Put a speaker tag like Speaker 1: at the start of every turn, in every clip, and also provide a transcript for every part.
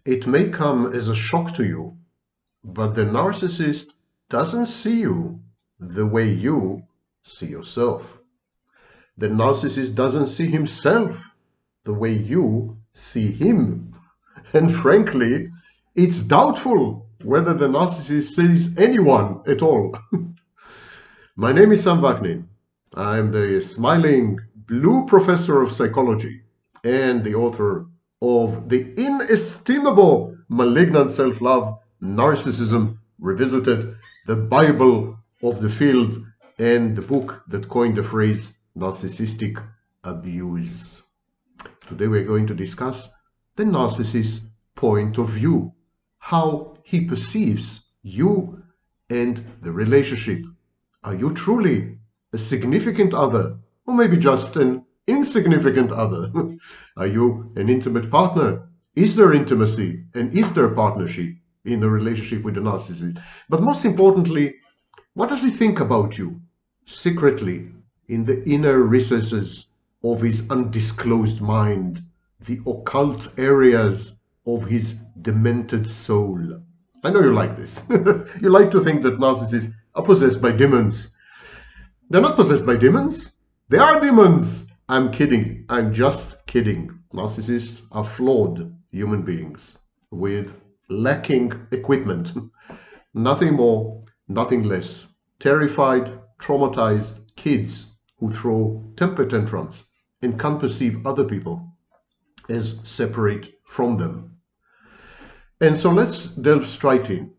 Speaker 1: It may come as a shock to you, but the narcissist doesn't see you the way you see yourself. The narcissist doesn't see himself the way you see him. And frankly, it's doubtful whether the narcissist sees anyone at all. My name is Vaknin. I'm the smiling blue professor of psychology and the author of the inestimable Malignant Self-Love, Narcissism Revisited, the Bible of the field, and the book that coined the phrase Narcissistic Abuse. Today we're going to discuss the narcissist's point of view, how he perceives you and the relationship. Are you truly a significant other, or maybe just an insignificant other? Are you an intimate partner? Is there intimacy and is there partnership in a relationship with the narcissist? But most importantly, what does he think about you secretly in the inner recesses of his undisclosed mind, the occult areas of his demented soul? I know you like this. You like to think that narcissists are possessed by demons. They're not possessed by demons. They are demons. I'm kidding. I'm just kidding. Narcissists are flawed human beings with lacking equipment. Nothing more, nothing less. Terrified, traumatized kids who throw temper tantrums and can't perceive other people as separate from them. And so let's delve straight in.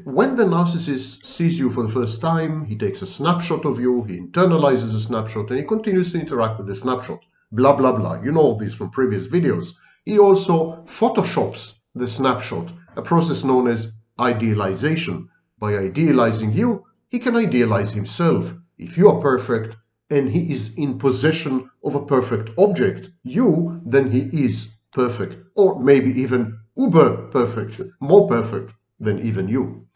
Speaker 1: When the narcissist sees you for the first time, he takes a snapshot of you, he internalizes a snapshot, and he continues to interact with the snapshot. Blah, blah, blah. You know all this from previous videos. He also photoshops the snapshot, a process known as idealization. By idealizing you, he can idealize himself. If you are perfect and he is in possession of a perfect object, you, then he is perfect, or maybe even uber perfect, more perfect than even you.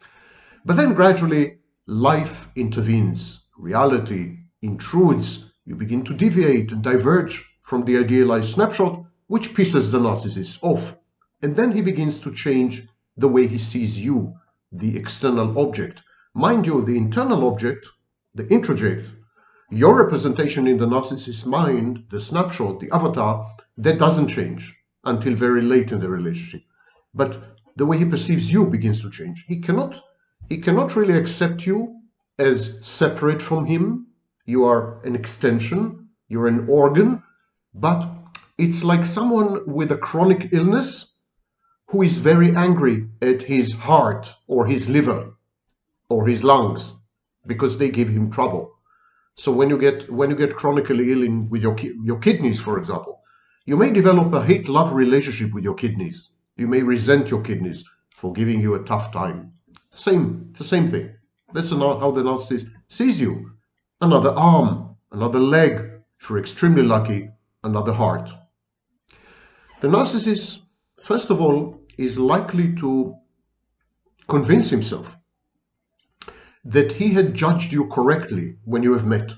Speaker 1: But then gradually life intervenes, reality intrudes, you begin to deviate and diverge from the idealized snapshot, which pisses the narcissist off. And then he begins to change the way he sees you, the external object. Mind you, the internal object, the introject, your representation in the narcissist's mind, the snapshot, the avatar, that doesn't change until very late in the relationship. But the way he perceives you begins to change. He cannot really accept you as separate from him. You are an extension, you're an organ, but it's like someone with a chronic illness who is very angry at his heart or his liver or his lungs because they give him trouble. So when you get chronically ill with your kidneys, for example, you may develop a hate-love relationship with your kidneys. You may resent your kidneys for giving you a tough time. It's the same thing. That's how the narcissist sees you. Another arm, another leg, if you're extremely lucky, another heart. The narcissist, first of all, is likely to convince himself that he had judged you correctly when you have met.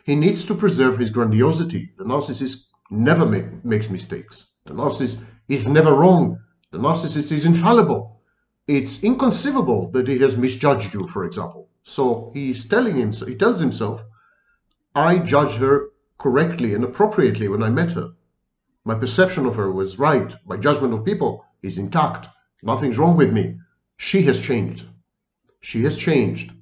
Speaker 1: He needs to preserve his grandiosity. The narcissist never makes mistakes. The narcissist is never wrong. The narcissist is infallible. It's inconceivable that he has misjudged you, for example. So he tells himself, I judged her correctly and appropriately when I met her. My perception of her was right. My judgment of people is intact. Nothing's wrong with me. She has changed. She has changed.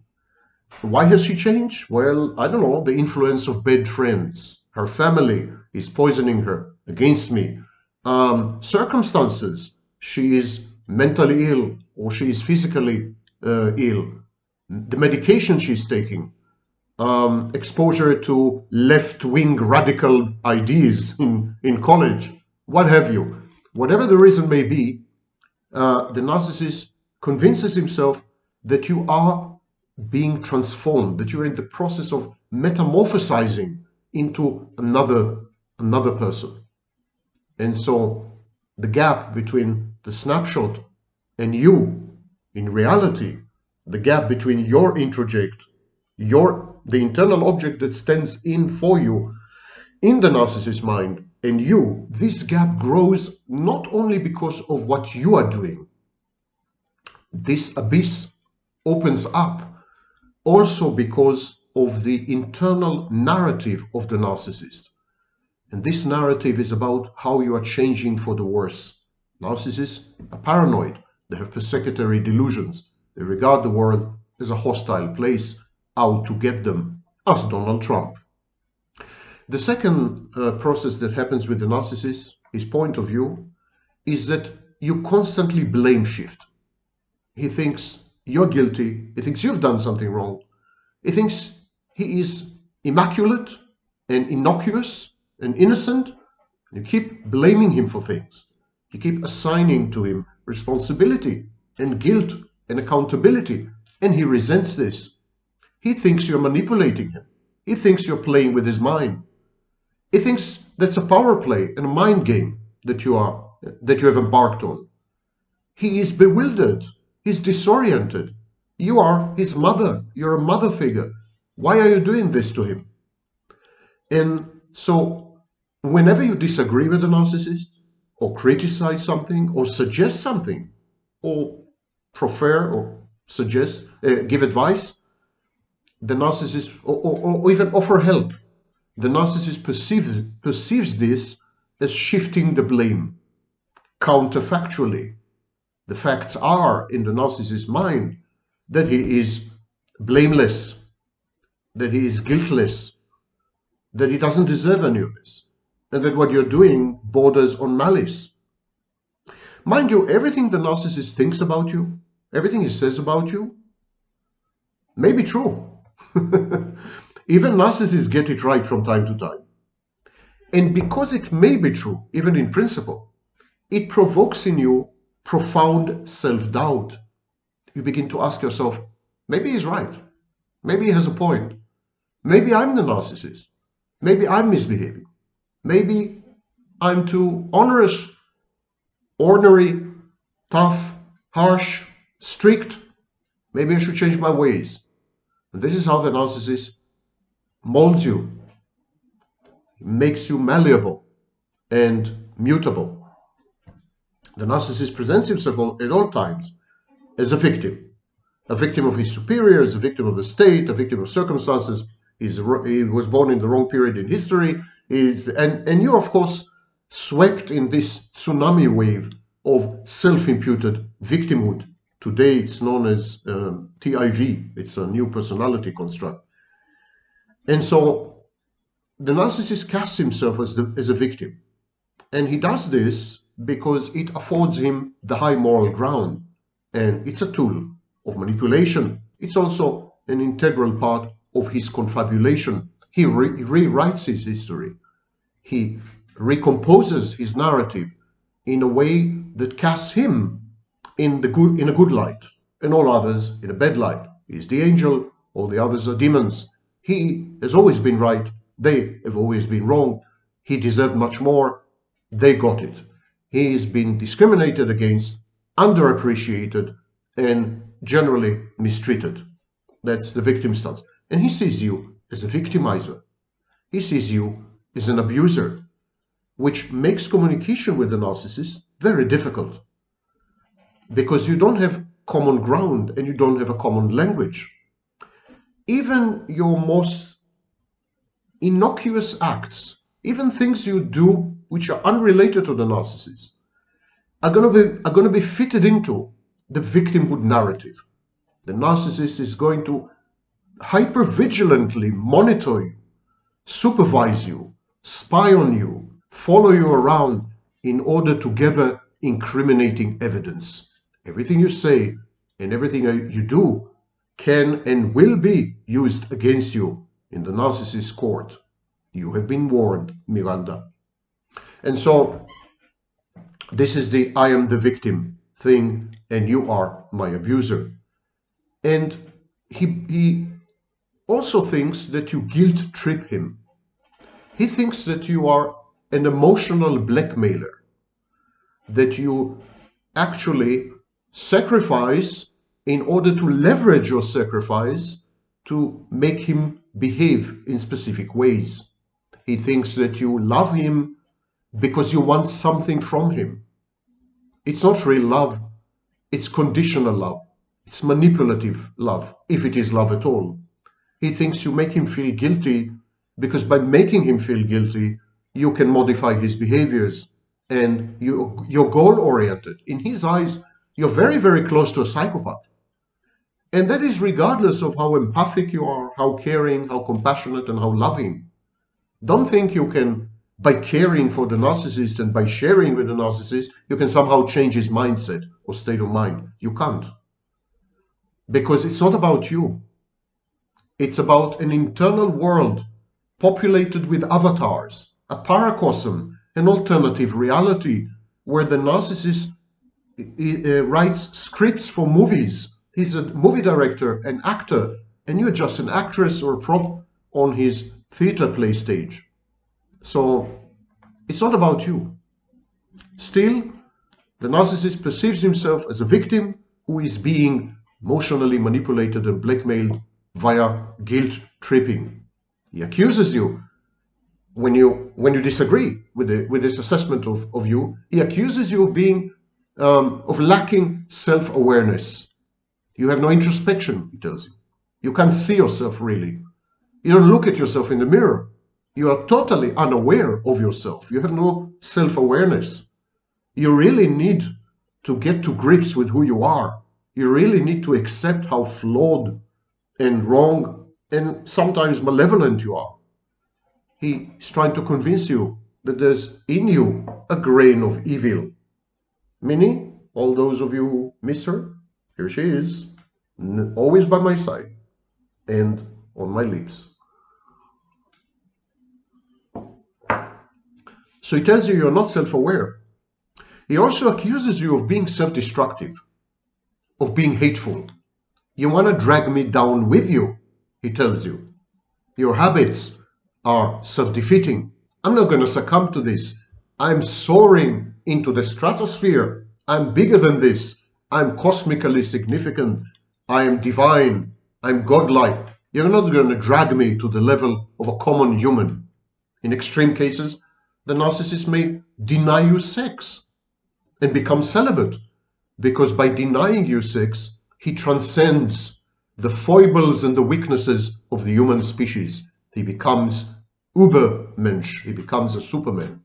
Speaker 1: Why has she changed? Well, I don't know, the influence of bad friends. Her family is poisoning her against me. Circumstances. She is mentally ill or she is physically ill. The medication she's taking. Exposure to left-wing radical ideas in college. What have you. Whatever the reason may be, the narcissist convinces himself that you are being transformed, that you're in the process of metamorphosizing into another person. And so the gap between the snapshot and you in reality, the gap between your introject, the internal object that stands in for you in the narcissist's mind, and you, this gap grows not only because of what you are doing. This abyss opens up also because of the internal narrative of the narcissist. And this narrative is about how you are changing for the worse. Narcissists are paranoid. They have persecutory delusions. They regard the world as a hostile place out to get them, as Donald Trump. The second process that happens with the narcissist, his point of view, is that you constantly blame shift. He thinks you're guilty. He thinks you've done something wrong. He thinks he is immaculate and innocuous and innocent. You keep blaming him for things. You keep assigning to him responsibility and guilt and accountability, and he resents this. He thinks you're manipulating him. He thinks you're playing with his mind. He thinks that's a power play and a mind game that you have embarked on. He is bewildered. He's disoriented. You are his mother. You're a mother figure. Why are you doing this to him? And so whenever you disagree with a narcissist, or criticize something, or suggest something, or prefer or suggest, give advice, the narcissist, or even offer help, the narcissist perceives this as shifting the blame. Counterfactually, the facts are in the narcissist's mind that he is blameless, that he is guiltless, that he doesn't deserve any of this, and that what you're doing borders on malice. Mind you, everything the narcissist thinks about you, everything he says about you, may be true. Even narcissists get it right from time to time. And because it may be true, even in principle, it provokes in you profound self-doubt. You begin to ask yourself, maybe he's right. Maybe he has a point. Maybe I'm the narcissist. Maybe I'm misbehaving. Maybe I'm too onerous, ornery, tough, harsh, strict. Maybe I should change my ways. And this is how the narcissist molds you, makes you malleable and mutable. The narcissist presents himself at all times as a victim of his superiors, a victim of the state, a victim of circumstances. He was born in the wrong period in history. And you're, of course, swept in this tsunami wave of self-imputed victimhood. Today, it's known as TIV. It's a new personality construct. And so the narcissist casts himself as a victim. And he does this because it affords him the high moral ground. And it's a tool of manipulation. It's also an integral part of his confabulation. He rewrites his history. He recomposes his narrative in a way that casts him in a good light, and all others in a bad light. He's the angel, all the others are demons. He has always been right, they have always been wrong. He deserved much more, they got it. He has been discriminated against, underappreciated, and generally mistreated. That's the victim stance. And he sees you as a victimizer. He sees you as an abuser, which makes communication with the narcissist very difficult, because you don't have common ground and you don't have a common language. Even your most innocuous acts, even things you do which are unrelated to the narcissist, are going to be fitted into the victimhood narrative. The narcissist is going to hyper-vigilantly monitor you, supervise you, spy on you, follow you around in order to gather incriminating evidence. Everything you say and everything you do can and will be used against you in the narcissist's court. You have been warned, Miranda. And so this is the I am the victim thing and you are my abuser. And he also thinks that you guilt trip him. He thinks that you are an emotional blackmailer, that you actually sacrifice in order to leverage your sacrifice to make him behave in specific ways. He thinks that you love him because you want something from him. It's not real love. It's conditional love. It's manipulative love, if it is love at all. He thinks you make him feel guilty because by making him feel guilty, you can modify his behaviors, and you're goal-oriented. In his eyes, you're very, very close to a psychopath. And that is regardless of how empathic you are, how caring, how compassionate, and how loving. Don't think you can, by caring for the narcissist and by sharing with the narcissist, you can somehow change his mindset or state of mind. You can't. Because it's not about you. It's about an internal world populated with avatars, a paracosm, an alternative reality where the narcissist writes scripts for movies. He's a movie director, an actor, and you're just an actress or a prop on his theater play stage. So it's not about you. Still, the narcissist perceives himself as a victim who is being emotionally manipulated and blackmailed via guilt tripping. He accuses you when you disagree with this assessment of you. He accuses you of being of lacking self-awareness. You have no introspection, he tells you. You can't see yourself really. You don't look at yourself in the mirror. You are totally unaware of yourself. You have no self-awareness. You really need to get to grips with who you are. You really need to accept how flawed and wrong and sometimes malevolent you are. He's trying to convince you that there's in you a grain of evil. Minnie, all those of you who miss her, here she is, always by my side and on my lips. So he tells you you're not self-aware. He also accuses you of being self-destructive, of being hateful. You want to drag me down with you, he tells you. Your habits are self-defeating. I'm not going to succumb to this. I'm soaring into the stratosphere. I'm bigger than this. I'm cosmically significant. I am divine. I'm godlike. You're not going to drag me to the level of a common human. In extreme cases, the narcissist may deny you sex and become celibate, because by denying you sex, he transcends the foibles and the weaknesses of the human species. He becomes Übermensch. He becomes a Superman.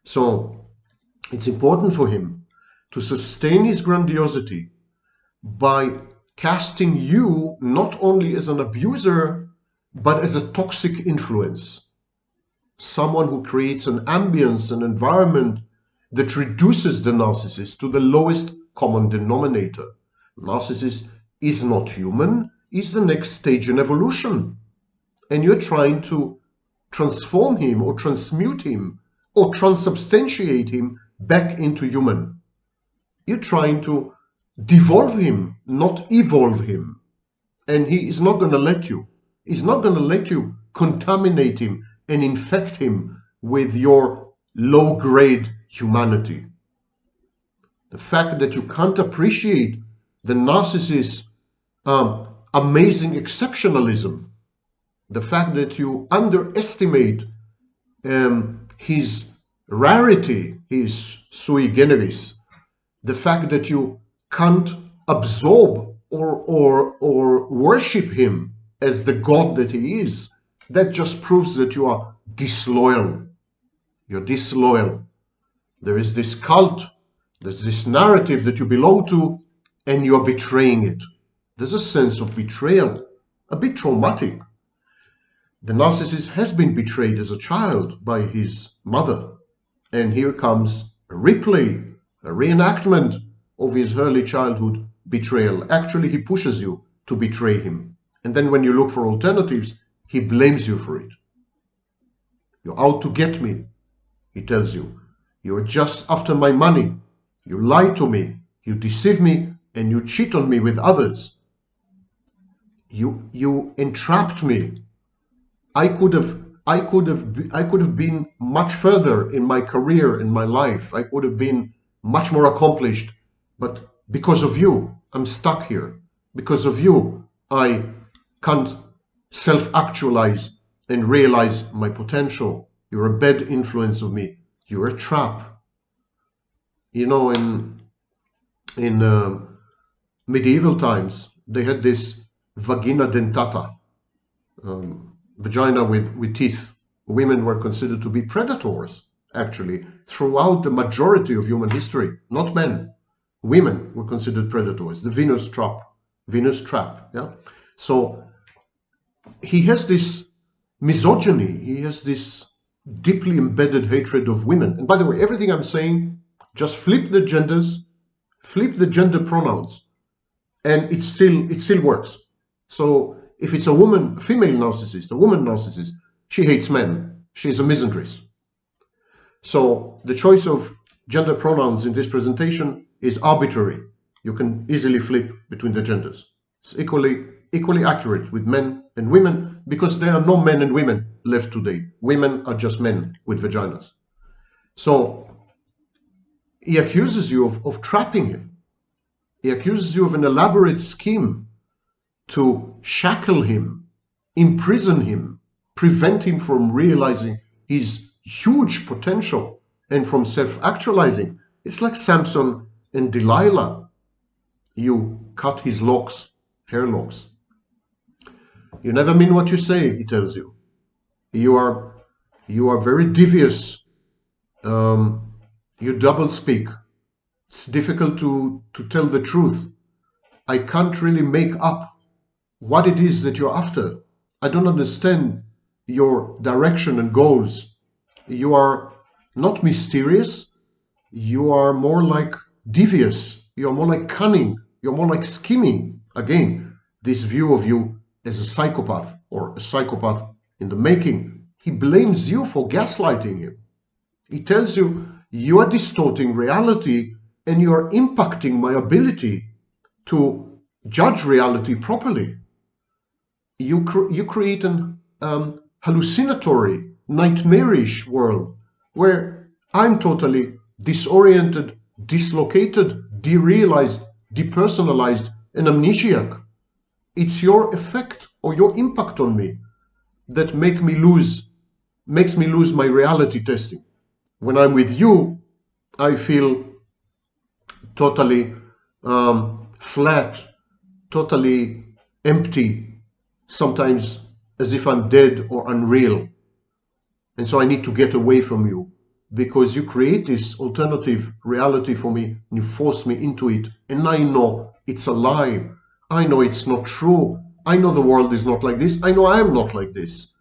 Speaker 1: So it's important for him to sustain his grandiosity by casting you not only as an abuser, but as a toxic influence. Someone who creates an ambience, an environment that reduces the narcissist to the lowest common denominator. Narcissist is not human, is the next stage in evolution. And you're trying to transform him or transmute him or transubstantiate him back into human. You're trying to devolve him, not evolve him. And he is not going to let you. He's not going to let you contaminate him and infect him with your low-grade humanity. The fact that you can't appreciate the narcissist's amazing exceptionalism, the fact that you underestimate his rarity, his sui generis, the fact that you can't absorb or worship him as the God that he is, that just proves that you are disloyal. You're disloyal. There is this cult, there's this narrative that you belong to, and you're betraying it. There's a sense of betrayal, a bit traumatic. The narcissist has been betrayed as a child by his mother, and here comes a replay, a reenactment of his early childhood betrayal. Actually, he pushes you to betray him, and then when you look for alternatives, he blames you for it. You're out to get me, he tells you. You're just after my money. You lie to me, you deceive me, and you cheat on me with others. You entrapped me. I could have been much further in my career, in my life. I could have been much more accomplished, but because of you, I'm stuck here. Because of you, I can't self-actualize and realize my potential. You're a bad influence of me. You're a trap. You know, in medieval times, they had this vagina dentata, vagina with teeth. Women were considered to be predators, actually, throughout the majority of human history, not men. Women were considered predators, the Venus trap, yeah? So he has this misogyny, he has this deeply embedded hatred of women. And by the way, everything I'm saying, just flip the genders, flip the gender pronouns, and it still works. So if it's a woman, a female narcissist, a woman narcissist, she hates men. She's a misandrist. So the choice of gender pronouns in this presentation is arbitrary. You can easily flip between the genders. It's equally accurate with men and women, because there are no men and women left today. Women are just men with vaginas. So he accuses you of trapping him. He accuses you of an elaborate scheme to shackle him, imprison him, prevent him from realizing his huge potential and from self-actualizing. It's like Samson and Delilah. You cut his locks, hair locks. You never mean what you say, he tells you. You are very devious. You double speak. It's difficult to tell the truth. I can't really make up what it is that you're after. I don't understand your direction and goals. You are not mysterious. You are more like devious. You're more like cunning. You're more like scheming. Again, this view of you as a psychopath, or a psychopath in the making. He blames you for gaslighting him. He tells you, you are distorting reality and you are impacting my ability to judge reality properly. You create an hallucinatory, nightmarish world where I'm totally disoriented, dislocated, derealized, depersonalized, and amnesiac. It's your effect or your impact on me that makes me lose my reality testing. When I'm with you, I feel totally flat, totally empty, sometimes as if I'm dead or unreal. And so I need to get away from you, because you create this alternative reality for me and you force me into it. And I know it's a lie. I know it's not true. I know the world is not like this. I know I am not like this.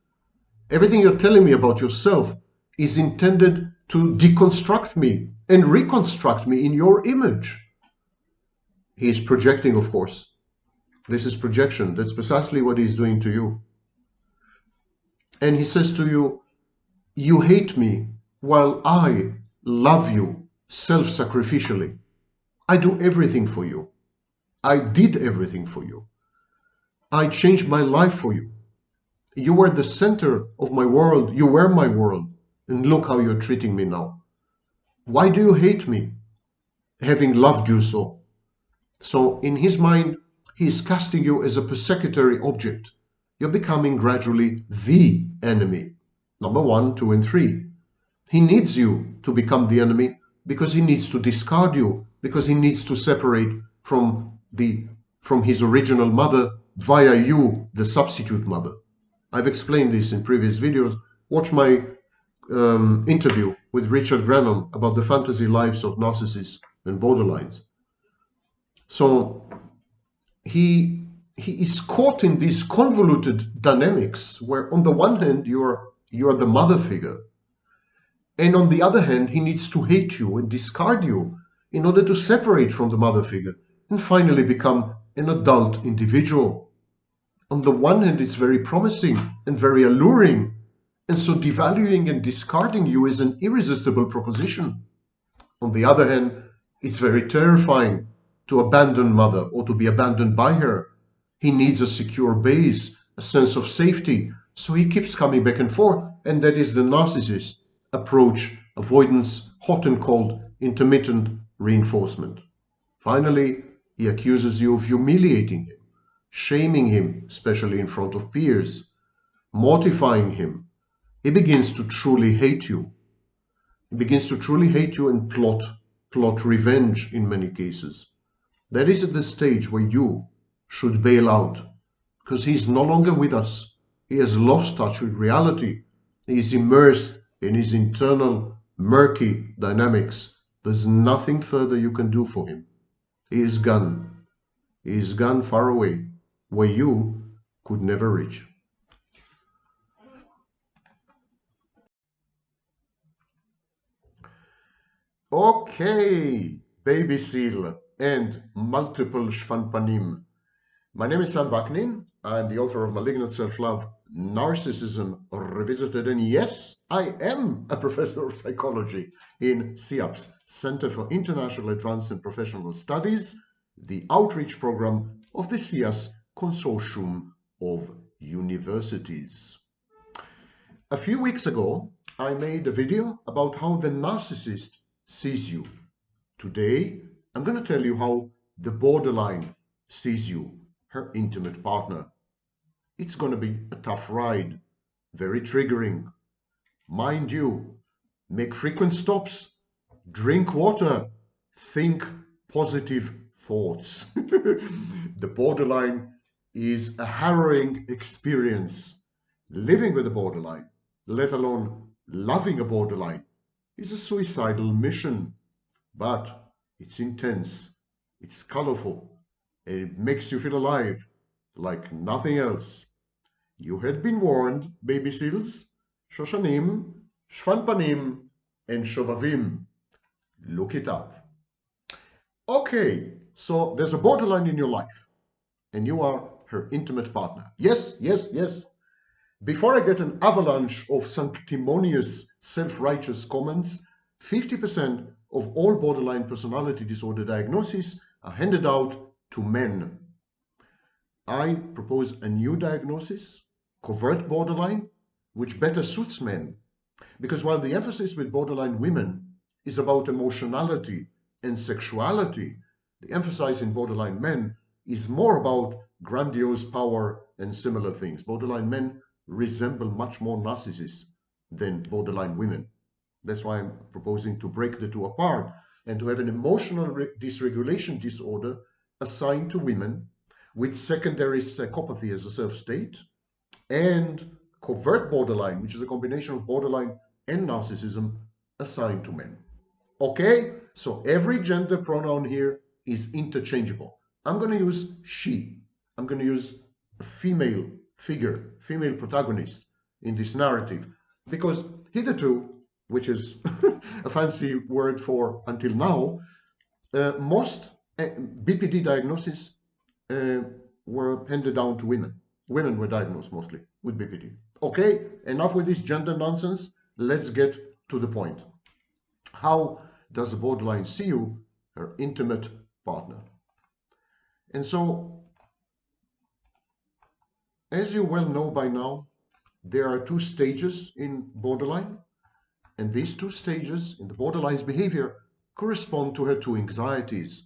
Speaker 1: Everything you're telling me about yourself is intended to deconstruct me and reconstruct me in your image. He is projecting, of course. This is projection. That's precisely what he's doing to you. And he says to you, you hate me while I love you self-sacrificially. I do everything for you. I did everything for you. I changed my life for you. You were the center of my world. You were my world. And look how you're treating me now. Why do you hate me, having loved you so? So in his mind, he is casting you as a persecutory object. You're becoming gradually the enemy. Number 1, 2, and 3. He needs you to become the enemy because he needs to discard you, because he needs to separate from his original mother via you, the substitute mother. I've explained this in previous videos. Watch my interview with Richard Grannon about the fantasy lives of narcissists and borderlines. So he is caught in these convoluted dynamics where on the one hand you are the mother figure, and on the other hand he needs to hate you and discard you in order to separate from the mother figure and finally become an adult individual. On the one hand it's very promising and very alluring, and so devaluing and discarding you is an irresistible proposition. On the other hand, it's very terrifying to abandon mother or to be abandoned by her. He needs a secure base, a sense of safety, so he keeps coming back and forth, and that is the narcissist approach: avoidance, hot and cold, intermittent reinforcement. Finally, he accuses you of humiliating him, shaming him, especially in front of peers, mortifying him. He begins to truly hate you. He begins to truly hate you and plot revenge in many cases. That is at the stage where you should bail out, because he's no longer with us. He has lost touch with reality. He is immersed in his internal murky dynamics. There's nothing further you can do for him. He is gone. He is gone far away, where you could never reach. Okay, baby seal and multiple shvanpanim. My name is Vaknin. I'm the author of Malignant Self-Love, Narcissism Revisited, and yes, I am a professor of psychology in CIAPS, Center for International Advanced and Professional Studies, the outreach program of the CIAS Consortium of Universities. A few weeks ago, I made a video about how the narcissist sees you. Today, I'm going to tell you how the borderline sees you, her intimate partner. It's going to be a tough ride, very triggering. Mind you, make frequent stops, drink water, think positive thoughts. The borderline is a harrowing experience. Living with a borderline, let alone loving a borderline, is a suicidal mission. But it's intense, it's colorful, and it makes you feel alive like nothing else. You had been warned, baby seals, Shoshanim, Shvanpanim, and Shobavim. Look it up. Okay, so there's a borderline in your life, and you are her intimate partner. Yes, yes, yes. Before I get an avalanche of sanctimonious, self-righteous comments, 50% of all borderline personality disorder diagnoses are handed out to men. I propose a new diagnosis, covert borderline, which better suits men. Because while the emphasis with borderline women is about emotionality and sexuality, the emphasis in borderline men is more about grandiose power and similar things. Borderline men resemble much more narcissists than borderline women. That's why I'm proposing to break the two apart and to have an emotional dysregulation disorder assigned to women with secondary psychopathy as a self-state, and covert borderline, which is a combination of borderline and narcissism, assigned to men. Okay, so every gender pronoun here is interchangeable. I'm going to use she. I'm going to use a female figure, female protagonist in this narrative, because hitherto, which is a fancy word for until now, most BPD diagnoses were handed down to women. Women were diagnosed mostly with BPD. Okay, enough with this gender nonsense. Let's get to the point. How does the borderline see you, her intimate partner? And so, as you well know by now, there are two stages in borderline, and these two stages in the borderline's behavior correspond to her two anxieties.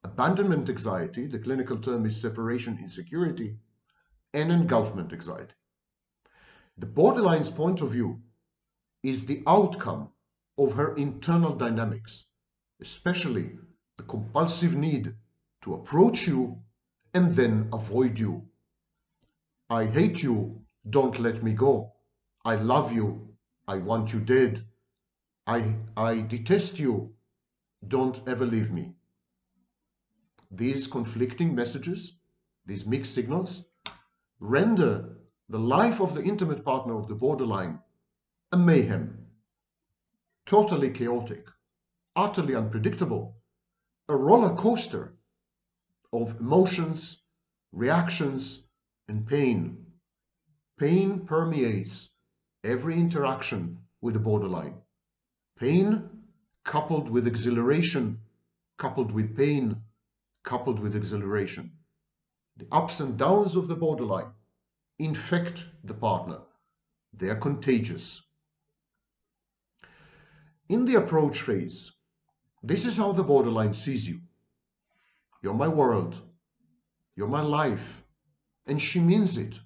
Speaker 1: Abandonment anxiety, the clinical term is separation insecurity, and engulfment anxiety. The borderline's point of view is the outcome of her internal dynamics, especially the compulsive need to approach you and then avoid you. I hate you, don't let me go. I love you, I want you dead. I detest you, don't ever leave me. These conflicting messages, these mixed signals, render the life of the intimate partner of the borderline a mayhem, totally chaotic, utterly unpredictable, a roller coaster of emotions, reactions, and pain. Pain permeates every interaction with the borderline. Pain coupled with exhilaration, coupled with pain, coupled with exhilaration. The ups and downs of the borderline infect the partner. They are contagious. In the approach phase, this is how the borderline sees you. You're my world. You're my life. And she means it.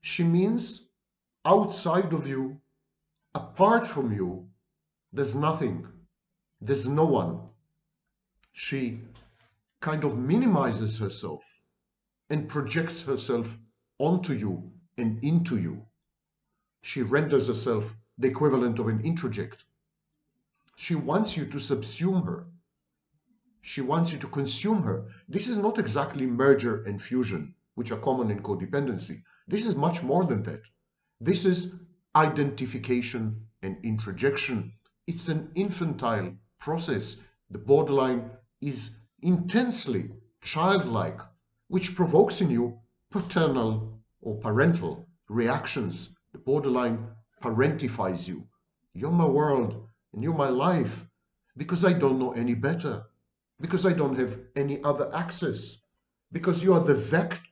Speaker 1: She means outside of you, apart from you, There's nothing. There's no one. She kind of minimizes herself and projects herself onto you and into you. She renders herself the equivalent of an introject. She wants you to subsume her. She wants you to consume her. This is not exactly merger and fusion, which are common in codependency. This is much more than that. This is identification and introjection. It's an infantile process. The borderline is intensely childlike, which provokes in you paternal or parental reactions. The borderline parentifies you. You're my world and you're my life because I don't know any better, because I don't have any other access, because you are the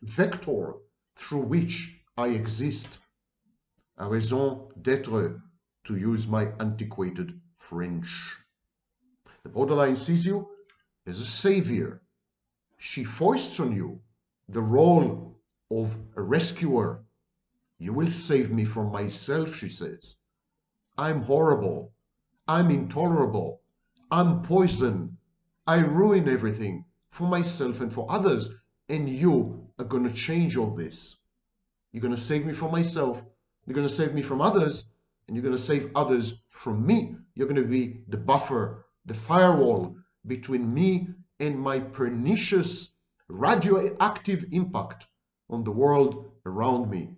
Speaker 1: vector through which I exist. A raison d'être, to use my antiquated French. The borderline sees you as a savior. She foists on you the role of a rescuer. You will save me from myself, she says. I'm horrible. I'm intolerable. I'm poison. I ruin everything for myself and for others. And you are going to change all this. You're going to save me from myself. You're going to save me from others. And you're going to save others from me. You're going to be the buffer, the firewall between me and my pernicious radioactive impact on the world around me.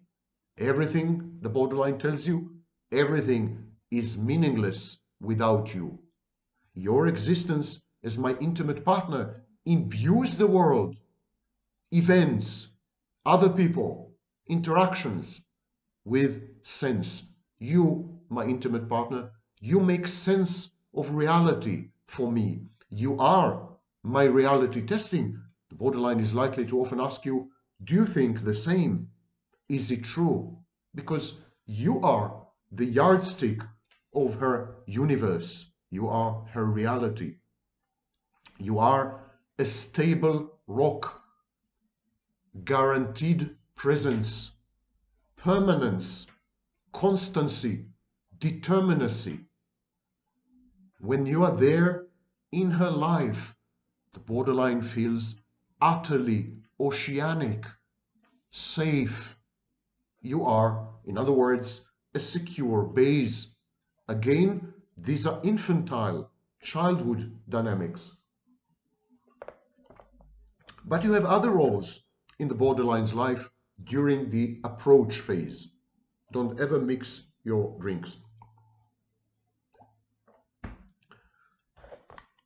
Speaker 1: Everything, the borderline tells you, everything is meaningless without you. Your existence as my intimate partner imbues the world, events, other people, interactions with sense. You, my intimate partner, you make sense of reality for me. You are my reality testing. The borderline is likely to often ask you, do you think the same? Is it true? Because you are the yardstick of her universe. You are her reality. You are a stable rock, guaranteed presence, permanence, constancy, determinacy. When you are there in her life, the borderline feels utterly oceanic, safe. You are, in other words, a secure base. Again, these are infantile, childhood dynamics. But you have other roles in the borderline's life during the approach phase. Don't ever mix your drinks.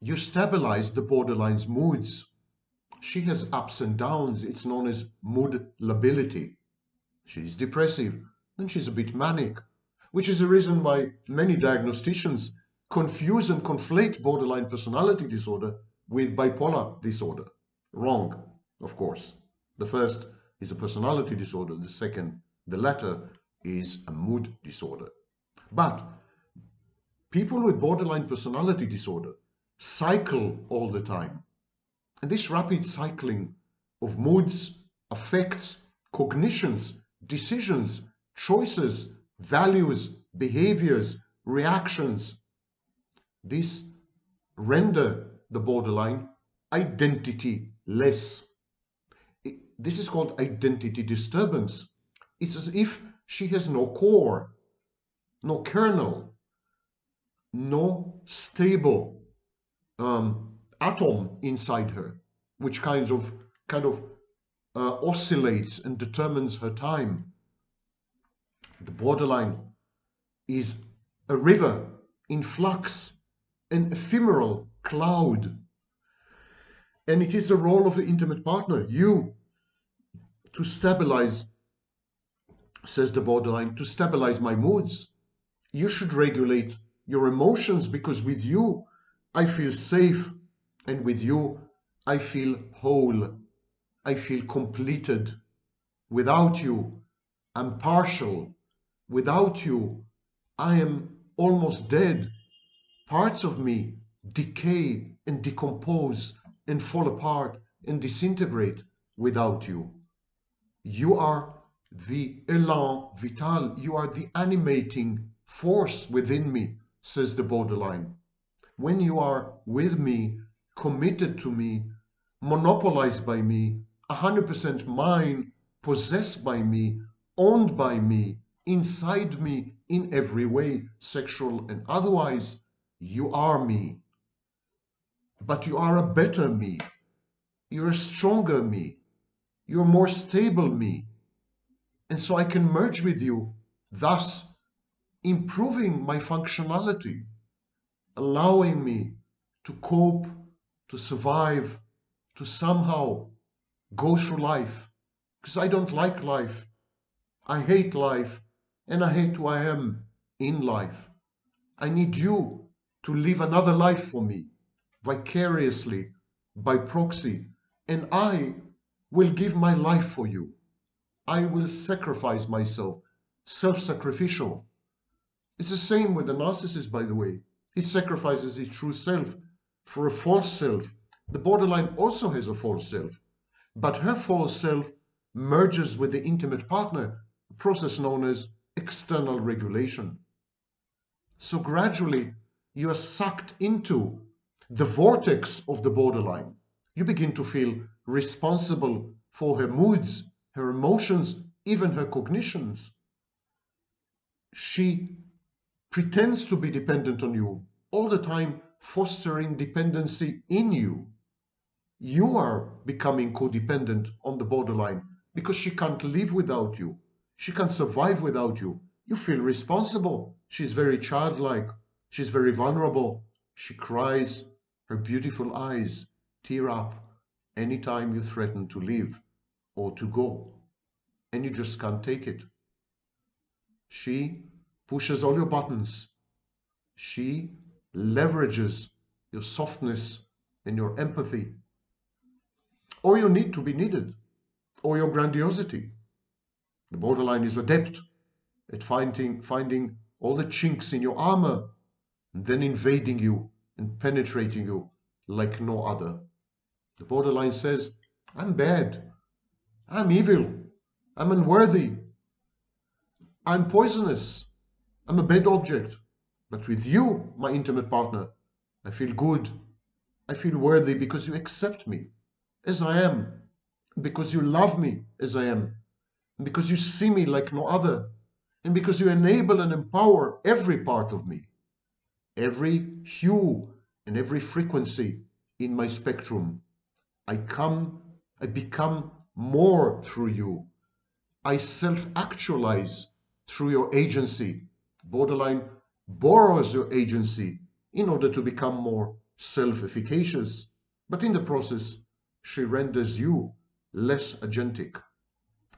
Speaker 1: You stabilize the borderline's moods. She has ups and downs. It's known as mood lability. She's depressive, and she's a bit manic, which is the reason why many diagnosticians confuse and conflate borderline personality disorder with bipolar disorder. Wrong, of course. The first is a personality disorder. The second, the latter, is a mood disorder. But people with borderline personality disorder cycle all the time. And this rapid cycling of moods, affects, cognitions, decisions, choices, values, behaviors, reactions, this render the borderline identity-less. This is called identity disturbance. It's as if she has no core, no kernel, no stable atom inside her, which kind of oscillates and determines her time. The borderline is a river in flux, an ephemeral cloud. And it is the role of the intimate partner, you, to stabilize, says the borderline, to stabilize my moods. You should regulate your emotions, because with you I feel safe, and with you I feel whole. I feel completed. Without you, I'm partial. Without you, I am almost dead. Parts of me decay and decompose and fall apart and disintegrate without you. You are the élan vital. You are the animating force within me. says the borderline. When you are with me, committed to me, monopolized by me, 100% mine, possessed by me, owned by me, inside me in every way, sexual and otherwise, you are me. But you are a better me. You're a stronger me. You're more stable me. And so I can merge with you, thus improving my functionality, allowing me to cope, to survive, to somehow go through life. Because I don't like life. I hate life, and I hate who I am in life. I need you to live another life for me, vicariously, by proxy, and I will give my life for you. I will sacrifice myself, self-sacrificial. It's the same with the narcissist, by the way. He sacrifices his true self for a false self. The borderline also has a false self, but her false self merges with the intimate partner, a process known as external regulation. So gradually, you are sucked into the vortex of the borderline. You begin to feel responsible for her moods, her emotions, even her cognitions. She pretends to be dependent on you, all the time fostering dependency in you. You are becoming codependent on the borderline because she can't live without you. She can't survive without you. You feel responsible. She's very childlike. She's very vulnerable. She cries. Her beautiful eyes tear up anytime you threaten to leave or to go. And you just can't take it. She pushes all your buttons. She leverages your softness and your empathy, or your need to be needed, or your grandiosity. The borderline is adept at finding all the chinks in your armor and then invading you and penetrating you like no other. The borderline says, I'm bad, I'm evil, I'm unworthy, I'm poisonous, I'm a bad object. But with you, my intimate partner, I feel good, I feel worthy because you accept me as I am, because you love me as I am, because you see me like no other, and because you enable and empower every part of me, every hue and every frequency in my spectrum. I become more through you. I self-actualize through your agency. Borderline borrows your agency in order to become more self-efficacious, but in the process, she renders you less agentic.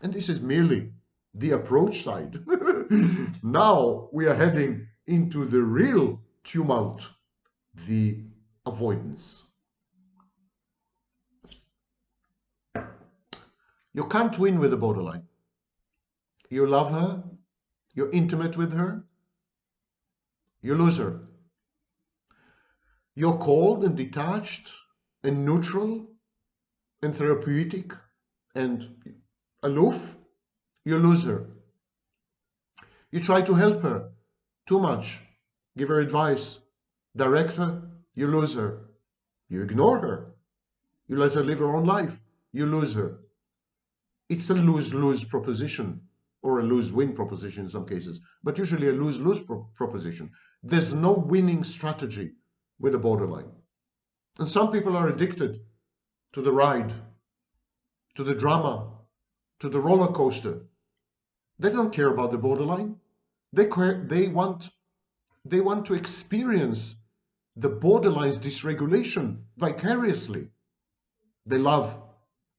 Speaker 1: And this is merely the approach side. Now we are heading into the real tumult, the avoidance. You can't win with the borderline. You love her, you're intimate with her, you lose her. You're cold and detached and neutral and therapeutic and aloof, you lose her. You try to help her too much, give her advice, direct her, you lose her. You ignore her, you let her live her own life, you lose her. It's a lose-lose proposition, or a lose-win proposition in some cases, but usually a lose-lose proposition. There's no winning strategy with a borderline. And some people are addicted to the ride, to the drama, to the roller coaster. They don't care about the borderline. They want to experience the borderline's dysregulation vicariously. They love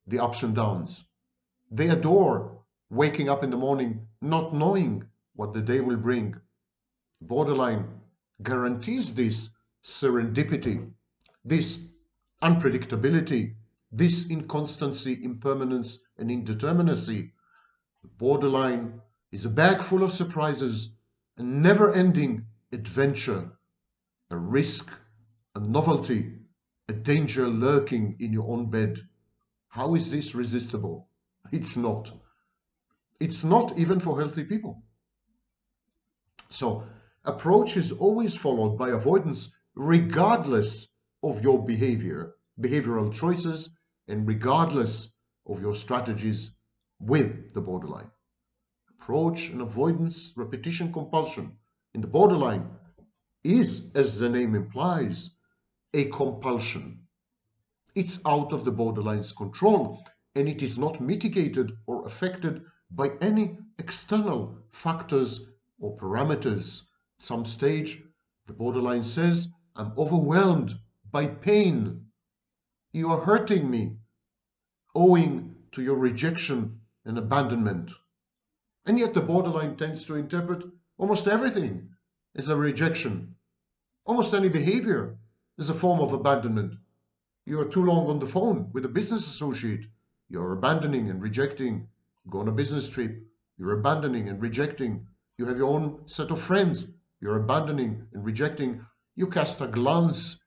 Speaker 1: the ups and downs. They adore waking up in the morning not knowing what the day will bring. Borderline guarantees this serendipity, this unpredictability, this inconstancy, impermanence, and indeterminacy. Borderline is a bag full of surprises, a never-ending adventure, a risk, a novelty, a danger lurking in your own bed. How is this resistible? It's not. It's not even for healthy people. So Approach is always followed by avoidance, regardless of your behavioral choices, and regardless of your strategies with the borderline. Approach and avoidance, repetition, compulsion in the borderline is, as the name implies, a compulsion. It's out of the borderline's control, and it is not mitigated or affected by any external factors or parameters. At some stage, the borderline says, I'm overwhelmed by pain. You are hurting me, owing to your rejection and abandonment. And yet the borderline tends to interpret almost everything as a rejection. Almost any behavior is a form of abandonment. You are too long on the phone with a business associate. You're abandoning and rejecting. Go on a business trip. You're abandoning and rejecting. You have your own set of friends. You're abandoning and rejecting. You cast a glance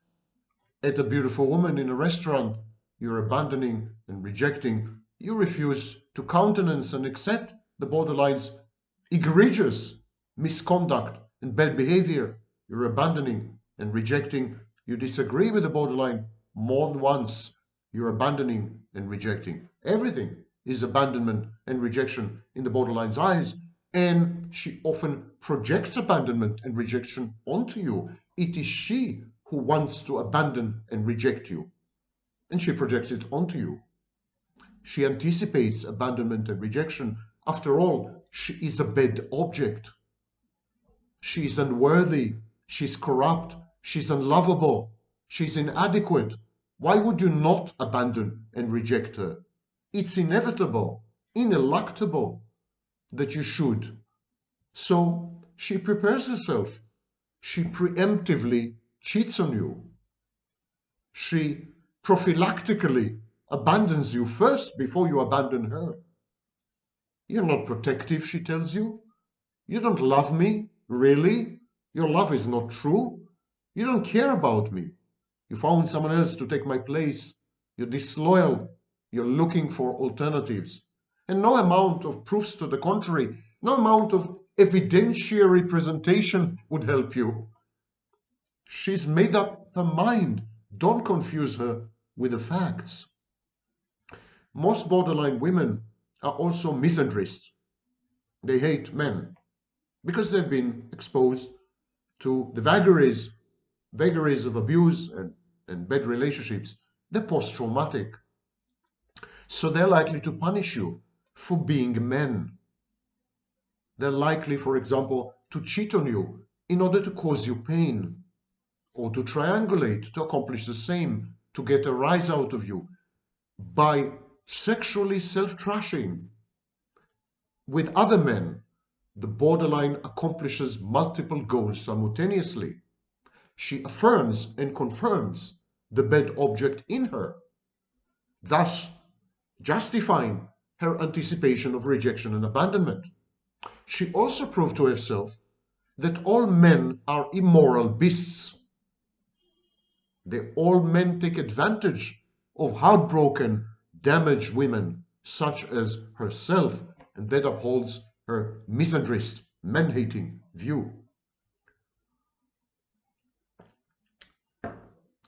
Speaker 1: at a beautiful woman in a restaurant. You're abandoning and rejecting. You refuse to countenance and accept the borderline's egregious misconduct and bad behavior. You're abandoning and rejecting. You disagree with the borderline more than once. You're abandoning and rejecting. Everything is abandonment and rejection in the borderline's eyes, and she often projects abandonment and rejection onto you. It is she who wants to abandon and reject you, and she projects it onto you. She anticipates abandonment and rejection. After all, she is a bad object. She is unworthy. She's corrupt. She's unlovable. She's inadequate. Why would you not abandon and reject her? It's inevitable, ineluctable that you should. So she prepares herself. She preemptively cheats on you. She prophylactically abandons you first before you abandon her. You're not protective, she tells you. You don't love me, really? Your love is not true. You don't care about me. You found someone else to take my place. You're disloyal. You're looking for alternatives. And no amount of proofs to the contrary, no amount of evidentiary presentation would help you. She's made up her mind. Don't confuse her with the facts. Most borderline women are also misandrists. They hate men because they've been exposed to the vagaries of abuse and bad relationships. They're post-traumatic. So they're likely to punish you for being men. They're likely, for example, to cheat on you in order to cause you pain, or to triangulate, to accomplish the same, to get a rise out of you by sexually self-trashing. With other men, the borderline accomplishes multiple goals simultaneously. She affirms and confirms the bad object in her, thus justifying her anticipation of rejection and abandonment. She also proved to herself that all men are immoral beasts. All men take advantage of heartbroken, damaged women such as herself, and that upholds her misandrist, man-hating view.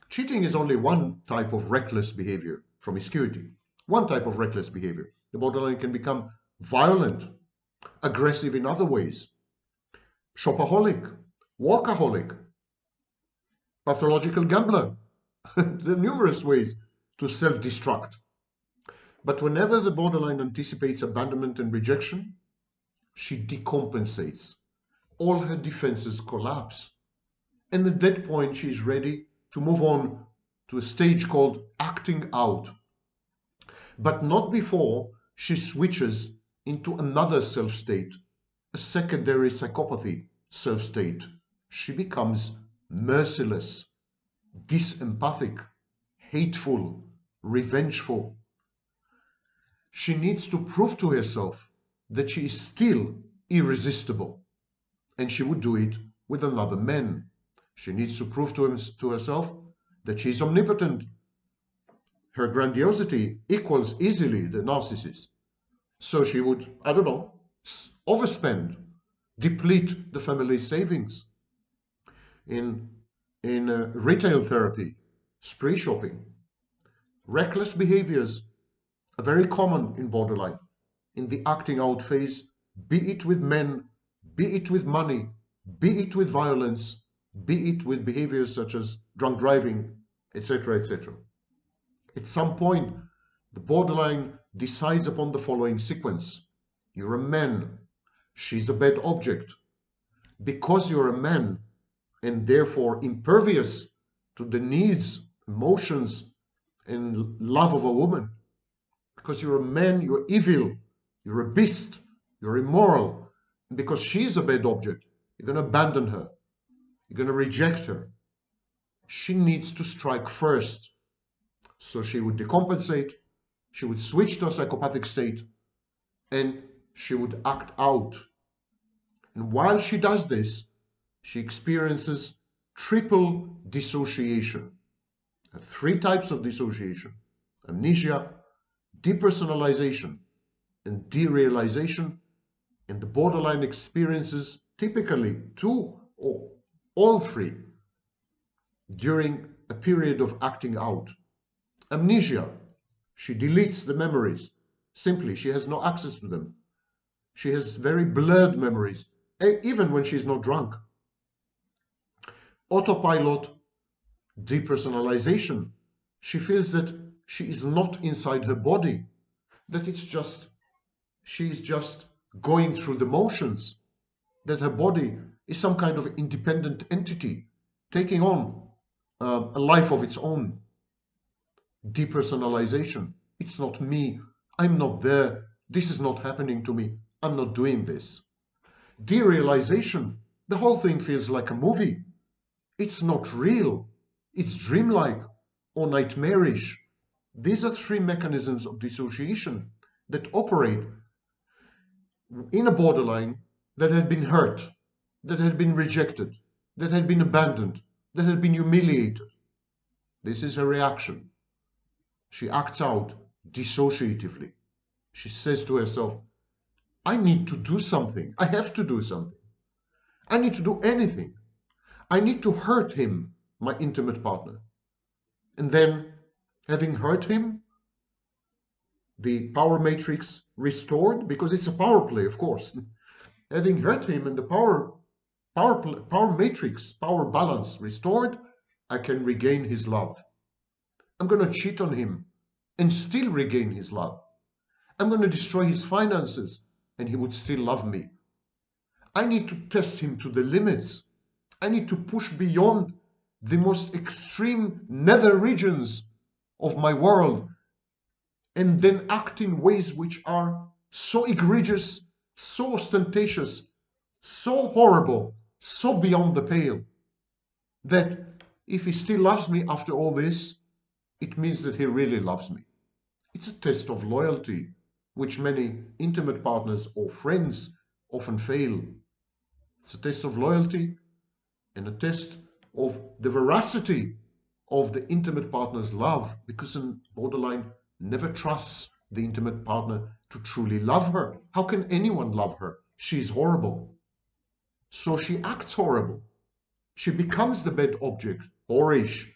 Speaker 1: Cheating is only one type of reckless behavior, promiscuity. One type of reckless behavior. The borderline can become violent, aggressive in other ways, shopaholic, workaholic, pathological gambler. There are numerous ways to self-destruct. But whenever the borderline anticipates abandonment and rejection, she decompensates. All her defenses collapse. And at that point, she is ready to move on to a stage called acting out. But not before she switches into another self-state, a secondary psychopathy self-state. She becomes merciless, disempathic, hateful, revengeful. She needs to prove to herself that she is still irresistible, and she would do it with another man. She needs to prove to herself that she is omnipotent. Her grandiosity equals easily the narcissist. So she would, I don't know, overspend, deplete the family savings, in retail therapy, spree shopping. Reckless behaviors are very common in borderline, in the acting out phase, be it with men, be it with money, be it with violence, be it with behaviors such as drunk driving, etc., etc. At some point, the borderline decides upon the following sequence. You're a man. She's a bad object. Because you're a man and therefore impervious to the needs, emotions, and love of a woman, because you're a man, you're evil, you're a beast, you're immoral, and because she's a bad object, you're going to abandon her, you're going to reject her. She needs to strike first. So she would decompensate, she would switch to a psychopathic state, and she would act out. And while she does this, she experiences triple dissociation. There are 3 types of dissociation: amnesia, depersonalization, and derealization. And the borderline experiences typically 2 or all 3 during a period of acting out. Amnesia, she deletes the memories. Simply, she has no access to them. She has very blurred memories, even when she's not drunk. Autopilot, depersonalization. She feels that she is not inside her body, that she's just going through the motions, that her body is some kind of independent entity taking on a life of its own. Depersonalization. It's not me. I'm not there. This is not happening to me. I'm not doing this. Derealization. The whole thing feels like a movie. It's not real. It's dreamlike or nightmarish. These are 3 mechanisms of dissociation that operate in a borderline that had been hurt, that had been rejected, that had been abandoned, that had been humiliated. This is her reaction. She acts out dissociatively. She says to herself, I need to do something. I have to do something. I need to do anything. I need to hurt him, my intimate partner. And then, having hurt him, the power matrix restored, because it's a power play, of course. Having hurt him and the power matrix, power balance restored, I can regain his love. I'm going to cheat on him and still regain his love. I'm going to destroy his finances and he would still love me. I need to test him to the limits. I need to push beyond the most extreme nether regions of my world and then act in ways which are so egregious, so ostentatious, so horrible, so beyond the pale, that if he still loves me after all this, it means that he really loves me. It's a test of loyalty, which many intimate partners or friends often fail. It's a test of loyalty and a test of the veracity of the intimate partner's love, because a borderline never trusts the intimate partner to truly love her. How can anyone love her? She's horrible. So she acts horrible. She becomes the bad object, whorish,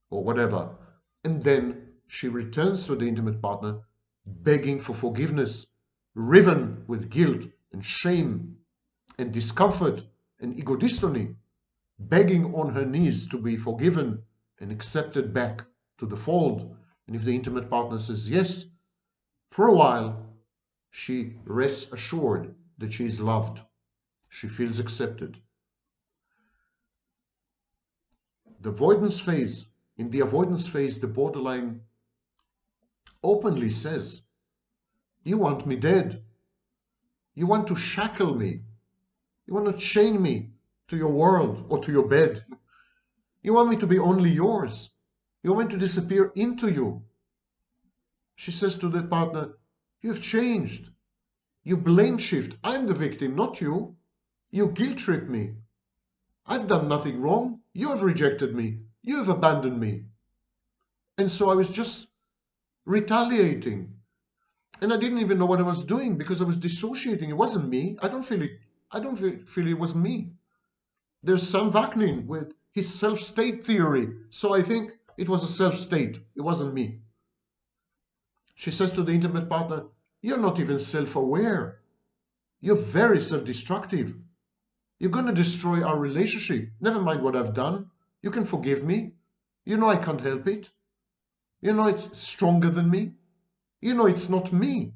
Speaker 1: or whatever. And then she returns to the intimate partner, begging for forgiveness, riven with guilt and shame and discomfort and ego dystony, begging on her knees to be forgiven and accepted back to the fold. And if the intimate partner says yes, for a while, she rests assured that she is loved. She feels accepted. The avoidance phase. In the avoidance phase, the borderline openly says, you want me dead. You want to shackle me. You want to chain me to your world or to your bed. You want me to be only yours. You want me to disappear into you. She says to the partner, you have changed. You blame shift. I'm the victim, not you. You guilt trip me. I've done nothing wrong. You have rejected me. You have abandoned me. And so I was just retaliating. And I didn't even know what I was doing because I was dissociating. It wasn't me. I don't feel it was me. There's some Vaknin with his self-state theory. So I think it was a self-state. It wasn't me. She says to the intimate partner, you're not even self-aware. You're very self-destructive. You're going to destroy our relationship. Never mind what I've done. You can forgive me. You know I can't help it. You know it's stronger than me. You know it's not me.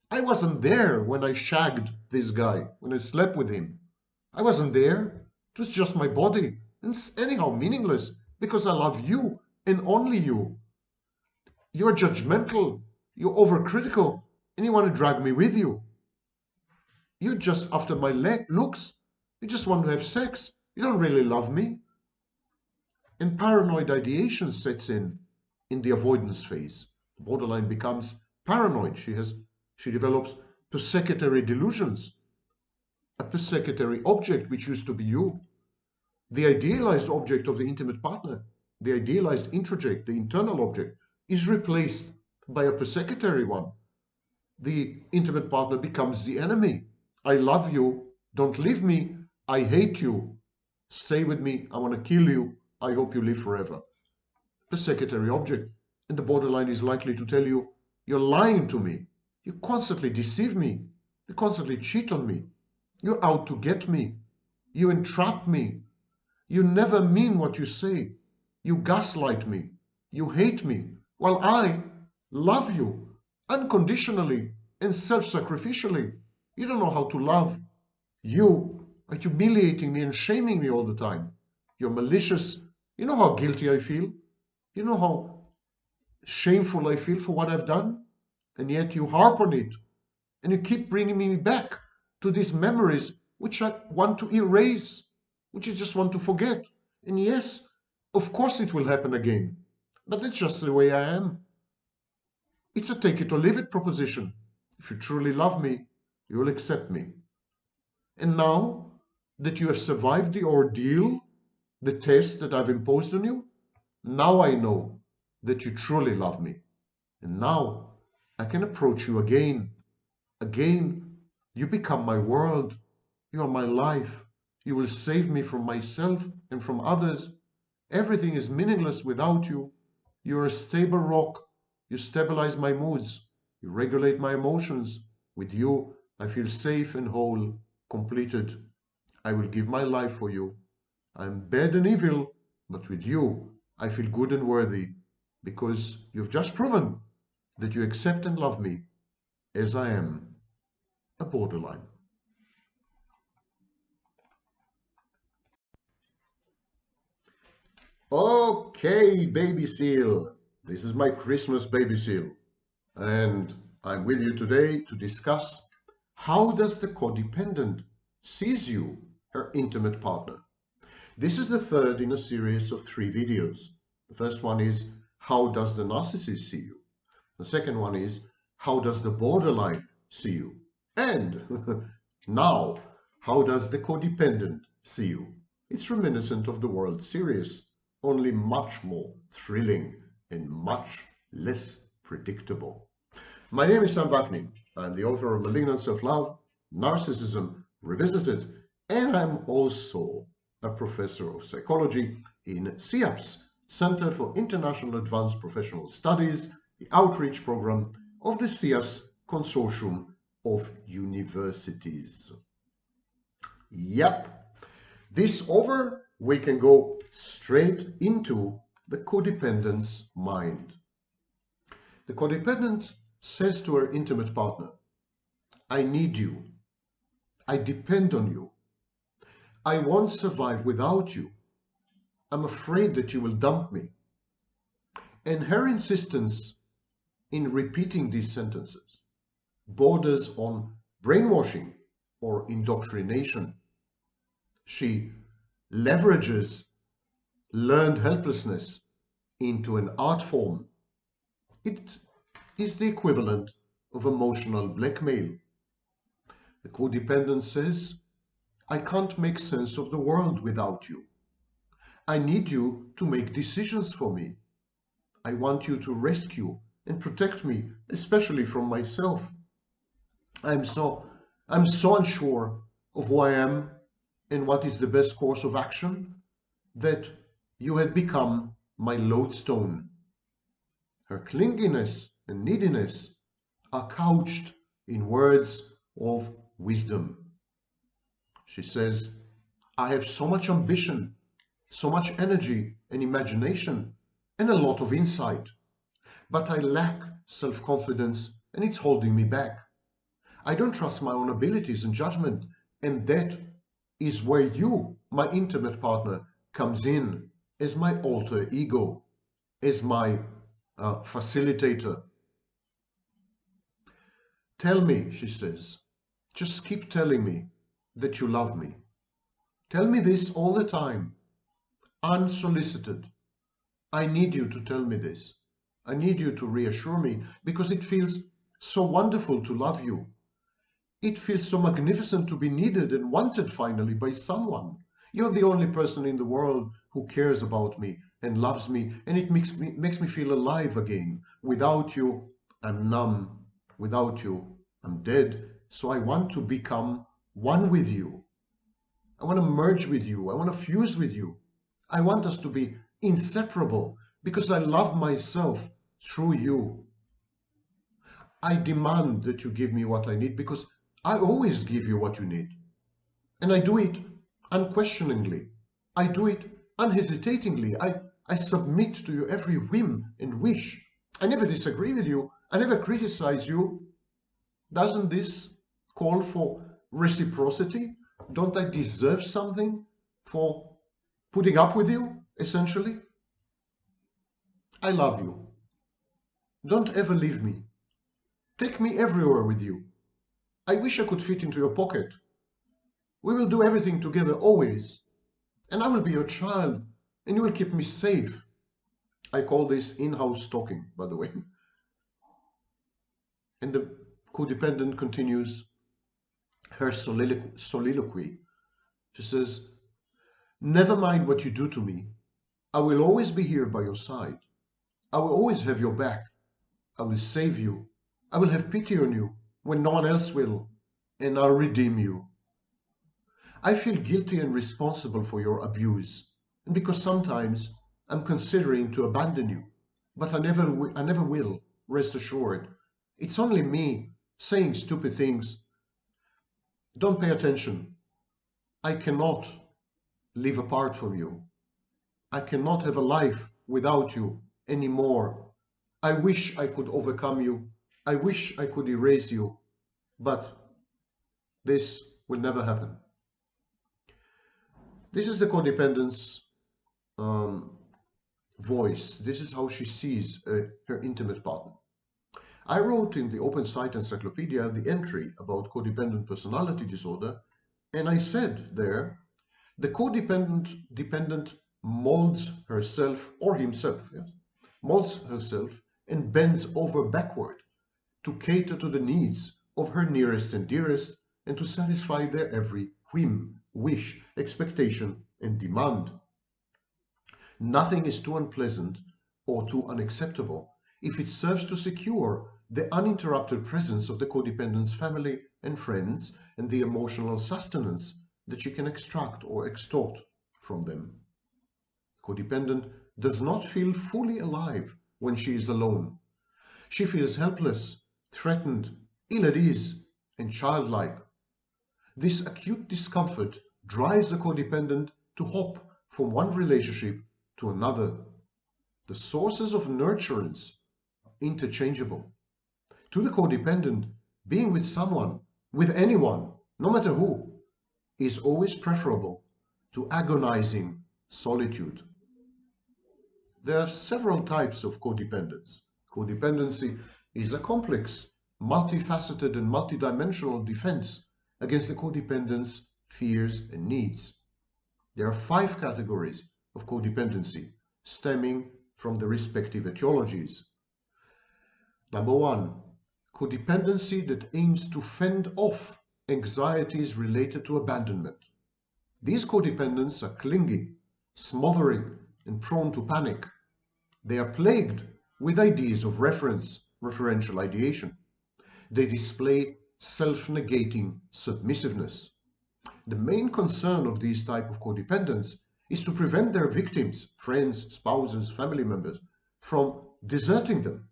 Speaker 1: I wasn't there when I shagged this guy, when I slept with him. I wasn't there. It was just my body. And it's anyhow meaningless because I love you and only you. You're judgmental. You're overcritical. And you want to drag me with you. You're just after my looks. You just want to have sex. You don't really love me. And paranoid ideation sets in the avoidance phase. The borderline becomes paranoid. She develops persecutory delusions. A persecutory object which used to be you. The idealized object of the intimate partner, the idealized introject, the internal object, is replaced by a persecutory one. The intimate partner becomes the enemy. I love you. Don't leave me. I hate you. Stay with me. I want to kill you. I hope you live forever. Persecutory object. And the borderline is likely to tell you, you're lying to me. You constantly deceive me. You constantly cheat on me. You're out to get me. You entrap me. You never mean what you say. You gaslight me. You hate me. While I love you unconditionally and self-sacrificially. You don't know how to love. You are humiliating me and shaming me all the time. You're malicious. You know how guilty I feel. You know how shameful I feel for what I've done. And yet you harp on it. And you keep bringing me back to these memories which I want to erase, which I just want to forget. And yes, of course it will happen again. But that's just the way I am. It's a take it or leave it proposition. If you truly love me, you will accept me. And now that you have survived the ordeal, the test that I've imposed on you, now I know that you truly love me. And now I can approach you again. Again, you become my world. You are my life. You will save me from myself and from others. Everything is meaningless without you. You are a stable rock. You stabilize my moods. You regulate my emotions. With you, I feel safe and whole, completed. I will give my life for you. I am bad and evil, but with you, I feel good and worthy, because you've just proven that you accept and love me as I am, a borderline. Okay, baby seal. This is my Christmas baby seal. And I'm with you today to discuss how does the codependent sees you, her intimate partner. This is the third in a series of 3 videos. The first one is how does the narcissist see you? The second one is how does the borderline see you? And now, how does the codependent see you? It's reminiscent of the World Series, only much more thrilling and much less predictable. My name is Vaknin. I'm the author of Malignant Self-Love, Narcissism Revisited, and I'm also a professor of psychology in CIAPS, Center for International Advanced Professional Studies, the outreach program of the CIAPS Consortium of Universities. Yep, this over, we can go straight into the codependent's mind. The codependent says to her intimate partner, I need you. I depend on you. I won't survive without you. I'm afraid that you will dump me. And her insistence in repeating these sentences borders on brainwashing or indoctrination. She leverages learned helplessness into an art form. It is the equivalent of emotional blackmail. The codependent says, I can't make sense of the world without you. I need you to make decisions for me. I want you to rescue and protect me, especially from myself. I'm so unsure of who I am and what is the best course of action. that you had become my lodestone. Her clinginess and neediness are couched in words of wisdom. She says, I have so much ambition, so much energy and imagination, and a lot of insight, but I lack self-confidence and it's holding me back. I don't trust my own abilities and judgment, and that is where you, my intimate partner, comes in as my alter ego, as my facilitator. Tell me, she says, just keep telling me that you love me. Tell me this all the time, unsolicited. I need you to tell me this. I need you to reassure me because it feels so wonderful to love you. It feels so magnificent to be needed and wanted finally by someone. You're the only person in the world who cares about me and loves me, and it makes me feel alive again. Without you, I'm numb. Without you, I'm dead. So I want to become one with you. I want to merge with you. I want to fuse with you. I want us to be inseparable because I love myself through you. I demand that you give me what I need because I always give you what you need. And I do it unquestioningly. I do it unhesitatingly. I submit to your every whim and wish. I never disagree with you. I never criticize you. Doesn't this call for reciprocity? Don't I deserve something for putting up with you, essentially? I love you. Don't ever leave me. Take me everywhere with you. I wish I could fit into your pocket. We will do everything together always. And I will be your child, and you will keep me safe. I call this in-house stalking, by the way. And the codependent continues her soliloquy. She says, never mind what you do to me. I will always be here by your side. I will always have your back. I will save you. I will have pity on you when no one else will, and I'll redeem you. I feel guilty and responsible for your abuse, and because sometimes I'm considering to abandon you, but I never will, rest assured. It's only me saying stupid things. Don't pay attention. I cannot live apart from you. I cannot have a life without you anymore. I wish I could overcome you. I wish I could erase you, but this will never happen. This is the codependent's voice. This is how she sees her intimate partner. I wrote in the Open Site Encyclopedia the entry about codependent personality disorder, and I said there, the codependent molds herself or himself, yes, molds herself and bends over backward to cater to the needs of her nearest and dearest and to satisfy their every whim, wish, expectation, and demand. Nothing is too unpleasant or too unacceptable if it serves to secure the uninterrupted presence of the codependent's family and friends and the emotional sustenance that she can extract or extort from them. Codependent does not feel fully alive when she is alone. She feels helpless, threatened, ill at ease, and childlike. This acute discomfort drives the codependent to hop from one relationship to another. The sources of nurturance are interchangeable. To the codependent, being with someone, with anyone, no matter who, is always preferable to agonizing solitude. There are several types of codependence. Codependency is a complex, multifaceted and multidimensional defense against the codependent's fears and needs. There are 5 categories of codependency stemming from the respective etiologies. Number 1, codependency that aims to fend off anxieties related to abandonment. These codependents are clingy, smothering, and prone to panic. They are plagued with ideas of referential ideation. They display self-negating submissiveness. The main concern of these type of codependents is to prevent their victims, friends, spouses, family members, from deserting them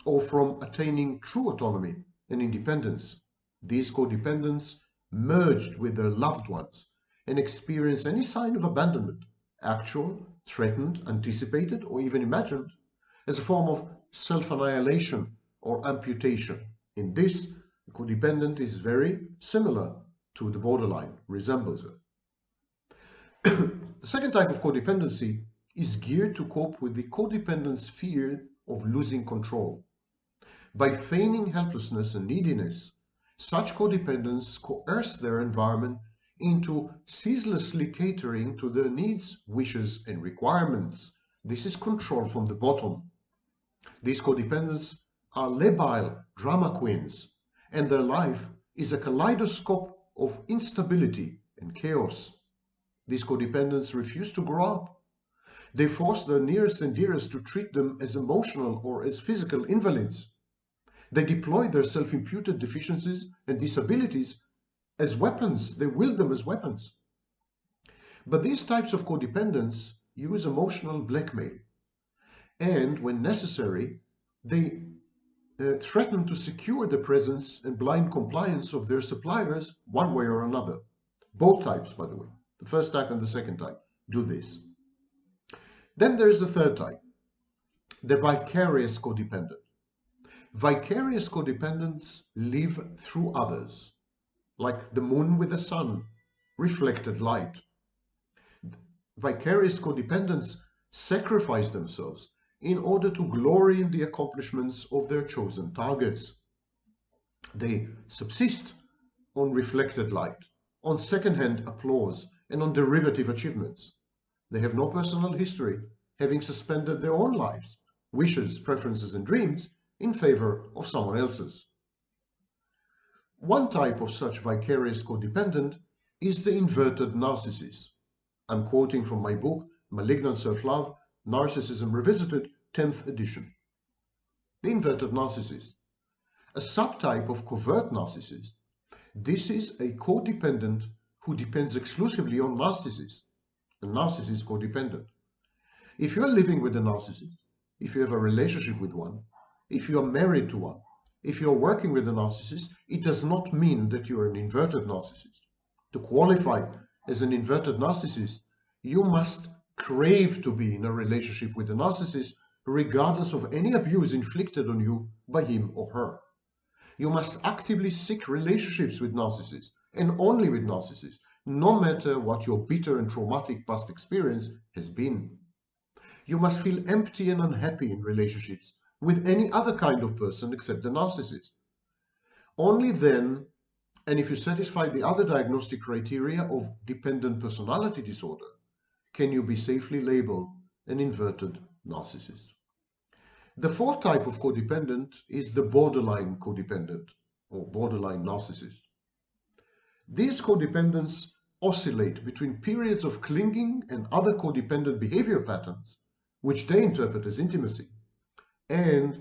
Speaker 1: or from attaining true autonomy and independence. These codependents merged with their loved ones and experience any sign of abandonment, actual, threatened, anticipated, or even imagined, as a form of self-annihilation or amputation. In this, the codependent is very similar to the borderline, resembles it. The second type of codependency is geared to cope with the codependent's fear of losing control. By feigning helplessness and neediness, such codependents coerce their environment into ceaselessly catering to their needs, wishes, and requirements. This is control from the bottom. These codependents are labile drama queens, and their life is a kaleidoscope of instability and chaos. These codependents refuse to grow up. They force their nearest and dearest to treat them as emotional or as physical invalids. They deploy their self-imputed deficiencies and disabilities as weapons. They wield them as weapons. But these types of codependents use emotional blackmail. And when necessary, they threaten to secure the presence and blind compliance of their suppliers one way or another. Both types, by the way, the first type and the second type, do this. Then there's the third type, the vicarious codependent. Vicarious codependents live through others, like the moon with the sun, reflected light. Vicarious codependents sacrifice themselves in order to glory in the accomplishments of their chosen targets. They subsist on reflected light, on second-hand applause, and on derivative achievements. They have no personal history, having suspended their own lives, wishes, preferences, and dreams in favor of someone else's. One type of such vicarious codependent is the inverted narcissist. I'm quoting from my book, Malignant Self-Love, Narcissism Revisited, 10th edition. The inverted narcissist. A subtype of covert narcissist. This is a codependent who depends exclusively on narcissists. A narcissist codependent. If you're living with a narcissist, if you have a relationship with one, if you are married to one, if you're working with a narcissist, it does not mean that you're an inverted narcissist. To qualify as an inverted narcissist, you must crave to be in a relationship with a narcissist regardless of any abuse inflicted on you by him or her. You must actively seek relationships with narcissists and only with narcissists, no matter what your bitter and traumatic past experience has been. You must feel empty and unhappy in relationships with any other kind of person except the narcissist. Only then, and if you satisfy the other diagnostic criteria of dependent personality disorder, can you be safely labeled an inverted narcissist. The fourth type of codependent is the borderline codependent or borderline narcissist. These codependents oscillate between periods of clinging and other codependent behavior patterns, which they interpret as intimacy, and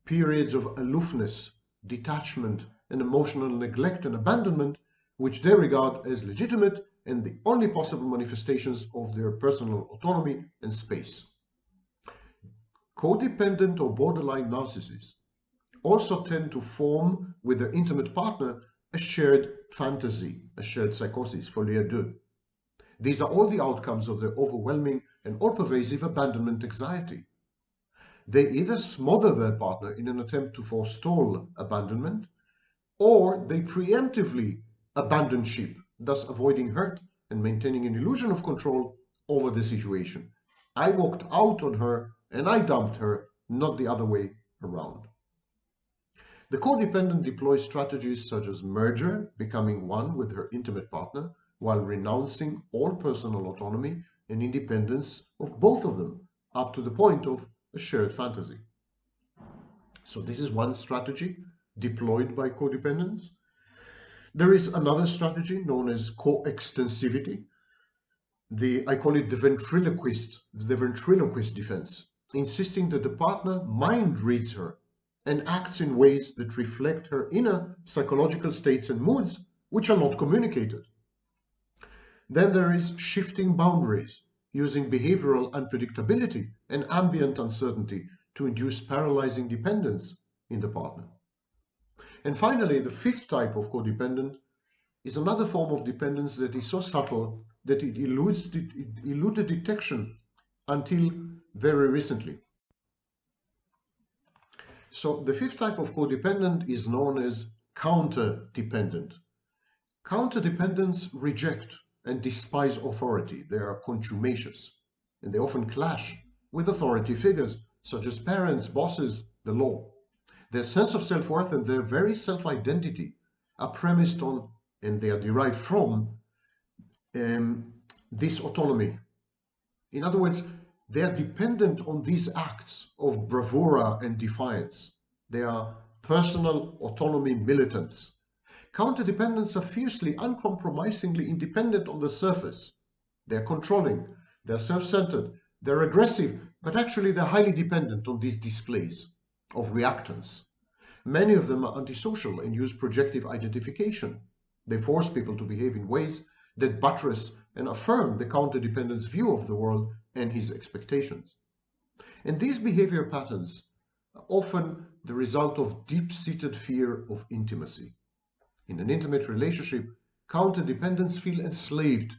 Speaker 1: periods of aloofness, detachment, and emotional neglect and abandonment, which they regard as legitimate and the only possible manifestations of their personal autonomy and space. Codependent or borderline narcissists also tend to form with their intimate partner a shared fantasy, a shared psychosis, folie à deux. These are all the outcomes of their overwhelming and all-pervasive abandonment anxiety. They either smother their partner in an attempt to forestall abandonment, or they preemptively abandon ship, thus avoiding hurt and maintaining an illusion of control over the situation. I walked out on her and I dumped her, not the other way around. The codependent deploys strategies such as merger, becoming one with her intimate partner, while renouncing all personal autonomy and independence of both of them, up to the point of a shared fantasy. So this is one strategy deployed by codependents. There is another strategy known as coextensivity. I call it the ventriloquist defense, insisting that the partner mind reads her and acts in ways that reflect her inner psychological states and moods which are not communicated. Then there is shifting boundaries, using behavioral unpredictability and ambient uncertainty to induce paralyzing dependence in the partner. And finally, the fifth type of codependent is another form of dependence that is so subtle that it eluded detection until very recently. So the fifth type of codependent is known as counter-dependent. Counter-dependents reject and despise authority. They are contumacious, and they often clash with authority figures such as parents, bosses, the law. Their sense of self-worth and their very self-identity are premised on, and they are derived from, this autonomy. In other words, they are dependent on these acts of bravura and defiance. They are personal autonomy militants. Counterdependents are fiercely, uncompromisingly independent on the surface. They're controlling, they're self-centered, they're aggressive, but actually they're highly dependent on these displays of reactance. Many of them are antisocial and use projective identification. They force people to behave in ways that buttress and affirm the counterdependent's view of the world and his expectations. And these behavior patterns are often the result of deep-seated fear of intimacy. In an intimate relationship, counterdependents feel enslaved,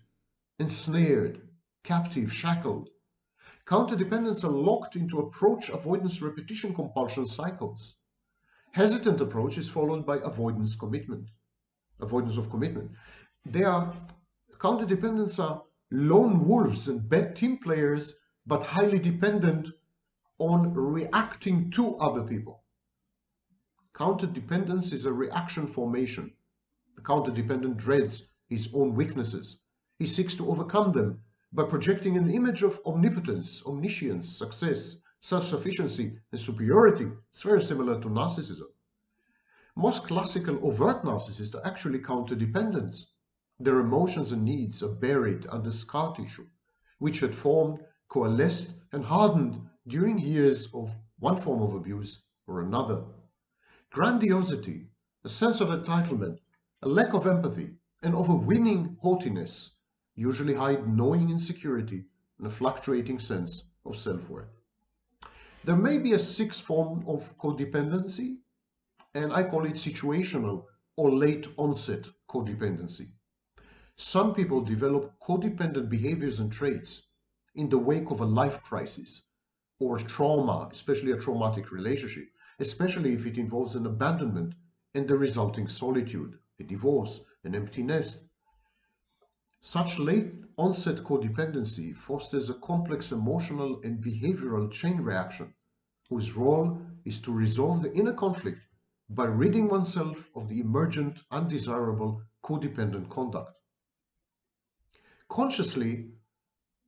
Speaker 1: ensnared, captive, shackled. Counterdependents are locked into approach avoidance repetition compulsion cycles. Hesitant approach is followed by avoidance of commitment. Counterdependents are lone wolves and bad team players, but highly dependent on reacting to other people. Counterdependence is a reaction formation. The counterdependent dreads his own weaknesses. He seeks to overcome them by projecting an image of omnipotence, omniscience, success, self-sufficiency, and superiority. It's very similar to narcissism. Most classical overt narcissists are actually counterdependents. Their emotions and needs are buried under scar tissue, which had formed, coalesced, and hardened during years of one form of abuse or another. Grandiosity, a sense of entitlement, a lack of empathy, and overweening haughtiness usually hide knowing insecurity and a fluctuating sense of self-worth. There may be a sixth form of codependency, and I call it situational or late onset codependency. Some people develop codependent behaviors and traits in the wake of a life crisis or trauma, especially a traumatic relationship, especially if it involves an abandonment and the resulting solitude, a divorce, an empty nest. Such late onset codependency fosters a complex emotional and behavioral chain reaction whose role is to resolve the inner conflict by ridding oneself of the emergent, undesirable codependent conduct. Consciously,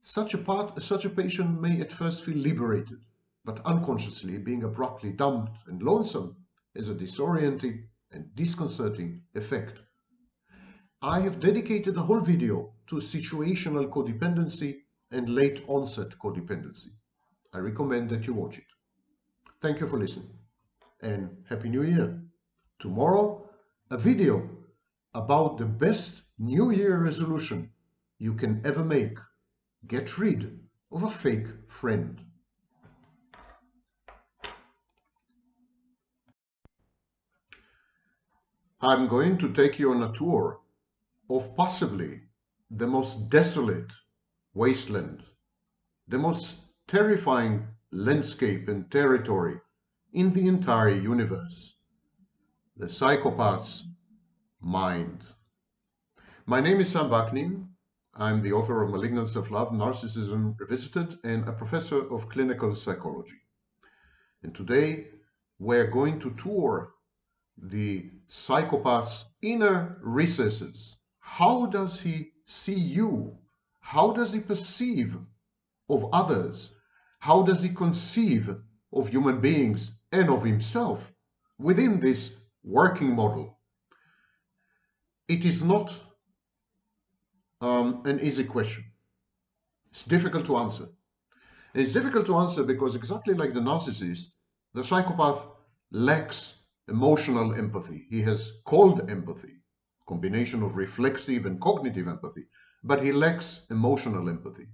Speaker 1: such a patient may at first feel liberated, but unconsciously being abruptly dumped and lonesome is a disorienting and disconcerting effect. I have dedicated a whole video to situational codependency and late onset codependency. I recommend that you watch it. Thank you for listening and Happy New Year. Tomorrow, a video about the best New Year resolution you can ever make. Get rid of a fake friend. I'm going to take you on a tour of possibly the most desolate wasteland, the most terrifying landscape and territory in the entire universe, the psychopath's mind. My name is Vaknin. I'm the author of Malignant Self-Love, Narcissism Revisited, and a professor of clinical psychology. And today we're going to tour the psychopath's inner recesses. How does he see you? How does he perceive of others? How does he conceive of human beings and of himself within this working model? It is not an easy question. It's difficult to answer. And it's difficult to answer because exactly like the narcissist, the psychopath lacks emotional empathy. He has cold empathy, combination of reflexive and cognitive empathy, but he lacks emotional empathy.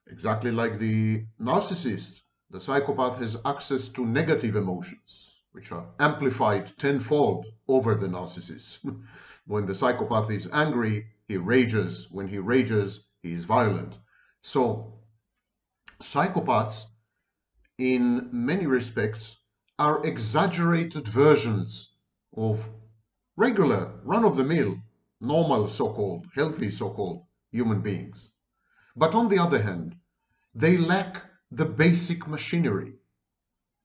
Speaker 1: Exactly like the narcissist, the psychopath has access to negative emotions, which are amplified tenfold over the narcissist. When the psychopath is angry, he rages. When he rages, he is violent. So, psychopaths, in many respects, are exaggerated versions of regular, run-of-the-mill, normal so-called, healthy so-called human beings. But on the other hand, they lack the basic machinery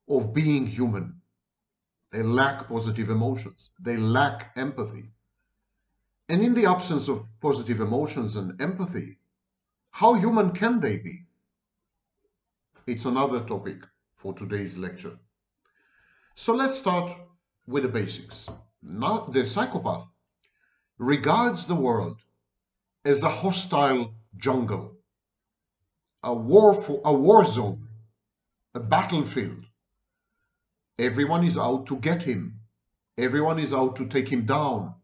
Speaker 1: of being human. They lack positive emotions. They lack empathy. And in the absence of positive emotions and empathy, how human can they be? It's another topic for today's lecture. So let's start with the basics. Now, the psychopath regards the world as a hostile jungle, a war zone, a battlefield. Everyone is out to get him. Everyone is out to take him down.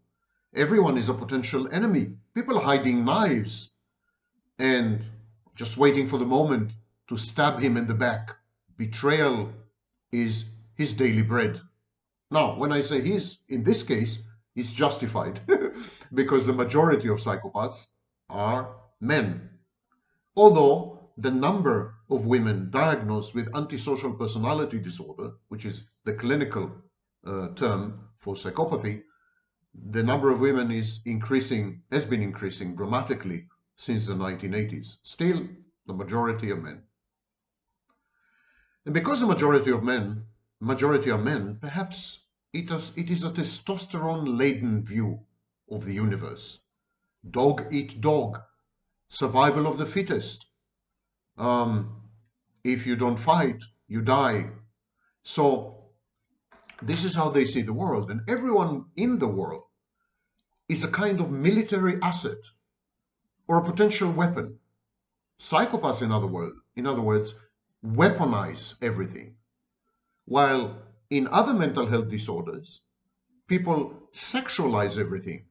Speaker 1: Everyone is a potential enemy. People hiding knives and just waiting for the moment to stab him in the back. Betrayal is his daily bread. Now, when I say his, in this case, it's justified because the majority of psychopaths are men. Although the number of women diagnosed with antisocial personality disorder, which is the clinical term for psychopathy, the number of women is increasing, has been increasing dramatically since the 1980s. Still, the majority are men. And because the majority are men, perhaps it is a testosterone-laden view of the universe. Dog eat dog, survival of the fittest. If you don't fight, you die. So this is how they see the world, and everyone in the world is a kind of military asset or a potential weapon. Psychopaths, in other words, weaponize everything, while in other mental health disorders, people sexualize everything.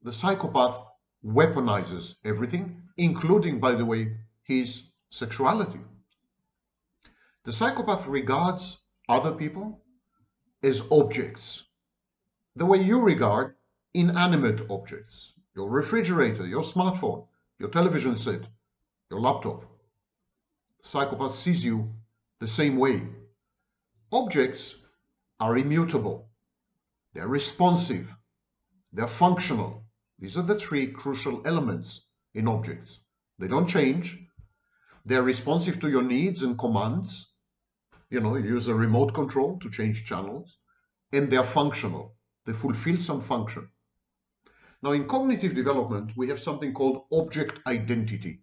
Speaker 1: The psychopath weaponizes everything, including, by the way, his sexuality. The psychopath regards other people as objects, the way you regard inanimate objects, your refrigerator, your smartphone, your television set, your laptop. Psychopath sees you the same way. Objects are immutable, they're responsive, they're functional. These are the three crucial elements in objects. They don't change, they're responsive to your needs and commands. You use a remote control to change channels, and they're functional. They fulfill some function. Now, in cognitive development, we have something called object identity.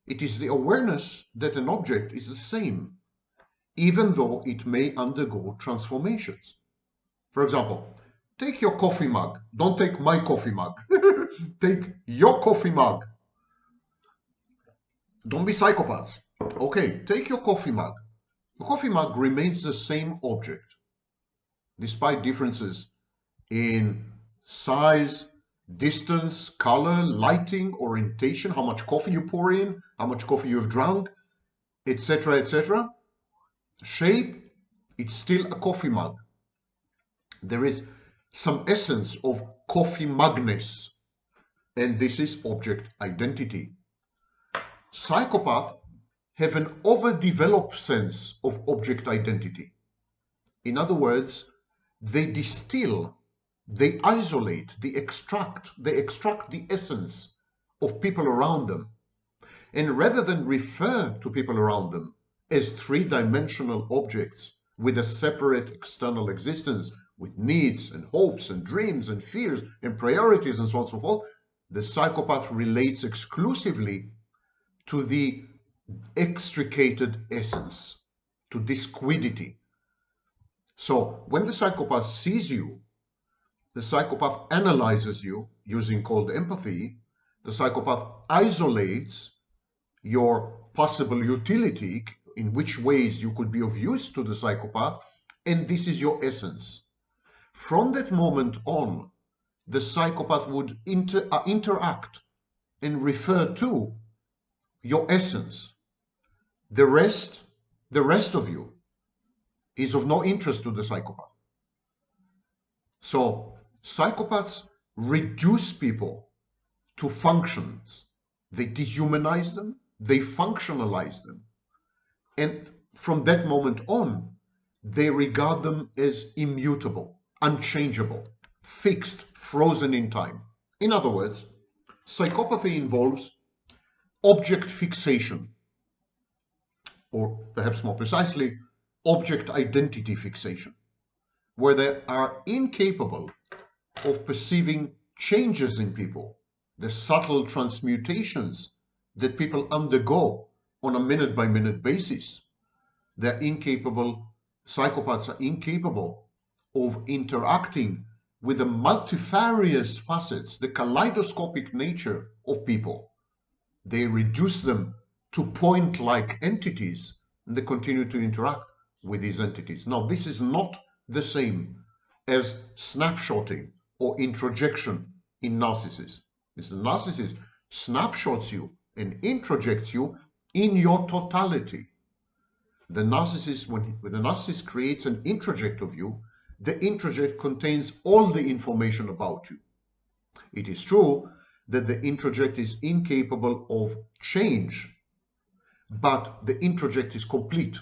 Speaker 1: It is the awareness that an object is the same, even though it may undergo transformations. For example, take your coffee mug. Don't take my coffee mug. Take your coffee mug. Don't be psychopaths. Okay, take your coffee mug. The coffee mug remains the same object, despite differences in size, distance, color, lighting, orientation, how much coffee you pour in, how much coffee you have drunk, etc., etc. Shape, it's still a coffee mug. There is some essence of coffee mugness, and this is object identity. Psychopaths have an overdeveloped sense of object identity. In other words, they distill, they isolate, they extract the essence of people around them. And rather than refer to people around them as three-dimensional objects with a separate external existence, with needs and hopes and dreams and fears and priorities and so on and so forth, the psychopath relates exclusively to the extricated essence, to this quiddity. So when the psychopath sees you, the psychopath analyzes you using cold empathy. The psychopath isolates your possible utility, in which ways you could be of use to the psychopath, and this is your essence. From that moment on, the psychopath would interact and refer to your essence. The rest of you is of no interest to the psychopath. So psychopaths reduce people to functions. They dehumanize them, they functionalize them. And from that moment on, they regard them as immutable, unchangeable, fixed, frozen in time. In other words, psychopathy involves object fixation, or perhaps more precisely, object identity fixation, where they are incapable of perceiving changes in people, the subtle transmutations that people undergo on a minute-by-minute basis. Psychopaths are incapable of interacting with the multifarious facets, the kaleidoscopic nature of people. They reduce them to point-like entities, and they continue to interact with these entities. Now, this is not the same as snapshotting or introjection in narcissists. The narcissist snapshots you and introjects you in your totality. The narcissist, when the narcissist creates an introject of you, the introject contains all the information about you. It is true that the introject is incapable of change, but the introject is complete.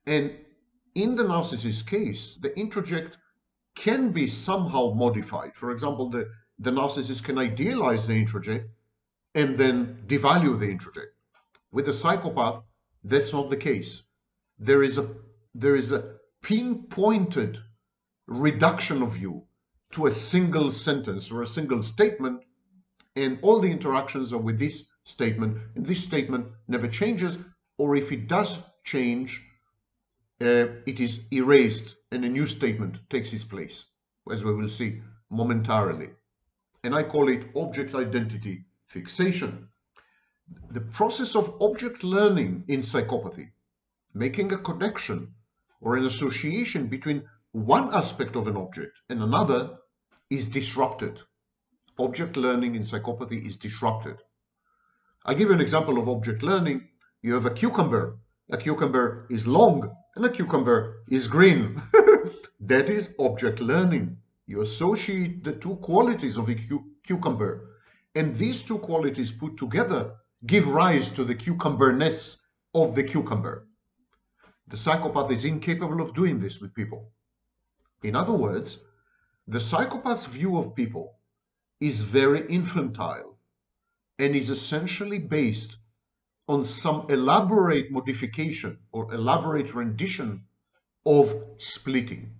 Speaker 1: And in the narcissist case, the introject can be somehow modified. For example, the narcissist can idealize the introject and then devalue the introject. With the psychopath, that's not the case. There is a pinpointed reduction of you to a single sentence or a single statement, and all the interactions are with this statement, and this statement never changes, or if it does change, it is erased and a new statement takes its place, as we will see momentarily. And I call it object identity fixation. The process of object learning in psychopathy, making a connection or an association between one aspect of an object and another, is disrupted. Object learning in psychopathy is disrupted. I'll give you an example of object learning. You have a cucumber. A cucumber is long and a cucumber is green. That is object learning. You associate the two qualities of a cucumber, and these two qualities put together give rise to the cucumberness of the cucumber. The psychopath is incapable of doing this with people. In other words, the psychopath's view of people is very infantile and is essentially based on some elaborate modification or elaborate rendition of splitting.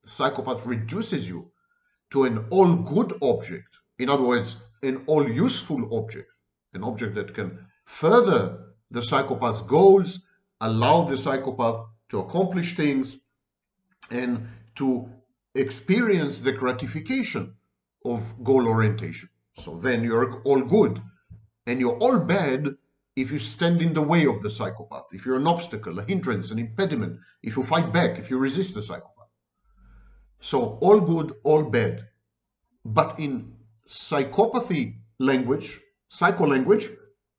Speaker 1: The psychopath reduces you to an all-good object, in other words, an all-useful object, an object that can further the psychopath's goals, allow the psychopath to accomplish things, and to experience the gratification of goal orientation. So then you're all good, and you're all bad if you stand in the way of the psychopath, if you're an obstacle, a hindrance, an impediment, if you fight back, if you resist the psychopath. So all good, all bad. But in psychopathy language, psycho-language,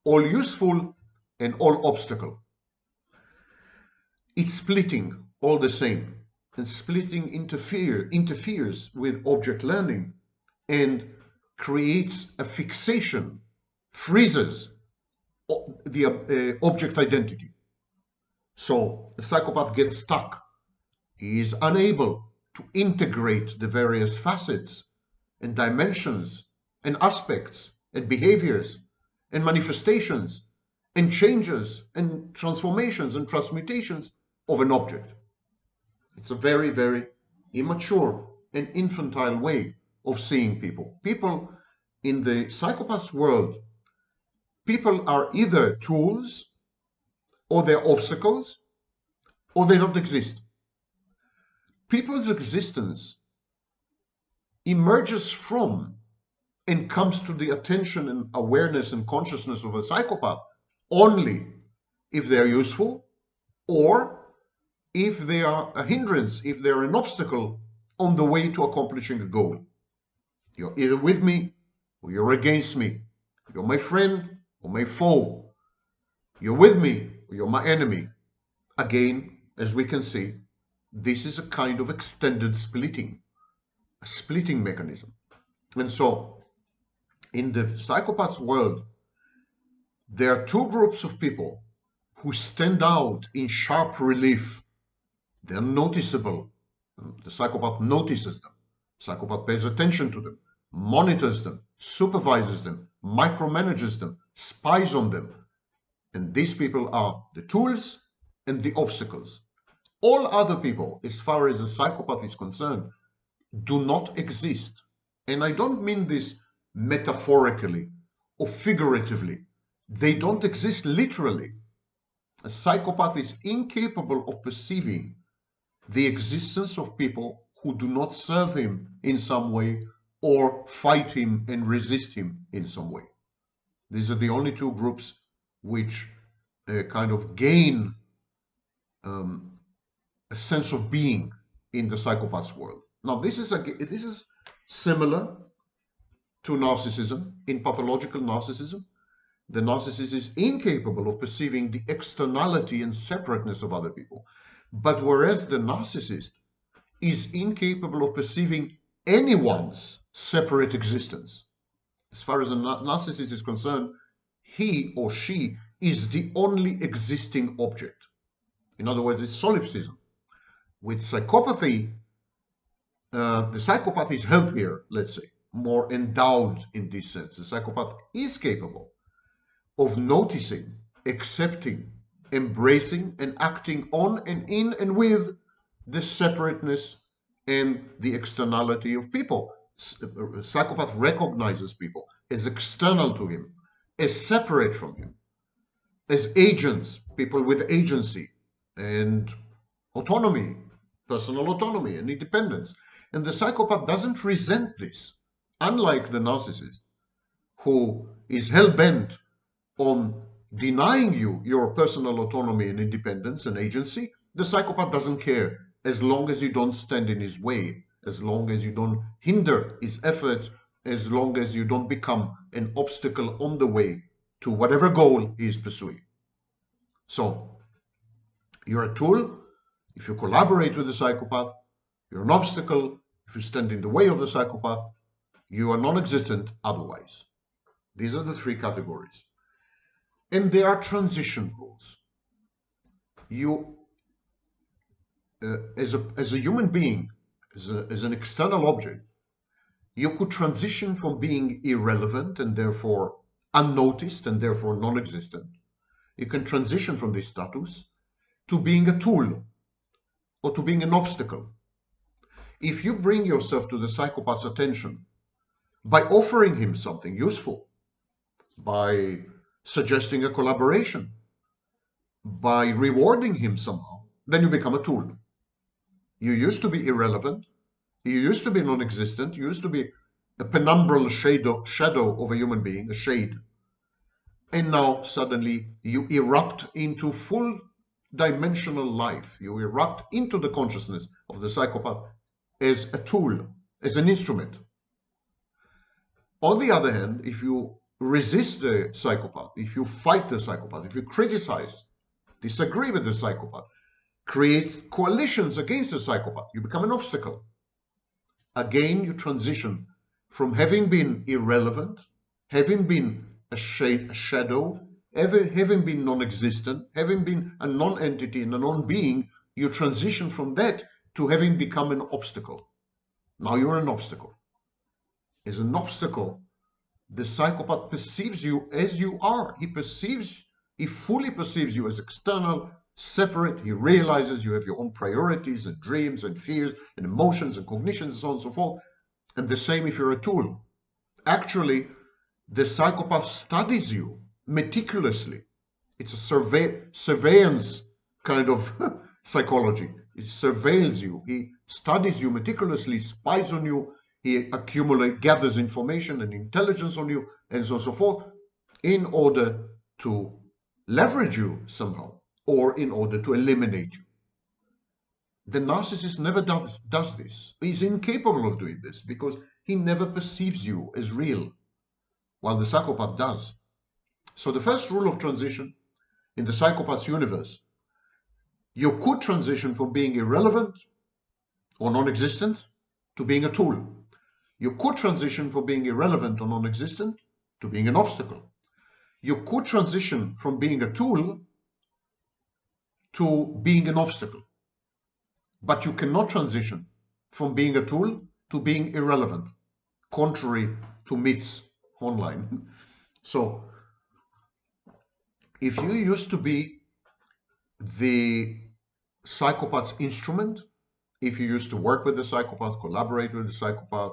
Speaker 1: all useful and all obstacle. It's splitting all the same. And splitting interferes with object learning and creates a fixation, freezes the object identity. So the psychopath gets stuck. He is unable to integrate the various facets and dimensions and aspects and behaviors and manifestations and changes and transformations and transmutations of an object. It's a very, very immature and infantile way of seeing people. People in the psychopath's world, people are either tools, or they're obstacles, or they don't exist. People's existence emerges from and comes to the attention and awareness and consciousness of a psychopath only if they're useful, or if they are a hindrance, if they're an obstacle on the way to accomplishing a goal. You're either with me or you're against me. You're my friend or my foe. You're with me, or you're my enemy. Again, as we can see, this is a kind of extended splitting, a splitting mechanism. And so, in the psychopath's world, there are two groups of people who stand out in sharp relief. They're noticeable. The psychopath notices them. Psychopath pays attention to them, monitors them, supervises them, micromanages them, spies on them. And these people are the tools and the obstacles. All other people, as far as a psychopath is concerned, do not exist. And I don't mean this metaphorically or figuratively. They don't exist literally. A psychopath is incapable of perceiving the existence of people who do not serve him in some way or fight him and resist him in some way. These are the only two groups which kind of gain a sense of being in the psychopath's world. Now, this is similar to narcissism. In pathological narcissism, the narcissist is incapable of perceiving the externality and separateness of other people. But whereas the narcissist is incapable of perceiving anyone's separate existence, as far as a narcissist is concerned, he or she is the only existing object. In other words, it's solipsism. With psychopathy, the psychopath is healthier, let's say, more endowed in this sense. The psychopath is capable of noticing, accepting, embracing, and acting on and in and with the separateness and the externality of people. A psychopath recognizes people as external to him, as separate from him, as agents, people with agency and autonomy, personal autonomy and independence. And the psychopath doesn't resent this, unlike the narcissist, who is hell-bent on denying you your personal autonomy and independence and agency. The psychopath doesn't care as long as you don't stand in his way, as long as you don't hinder his efforts, as long as you don't become an obstacle on the way to whatever goal he is pursuing. So, you're a tool. If you collaborate with the psychopath, you're an obstacle. If you stand in the way of the psychopath, you are non-existent otherwise. These are the three categories. And there are transition rules. You, as a human being, as an external object, you could transition from being irrelevant and therefore unnoticed and therefore non-existent. You can transition from this status to being a tool or to being an obstacle. If you bring yourself to the psychopath's attention by offering him something useful, by suggesting a collaboration, by rewarding him somehow, then you become a tool. You used to be irrelevant, you used to be non-existent, you used to be a penumbral shadow of a human being, a shade, and now suddenly you erupt into full dimensional life. You erupt into the consciousness of the psychopath as a tool, as an instrument. On the other hand, if you resist the psychopath, if you fight the psychopath, if you criticize, disagree with the psychopath, create coalitions against the psychopath, you become an obstacle. Again, you transition from having been irrelevant, having been a shadow, having been non-existent, having been a non-entity and a non-being, you transition from that to having become an obstacle. Now you're an obstacle. As an obstacle, the psychopath perceives you as you are. He fully perceives you as external, separate. He realizes you have your own priorities and dreams and fears and emotions and cognitions and so on and so forth. And the same if you're a tool. Actually, the psychopath studies you meticulously. It's a surveillance kind of psychology. He surveils you. He studies you meticulously, spies on you. He gathers information and intelligence on you, and so on and so forth, in order to leverage you somehow, or in order to eliminate you. The narcissist never does this. He's incapable of doing this because he never perceives you as real, while the psychopath does. So the first rule of transition in the psychopath's universe, you could transition from being irrelevant or non-existent to being a tool. You could transition from being irrelevant or non-existent to being an obstacle. You could transition from being a tool to being an obstacle. But you cannot transition from being a tool to being irrelevant, contrary to myths online. So if you used to be the psychopath's instrument, if you used to work with the psychopath, collaborate with the psychopath,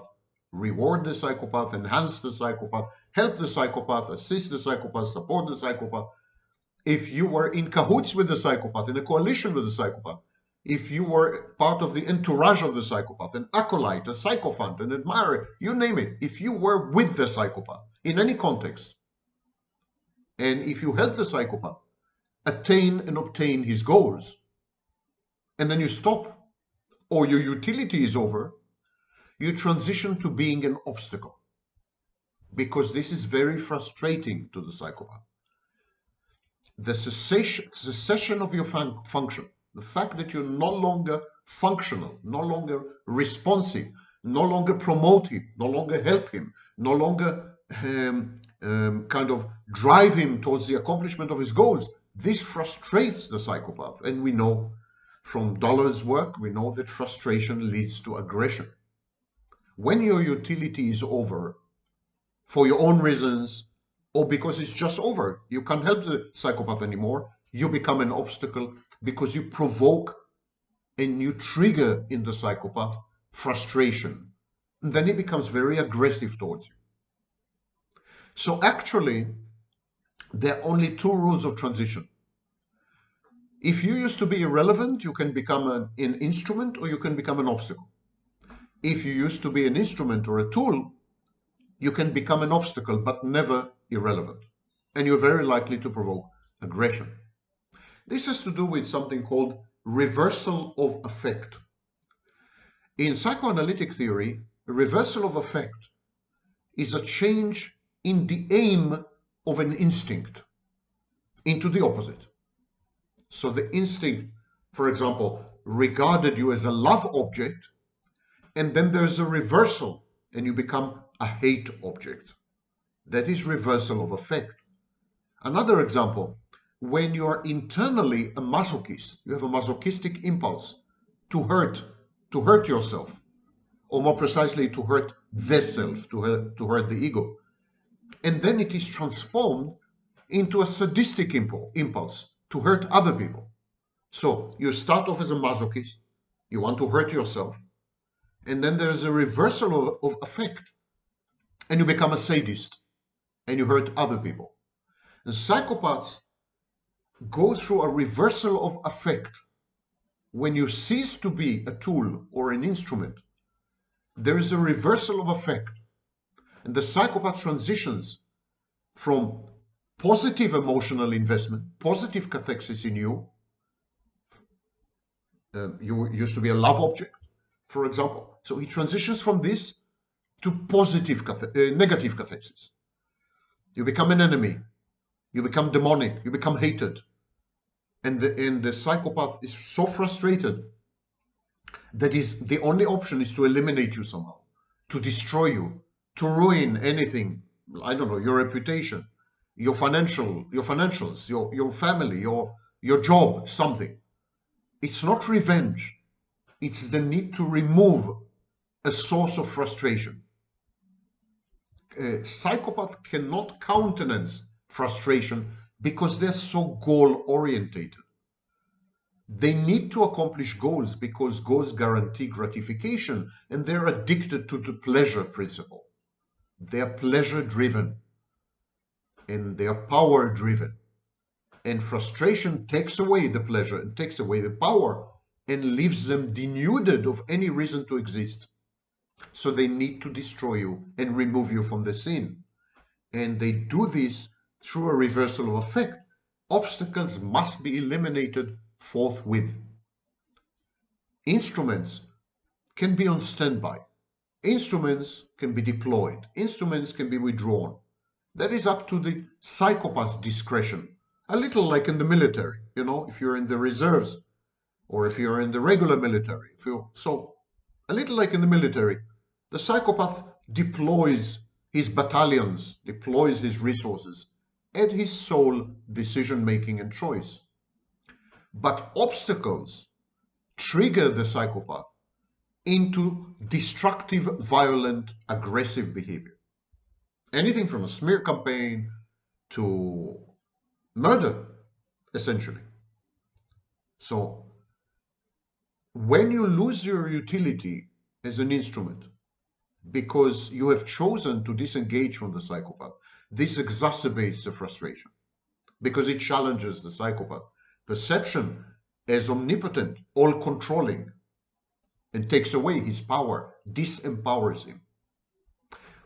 Speaker 1: reward the psychopath, enhance the psychopath, help the psychopath, assist the psychopath, support the psychopath, if you were in cahoots with the psychopath, in a coalition with the psychopath, if you were part of the entourage of the psychopath, an acolyte, a sycophant, an admirer, you name it, if you were with the psychopath in any context, and if you help the psychopath attain and obtain his goals, and then you stop, or your utility is over, you transition to being an obstacle, because this is very frustrating to the psychopath. The cessation of your function, the fact that you're no longer functional, no longer responsive, no longer promote him, no longer help him, no longer kind of drive him towards the accomplishment of his goals, this frustrates the psychopath. And we know from Dollar's work, we know that frustration leads to aggression. When your utility is over, for your own reasons, or because it's just over, you can't help the psychopath anymore, you become an obstacle because you provoke and you trigger in the psychopath frustration. And then he becomes very aggressive towards you. So actually, there are only two rules of transition. If you used to be irrelevant, you can become an instrument or you can become an obstacle. If you used to be an instrument or a tool, you can become an obstacle, but never irrelevant. And you're very likely to provoke aggression. This has to do with something called reversal of affect. In psychoanalytic theory, reversal of affect is a change in the aim of an instinct into the opposite. So the instinct, for example, regarded you as a love object, and then there's a reversal and you become a hate object. That is reversal of affect. Another example, when you are internally a masochist, you have a masochistic impulse to hurt yourself, or more precisely to hurt the self, to hurt the ego. And then it is transformed into a sadistic impulse to hurt other people. So you start off as a masochist, you want to hurt yourself, and then there's a reversal of affect, and you become a sadist, and you hurt other people. And psychopaths go through a reversal of affect. When you cease to be a tool or an instrument, there is a reversal of affect. And the psychopath transitions from positive emotional investment, positive cathexis in you. You used to be a love object, for example. So he transitions from this to positive, negative cathexis. You become an enemy. You become demonic. You become hated. And the psychopath is so frustrated that the only option is to eliminate you somehow, to destroy you, to ruin anything. I don't know, your reputation, your financials, your family, your job, something. It's not revenge. It's the need to remove a source of frustration. A psychopath cannot countenance frustration because they're so goal-orientated. They need to accomplish goals because goals guarantee gratification, and they're addicted to the pleasure principle. They're pleasure-driven and they're power-driven. And frustration takes away the pleasure and takes away the power and leaves them denuded of any reason to exist. So they need to destroy you and remove you from the scene. And they do this through a reversal of affect. Obstacles must be eliminated forthwith. Instruments can be on standby. Instruments can be deployed. Instruments can be withdrawn. That is up to the psychopath's discretion. A little like in the military, you know, if you're in the reserves or if you're in the regular military. So, a little like in the military, the psychopath deploys his battalions, deploys his resources at his sole decision-making and choice. But obstacles trigger the psychopath into destructive, violent, aggressive behavior. Anything from a smear campaign to murder, essentially. So, when you lose your utility as an instrument because you have chosen to disengage from the psychopath, this exacerbates the frustration because it challenges the psychopath perception as omnipotent, all-controlling, and takes away his power, disempowers him.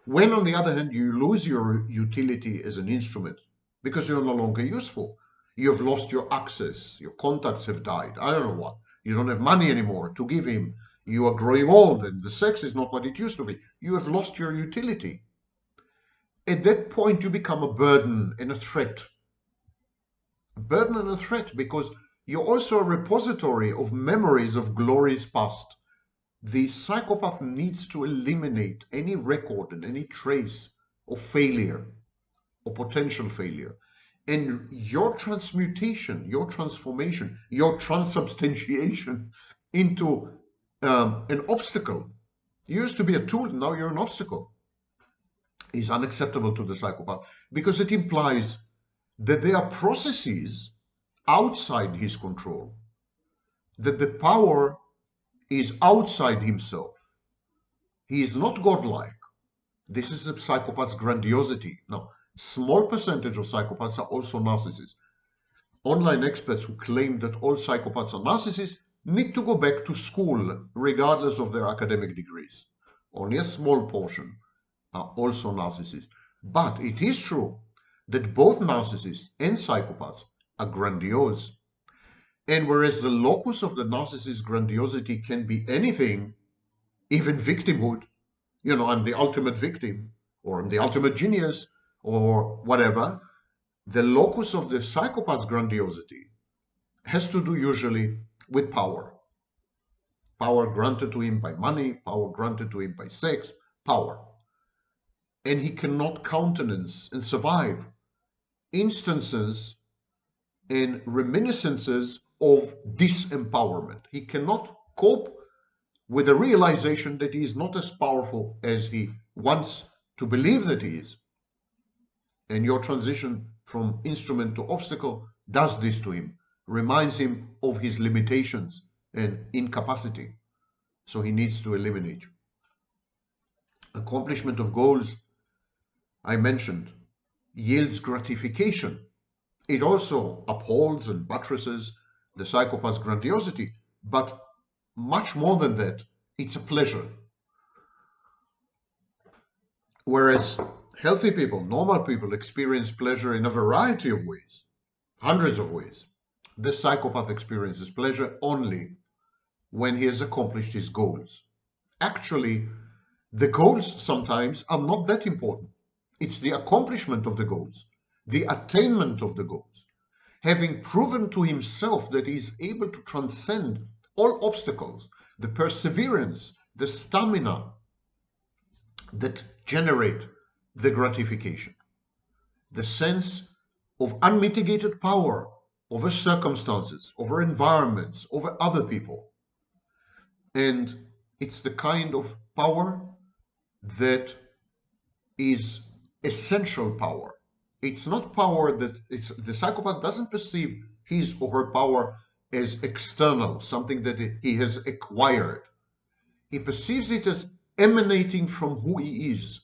Speaker 1: When, on the other hand, you lose your utility as an instrument because you're no longer useful, you have lost your access, your contacts have died, I don't know what, you don't have money anymore to give him, you are growing old and the sex is not what it used to be, you have lost your utility. At that point, you become a burden and a threat. A burden and a threat because you're also a repository of memories of glories past. The psychopath needs to eliminate any record and any trace of failure or potential failure. And your transmutation, your transformation, your transubstantiation into an obstacle. You used to be a tool, now you're an obstacle. Is unacceptable to the psychopath because it implies that there are processes outside his control, that the power is outside himself. He is not godlike. This is the psychopath's grandiosity. Now, small percentage of psychopaths are also narcissists. Online experts who claim that all psychopaths are narcissists need to go back to school regardless of their academic degrees. Only a small portion are also narcissists. But it is true that both narcissists and psychopaths are grandiose. And whereas the locus of the narcissist's grandiosity can be anything, even victimhood, you know, I'm the ultimate victim, or I'm the ultimate genius, or whatever, the locus of the psychopath's grandiosity has to do usually with power. Power granted to him by money, power granted to him by sex, power. And he cannot countenance and survive instances and reminiscences of disempowerment. He cannot cope with the realization that he is not as powerful as he wants to believe that he is. And your transition from instrument to obstacle does this to him, reminds him of his limitations and incapacity. So he needs to eliminate. Accomplishment of goals, I mentioned, yields gratification. It also upholds and buttresses the psychopath's grandiosity, but much more than that, it's a pleasure. Whereas healthy people, normal people, experience pleasure in a variety of ways, hundreds of ways. The psychopath experiences pleasure only when he has accomplished his goals. Actually, the goals sometimes are not that important. It's the accomplishment of the goals, the attainment of the goals. Having proven to himself that he is able to transcend all obstacles, the perseverance, the stamina that generate the gratification, the sense of unmitigated power over circumstances, over environments, over other people. And it's the kind of power that is essential power. It's not power that the psychopath doesn't perceive his or her power as external, something that he has acquired. He perceives it as emanating from who he is.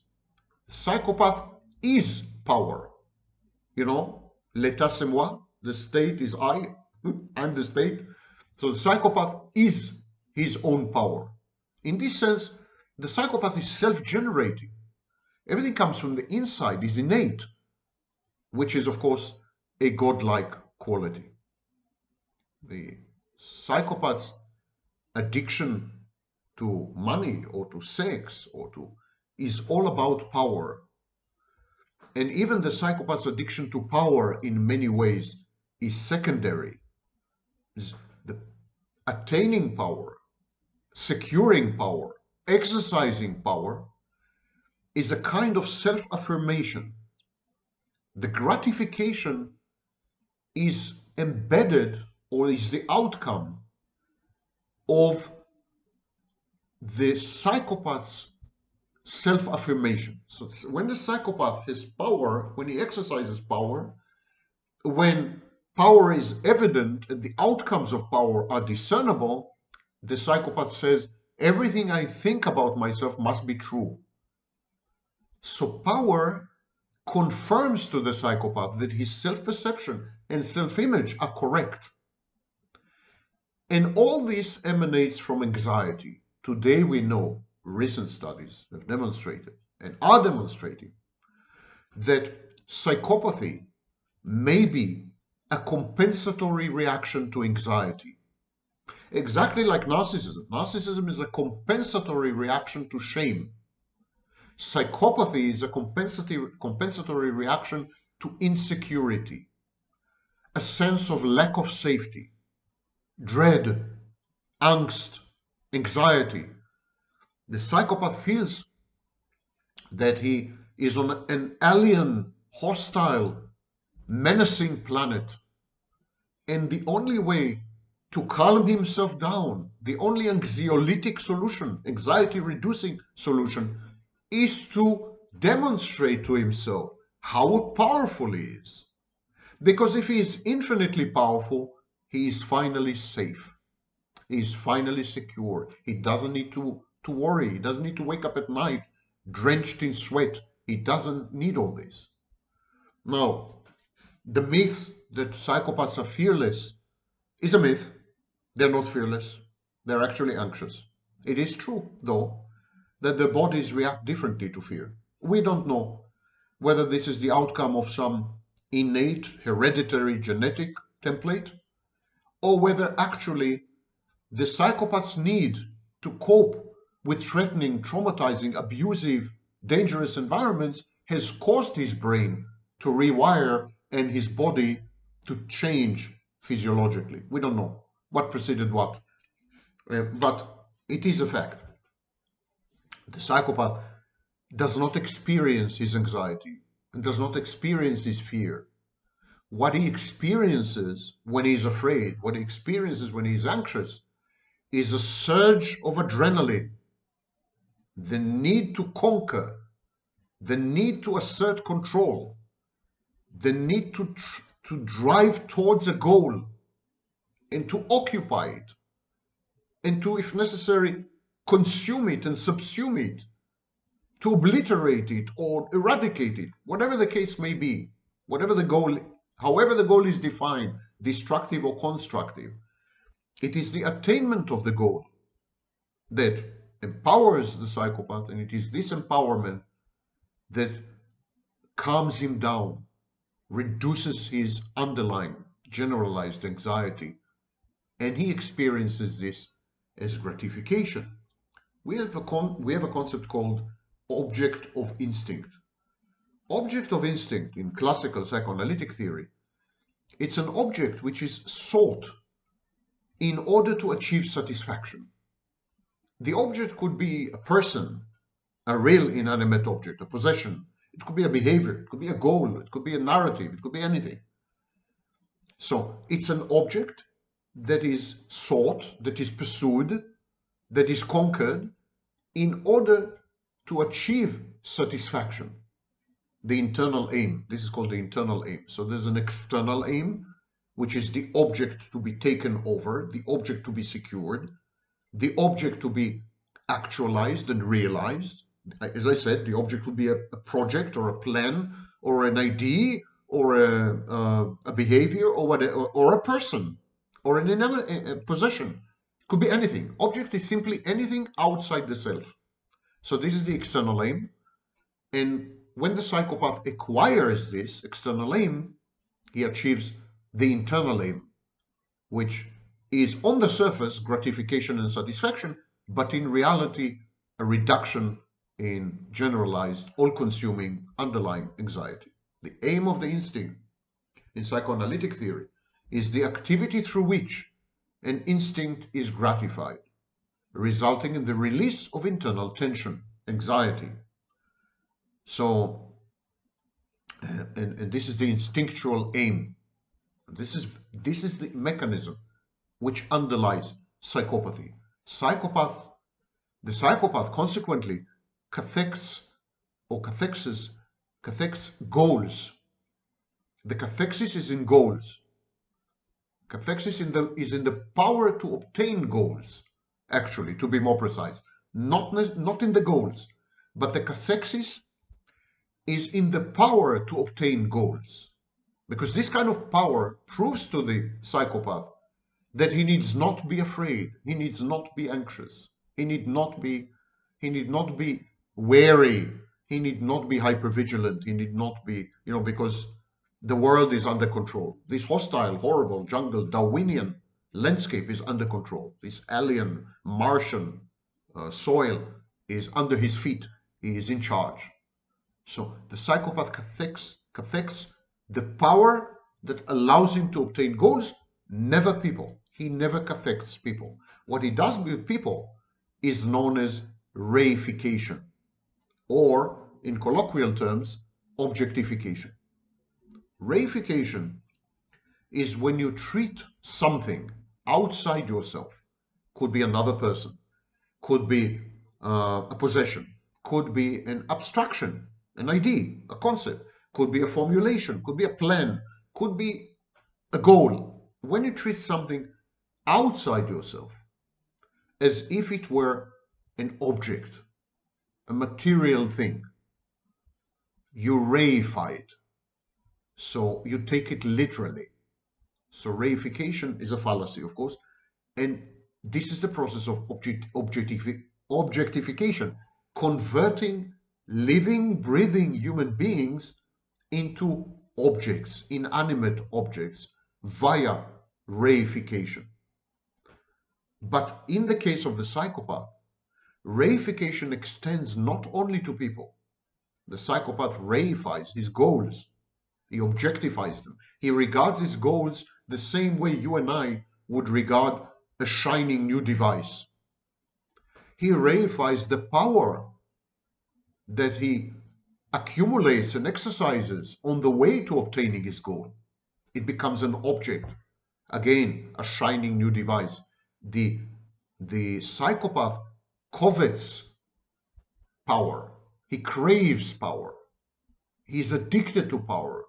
Speaker 1: The psychopath is power. You know, l'état c'est moi, the state is I, I'm the state. So the psychopath is his own power. In this sense, the psychopath is self-generating. Everything comes from the inside, is innate, which is, of course, a godlike quality. The psychopath's addiction to money or to sex or to is all about power. And even the psychopath's addiction to power in many ways is secondary. The attaining power, securing power, exercising power is a kind of self-affirmation. The gratification is embedded or is the outcome of the psychopath's self-affirmation. So when the psychopath has power, when he exercises power, when power is evident and the outcomes of power are discernible, the psychopath says, everything I think about myself must be true. So power confirms to the psychopath that his self-perception and self-image are correct. And all this emanates from anxiety. Today we know, recent studies have demonstrated and are demonstrating that psychopathy may be a compensatory reaction to anxiety. Exactly like narcissism. Narcissism is a compensatory reaction to shame. Psychopathy is a compensatory reaction to insecurity, a sense of lack of safety, dread, angst, anxiety. The psychopath feels that he is on an alien, hostile, menacing planet, and the only way to calm himself down, the only anxiolytic solution, anxiety-reducing solution, is to demonstrate to himself how powerful he is. Because if he is infinitely powerful, he is finally safe. He is finally secure. He doesn't need to worry. He doesn't need to wake up at night drenched in sweat. He doesn't need all this. Now, the myth that psychopaths are fearless is a myth. They're not fearless. They're actually anxious. It is true, though, that their bodies react differently to fear. We don't know whether this is the outcome of some innate, hereditary, genetic template, or whether actually the psychopath's need to cope with threatening, traumatizing, abusive, dangerous environments has caused his brain to rewire and his body to change physiologically. We don't know what preceded what, but it is a fact. The psychopath does not experience his anxiety and does not experience his fear. What he experiences when he's afraid, what he experiences when he's anxious, is a surge of adrenaline, the need to conquer, the need to assert control, the need to drive towards a goal and to occupy it, and to, if necessary, consume it and subsume it, to obliterate it or eradicate it, whatever the case may be, whatever the goal, however the goal is defined, destructive or constructive. It is the attainment of the goal that empowers the psychopath, and it is this empowerment that calms him down, reduces his underlying generalized anxiety, and he experiences this as gratification. We have a concept called object of instinct. Object of instinct in classical psychoanalytic theory, it's an object which is sought in order to achieve satisfaction. The object could be a person, a real inanimate object, a possession. It could be a behavior, it could be a goal, it could be a narrative, it could be anything. So it's an object that is sought, that is pursued, that is conquered in order to achieve satisfaction. The internal aim. This is called the internal aim. So there's an external aim, which is the object to be taken over, the object to be secured, the object to be actualized and realized. As I said, the object would be a project or a plan or an idea or a behavior or whatever, or a person or a possession. It could be anything. Object is simply anything outside the self. So this is the external aim. And when the psychopath acquires this external aim, he achieves the internal aim, which is on the surface gratification and satisfaction, but in reality a reduction in generalized, all-consuming, underlying anxiety. The aim of the instinct in psychoanalytic theory is the activity through which an instinct is gratified, resulting in the release of internal tension, anxiety. So, and this is the instinctual aim. This is the mechanism which underlies psychopathy. The psychopath consequently cathexes goals. The cathexis is in goals. Cathexis is in the power to obtain goals, actually, to be more precise. Not in the goals, but the cathexis is in the power to obtain goals. Because this kind of power proves to the psychopath that he needs not be afraid, he needs not be anxious, he need not be wary, he need not be hypervigilant, he need not be, because the world is under control. This hostile, horrible jungle, Darwinian landscape is under control. This alien, Martian soil is under his feet. He is in charge. So the psychopath cathexes the power that allows him to obtain goals, never people. He never cathexes people. What he does with people is known as reification, or in colloquial terms, objectification. Reification is when you treat something outside yourself, could be another person, could be a possession, could be an abstraction, an idea, a concept, could be a formulation, could be a plan, could be a goal. When you treat something outside yourself as if it were an object, a material thing, you reify it. So you take it literally. So reification is a fallacy, of course, and this is the process of objectification, converting living, breathing human beings into objects, inanimate objects, via reification. But in the case of the psychopath, reification extends not only to people. The psychopath reifies his goals. He objectifies them. He regards his goals the same way you and I would regard a shining new device. He reifies the power that he accumulates and exercises on the way to obtaining his goal. It becomes an object, again, a shining new device. The psychopath covets power. He craves power. He's addicted to power.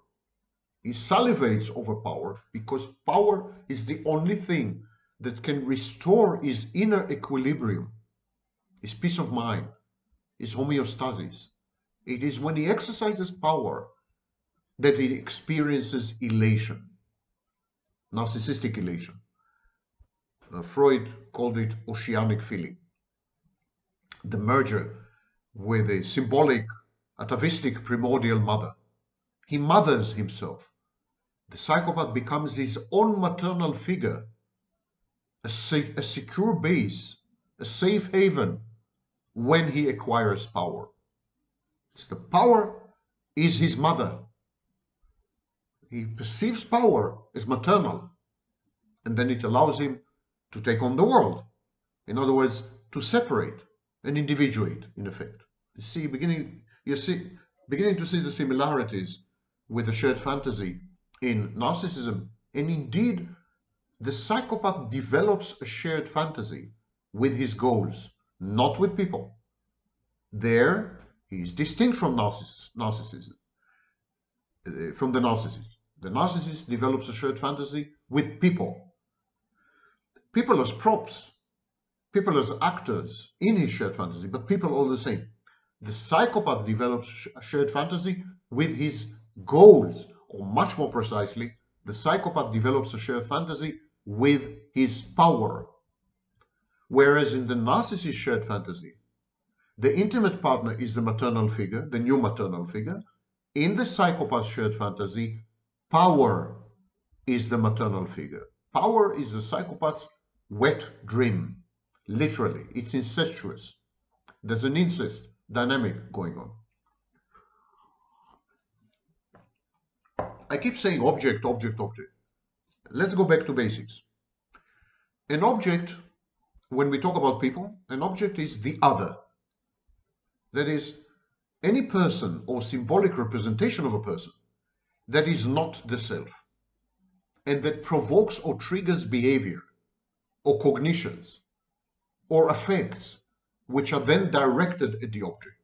Speaker 1: He salivates over power because power is the only thing that can restore his inner equilibrium, his peace of mind, his homeostasis. It is when he exercises power that he experiences elation, narcissistic elation. Freud called it oceanic feeling. The merger with a symbolic, atavistic primordial mother. He mothers himself. The psychopath becomes his own maternal figure, a secure base, a safe haven when he acquires power. The power is his mother. He perceives power as maternal, and then it allows him to take on the world. In other words, to separate and individuate, in effect. You're beginning to see the similarities with the shared fantasy in narcissism, and indeed the psychopath develops a shared fantasy with his goals, not with people. There he is distinct from narcissism, from the narcissist. The narcissist develops a shared fantasy with people. People as props, people as actors in his shared fantasy, but people all the same. The psychopath develops a shared fantasy with his goals, or much more precisely, the psychopath develops a shared fantasy with his power. Whereas in the narcissist shared fantasy, the intimate partner is the maternal figure, the new maternal figure. In the psychopath shared fantasy, power is the maternal figure. Power is the psychopath's wet dream. Literally, it's incestuous. There's an incest dynamic going on. I keep saying object, object, object. Let's go back to basics. An object, when we talk about people, an object is the other. That is, any person or symbolic representation of a person that is not the self and that provokes or triggers behavior or cognitions or affects which are then directed at the object.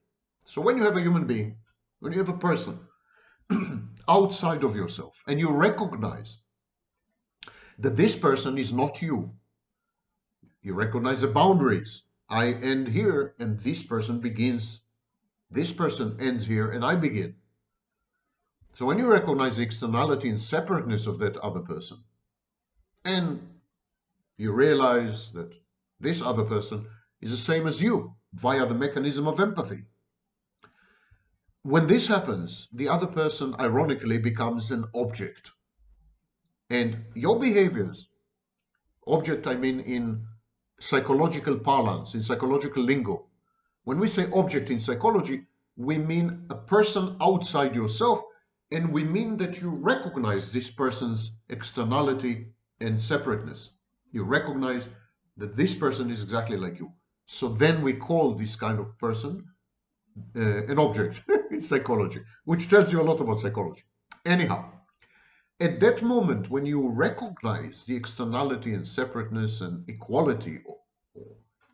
Speaker 1: So when you have a human being, when you have a person outside of yourself and you recognize that this person is not you, you recognize the boundaries. I end here and this person begins. This person ends here and I begin. So when you recognize the externality and separateness of that other person, and you realize that this other person is the same as you via the mechanism of empathy. When this happens, the other person ironically becomes an object. And your behaviors, object I mean in psychological parlance, in psychological lingo. When we say object in psychology, we mean a person outside yourself, and we mean that you recognize this person's externality and separateness. You recognize that this person is exactly like you. So then we call this kind of person an object in psychology, which tells you a lot about psychology. Anyhow, at that moment, when you recognize the externality and separateness and equality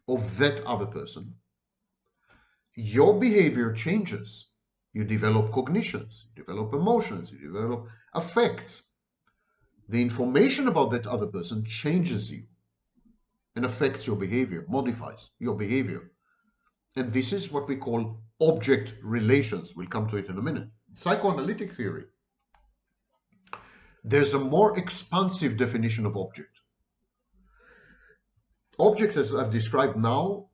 Speaker 1: of that other person, your behavior changes. You develop cognitions, you develop emotions, you develop affects. The information about that other person changes you and affects your behavior, modifies your behavior. And this is what we call object relations. We'll come to it in a minute. Psychoanalytic theory, there's a more expansive definition of object. Object, as I've described now,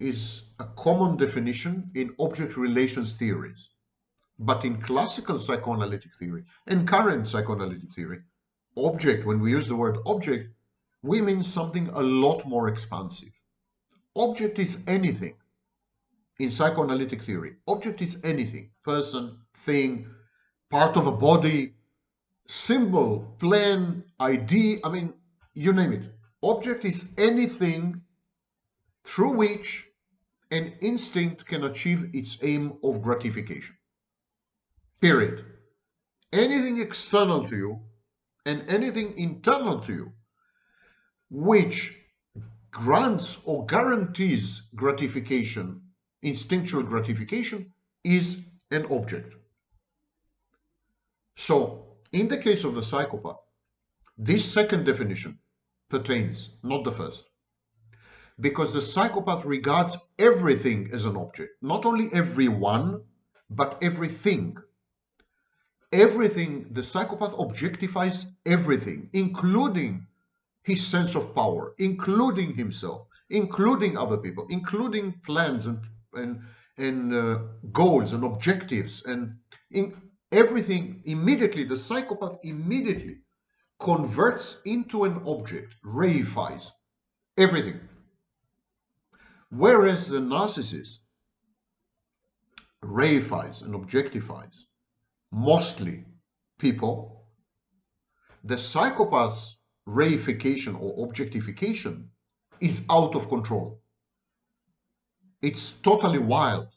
Speaker 1: is a common definition in object relations theories. But in classical psychoanalytic theory and current psychoanalytic theory, object, when we use the word object, we mean something a lot more expansive. Object is anything. In psychoanalytic theory, object is anything. Person, thing, part of a body, symbol, plan, ID, I mean, you name it. Object is anything through which an instinct can achieve its aim of gratification. Period. Anything external to you and anything internal to you which grants or guarantees gratification, instinctual gratification, is an object. So, in the case of the psychopath, this second definition pertains, not the first. Because the psychopath regards everything as an object. Not only everyone, but everything. Everything, the psychopath objectifies everything, including his sense of power, including himself, including other people, including plans and goals and objectives, and in everything. Immediately, the psychopath immediately converts into an object, reifies everything. Whereas the narcissist reifies and objectifies mostly people, the psychopath's reification or objectification is out of control. It's totally wild.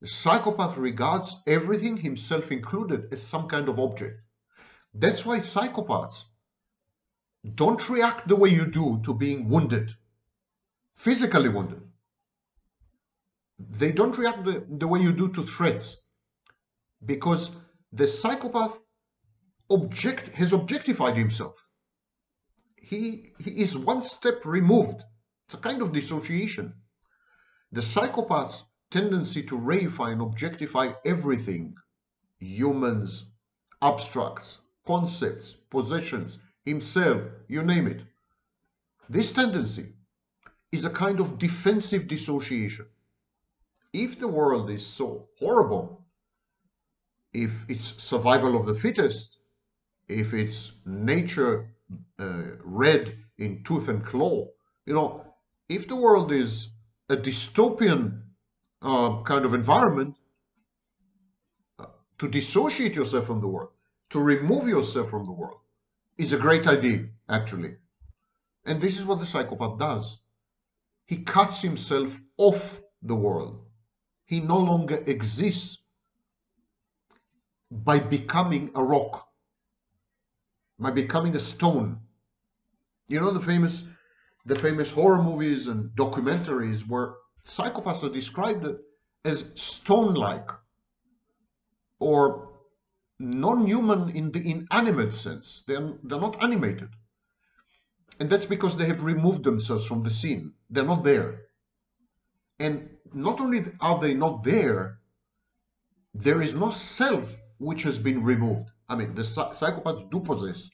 Speaker 1: The psychopath regards everything, himself included, as some kind of object. That's why psychopaths don't react the way you do to being wounded, physically wounded. They don't react the way you do to threats, because the psychopath has objectified himself. He is one step removed. It's a kind of dissociation. The psychopath's tendency to reify and objectify everything, humans, abstracts, concepts, possessions, himself, you name it. This tendency is a kind of defensive dissociation. If the world is so horrible, if it's survival of the fittest, if it's nature red in tooth and claw, if the world is a dystopian kind of environment, to dissociate yourself from the world, to remove yourself from the world, is a great idea, actually. And this is what the psychopath does. He cuts himself off the world. He no longer exists by becoming a rock, by becoming a stone. You know, the famous horror movies and documentaries where psychopaths are described as stone-like or non-human in the inanimate sense. They're not animated. And that's because they have removed themselves from the scene. They're not there. And not only are they not there, there is no self which has been removed. I mean, the psychopaths do possess,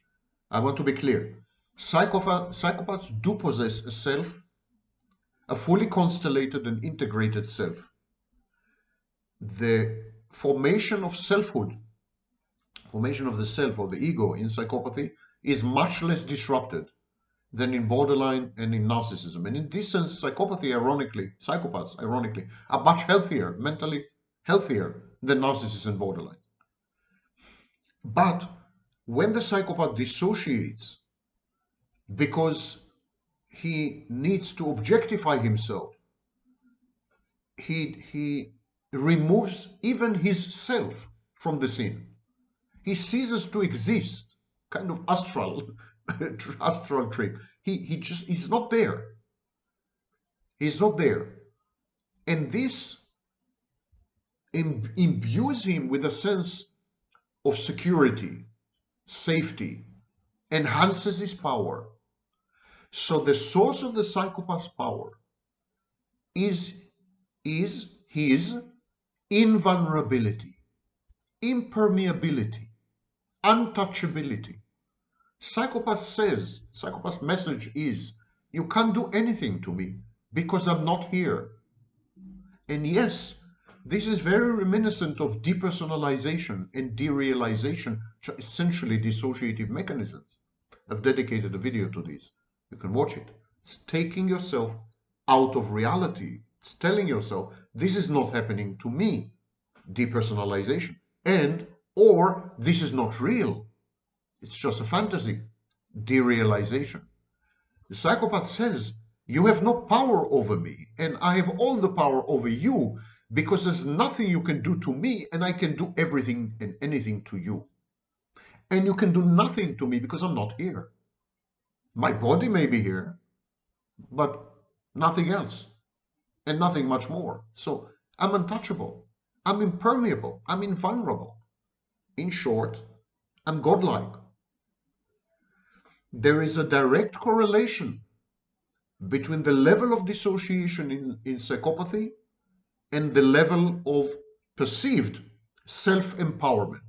Speaker 1: I want to be clear, psychopaths do possess a self, a fully constellated and integrated self. The formation of selfhood, formation of the self or the ego in psychopathy is much less disrupted than in borderline and in narcissism. And in this sense, psychopathy, psychopaths, ironically, are much healthier, mentally healthier than narcissists and borderline. But when the psychopath dissociates because he needs to objectify himself, he removes even his self from the scene. He ceases to exist, kind of astral trip. He's not there. He's not there. And this imbues him with a sense of security, safety, enhances his power. So the source of the psychopath's power is his invulnerability, impermeability, untouchability. Psychopath's message is, you can't do anything to me because I'm not here. And yes, this is very reminiscent of depersonalization and derealization, which are essentially dissociative mechanisms. I've dedicated a video to this. You can watch it. It's taking yourself out of reality. It's telling yourself, this is not happening to me. Depersonalization. Or this is not real. It's just a fantasy. Derealization. The psychopath says, you have no power over me, and I have all the power over you, because there's nothing you can do to me, and I can do everything and anything to you. And you can do nothing to me because I'm not here. My body may be here, but nothing else, and nothing much more. So I'm untouchable, I'm impermeable, I'm invulnerable. In short, I'm godlike. There is a direct correlation between the level of dissociation in psychopathy and the level of perceived self-empowerment.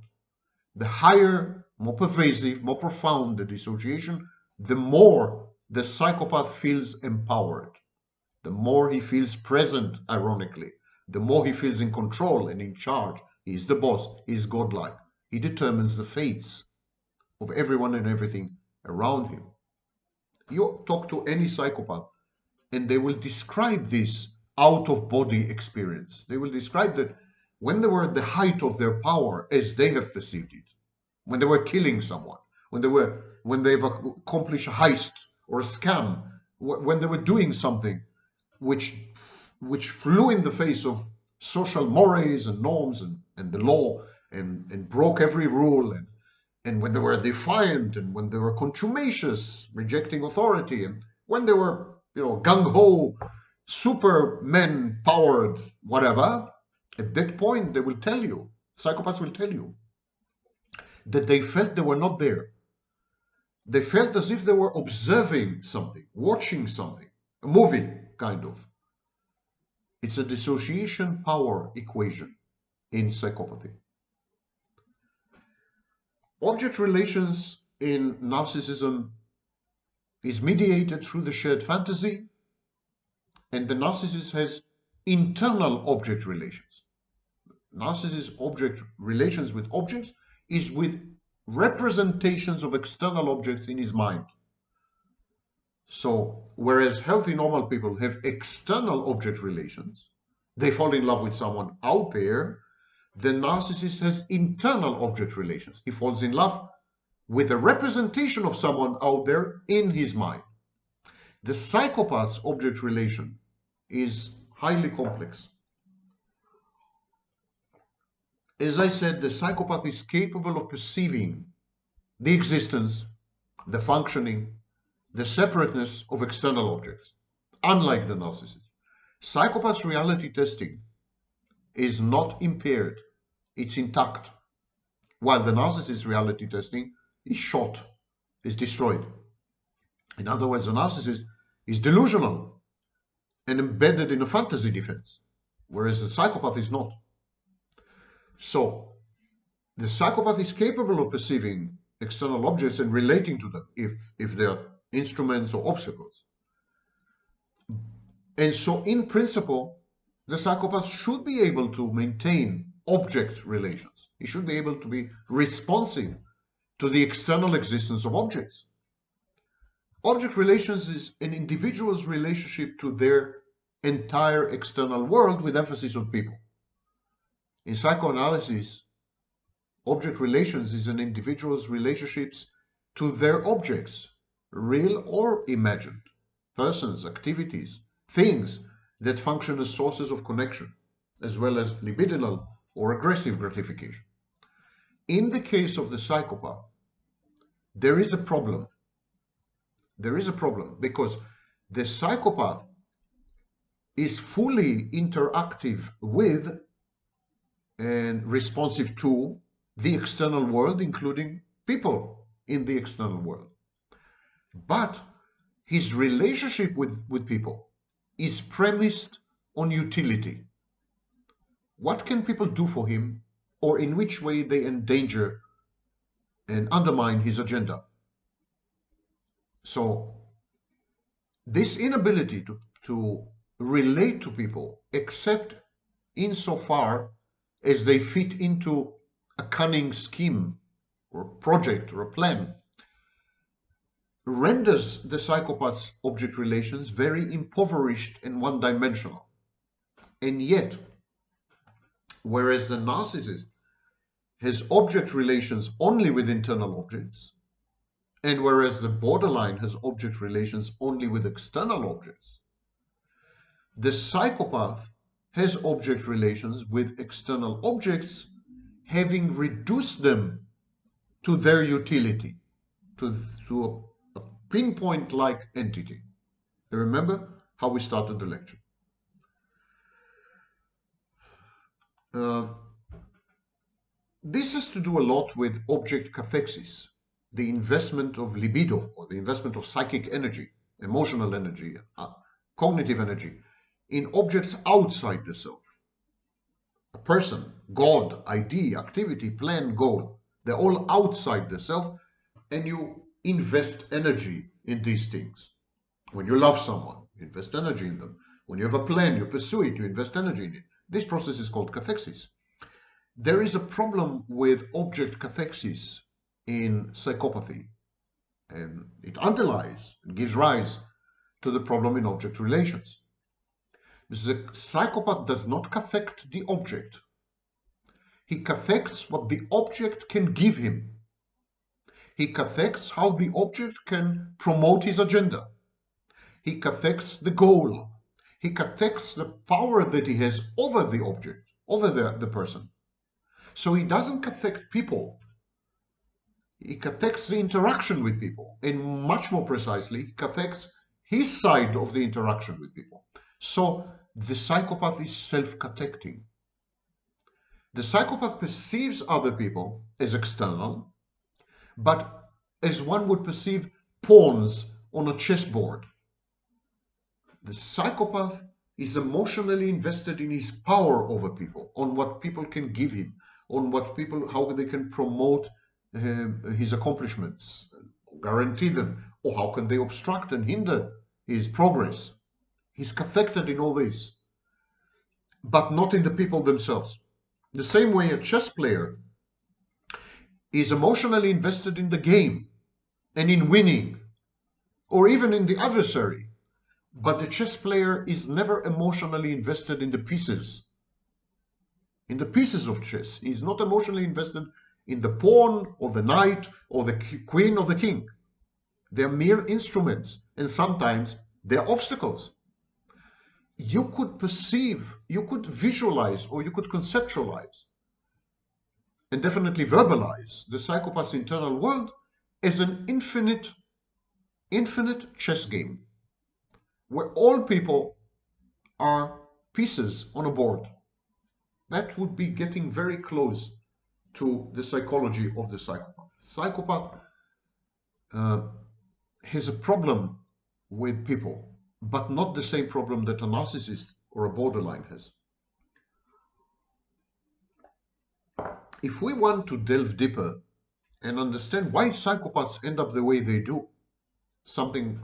Speaker 1: The higher, more pervasive, more profound the dissociation, the more the psychopath feels empowered, the more he feels present, ironically, the more he feels in control and in charge. He's the boss, he's godlike. He determines the fates of everyone and everything around him. You talk to any psychopath and they will describe this out-of-body experience. They will describe that when they were at the height of their power as they have perceived it, when they were killing someone, when they've accomplished a heist or a scam, when they were doing something which flew in the face of social mores and norms and the law and broke every rule, and when they were defiant, and when they were contumacious, rejecting authority, and when they were, gung-ho, supermen powered, whatever, at that point they will tell you, psychopaths will tell you, that they felt they were not there. They felt as if they were observing something, watching something, a movie, kind of. It's a dissociation power equation in psychopathy. Object relations in narcissism is mediated through the shared fantasy, and the narcissist has internal object relations. Narcissist object relations with objects is with representations of external objects in his mind. So, whereas healthy normal people have external object relations, they fall in love with someone out there, the narcissist has internal object relations. He falls in love with a representation of someone out there in his mind. The psychopath's object relation is highly complex. As I said, the psychopath is capable of perceiving the existence, the functioning, the separateness of external objects, unlike the narcissist. Psychopath's reality testing is not impaired, it's intact, while the narcissist's reality testing is shot, is destroyed. In other words, the narcissist is delusional and embedded in a fantasy defense, whereas the psychopath is not. So, the psychopath is capable of perceiving external objects and relating to them if they are instruments or obstacles. And so, in principle, the psychopath should be able to maintain object relations. He should be able to be responsive to the external existence of objects. Object relations is an individual's relationship to their entire external world with emphasis on people. In psychoanalysis, object relations is an individual's relationships to their objects, real or imagined, persons, activities, things that function as sources of connection, as well as libidinal or aggressive gratification. In the case of the psychopath, there is a problem. There is a problem because the psychopath is fully interactive with and responsive to the external world, including people in the external world. But his relationship with people is premised on utility. What can people do for him, or in which way they endanger and undermine his agenda? So this inability to relate to people except insofar as they fit into a cunning scheme or project or a plan renders the psychopath's object relations very impoverished and one-dimensional. And yet, whereas the narcissist has object relations only with internal objects, and whereas the borderline has object relations only with external objects, the psychopath has object relations with external objects, having reduced them to their utility, to a pinpoint-like entity. You remember how we started the lecture. This has to do a lot with object cathexis, the investment of libido, or the investment of psychic energy, emotional energy, cognitive energy, in objects outside the self. A person, God, idea, activity, plan, goal, they're all outside the self, and you invest energy in these things. When you love someone, you invest energy in them. When you have a plan, you pursue it, you invest energy in it. This process is called cathexis. There is a problem with object cathexis in psychopathy, and it underlies and gives rise to the problem in object relations. The psychopath does not cathect the object. He cathects what the object can give him. He cathects how the object can promote his agenda. He cathects the goal. He cathects the power that he has over the object, over the person. So he doesn't cathect people. He cathects the interaction with people, and much more precisely, he cathects his side of the interaction with people. So the psychopath is self-cathecting. The psychopath perceives other people as external, but as one would perceive pawns on a chessboard. The psychopath is emotionally invested in his power over people, on what people can give him, on what people, how they can promote his accomplishments, guarantee them, or how can they obstruct and hinder his progress. He's cathected in all this, but not in the people themselves. The same way a chess player is emotionally invested in the game and in winning, or even in the adversary, But the chess player is never emotionally invested in the pieces. In the pieces of chess. He's not emotionally invested in the pawn or the knight or the queen or the king. They're mere instruments, and sometimes they're obstacles. You could perceive, you could visualize, or you could conceptualize, and definitely verbalize the psychopath's internal world as an infinite chess game, where all people are pieces on a board. That would be getting very close to the psychology of the psychopath. Psychopath has a problem with people, but not the same problem that a narcissist or a borderline has. If we want to delve deeper and understand why psychopaths end up the way they do, an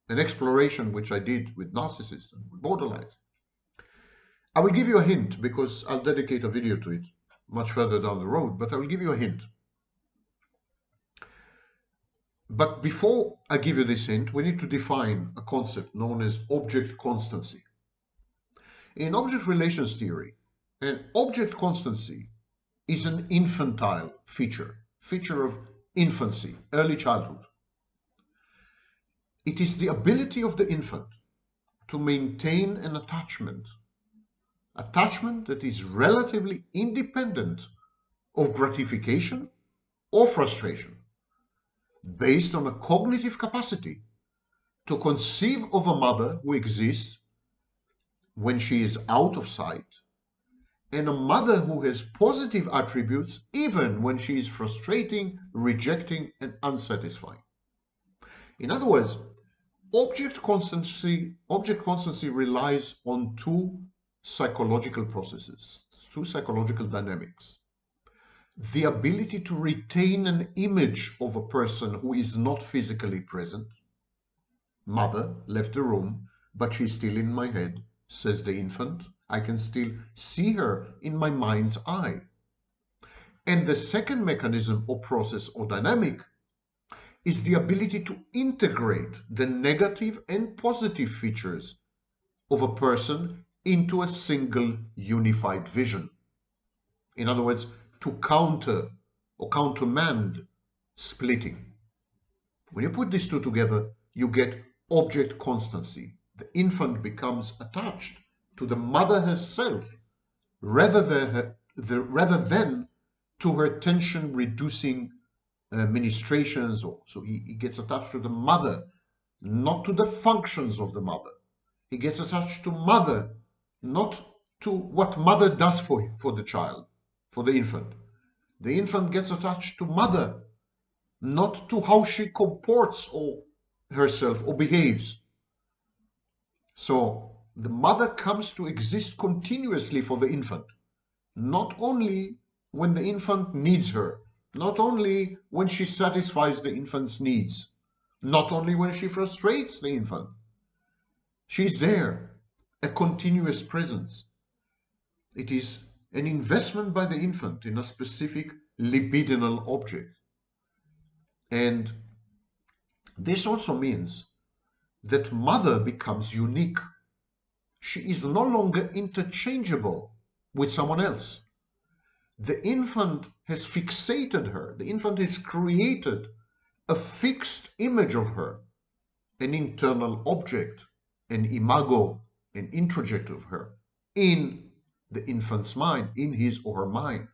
Speaker 1: exploration which I did with narcissists and with borderlines, I will give you a hint, because I'll dedicate a video to it much further down the road, but I will give you a hint. But before I give you this hint, we need to define a concept known as object constancy. In object relations theory, an object constancy is an infantile feature of infancy, early childhood. It is the ability of the infant to maintain an attachment that is relatively independent of gratification or frustration, based on a cognitive capacity to conceive of a mother who exists when she is out of sight, and a mother who has positive attributes even when she is frustrating, rejecting, and unsatisfying. In other words, object constancy relies on two psychological processes, two psychological dynamics. The ability to retain an image of a person who is not physically present. Mother left the room, but she's still in my head, says the infant. I can still see her in my mind's eye. And the second mechanism or process or dynamic is the ability to integrate the negative and positive features of a person into a single unified vision. In other words, to counter or countermand splitting. When you put these two together, you get object constancy. The infant becomes attached to the mother herself rather than to her tension reducing ministrations. So he gets attached to the mother, not to the functions of the mother. He gets attached to mother, not to what mother does for the child, for the infant. The infant gets attached to mother, not to how she comports herself or behaves. So the mother comes to exist continuously for the infant, not only when the infant needs her, not only when she satisfies the infant's needs, not only when she frustrates the infant. She's there, a continuous presence. It is an investment by the infant in a specific libidinal object. And this also means that mother becomes unique. She is no longer interchangeable with someone else. The infant has fixated her. The infant has created a fixed image of her, an internal object, an imago, an introject of her in the infant's mind, in his or her mind.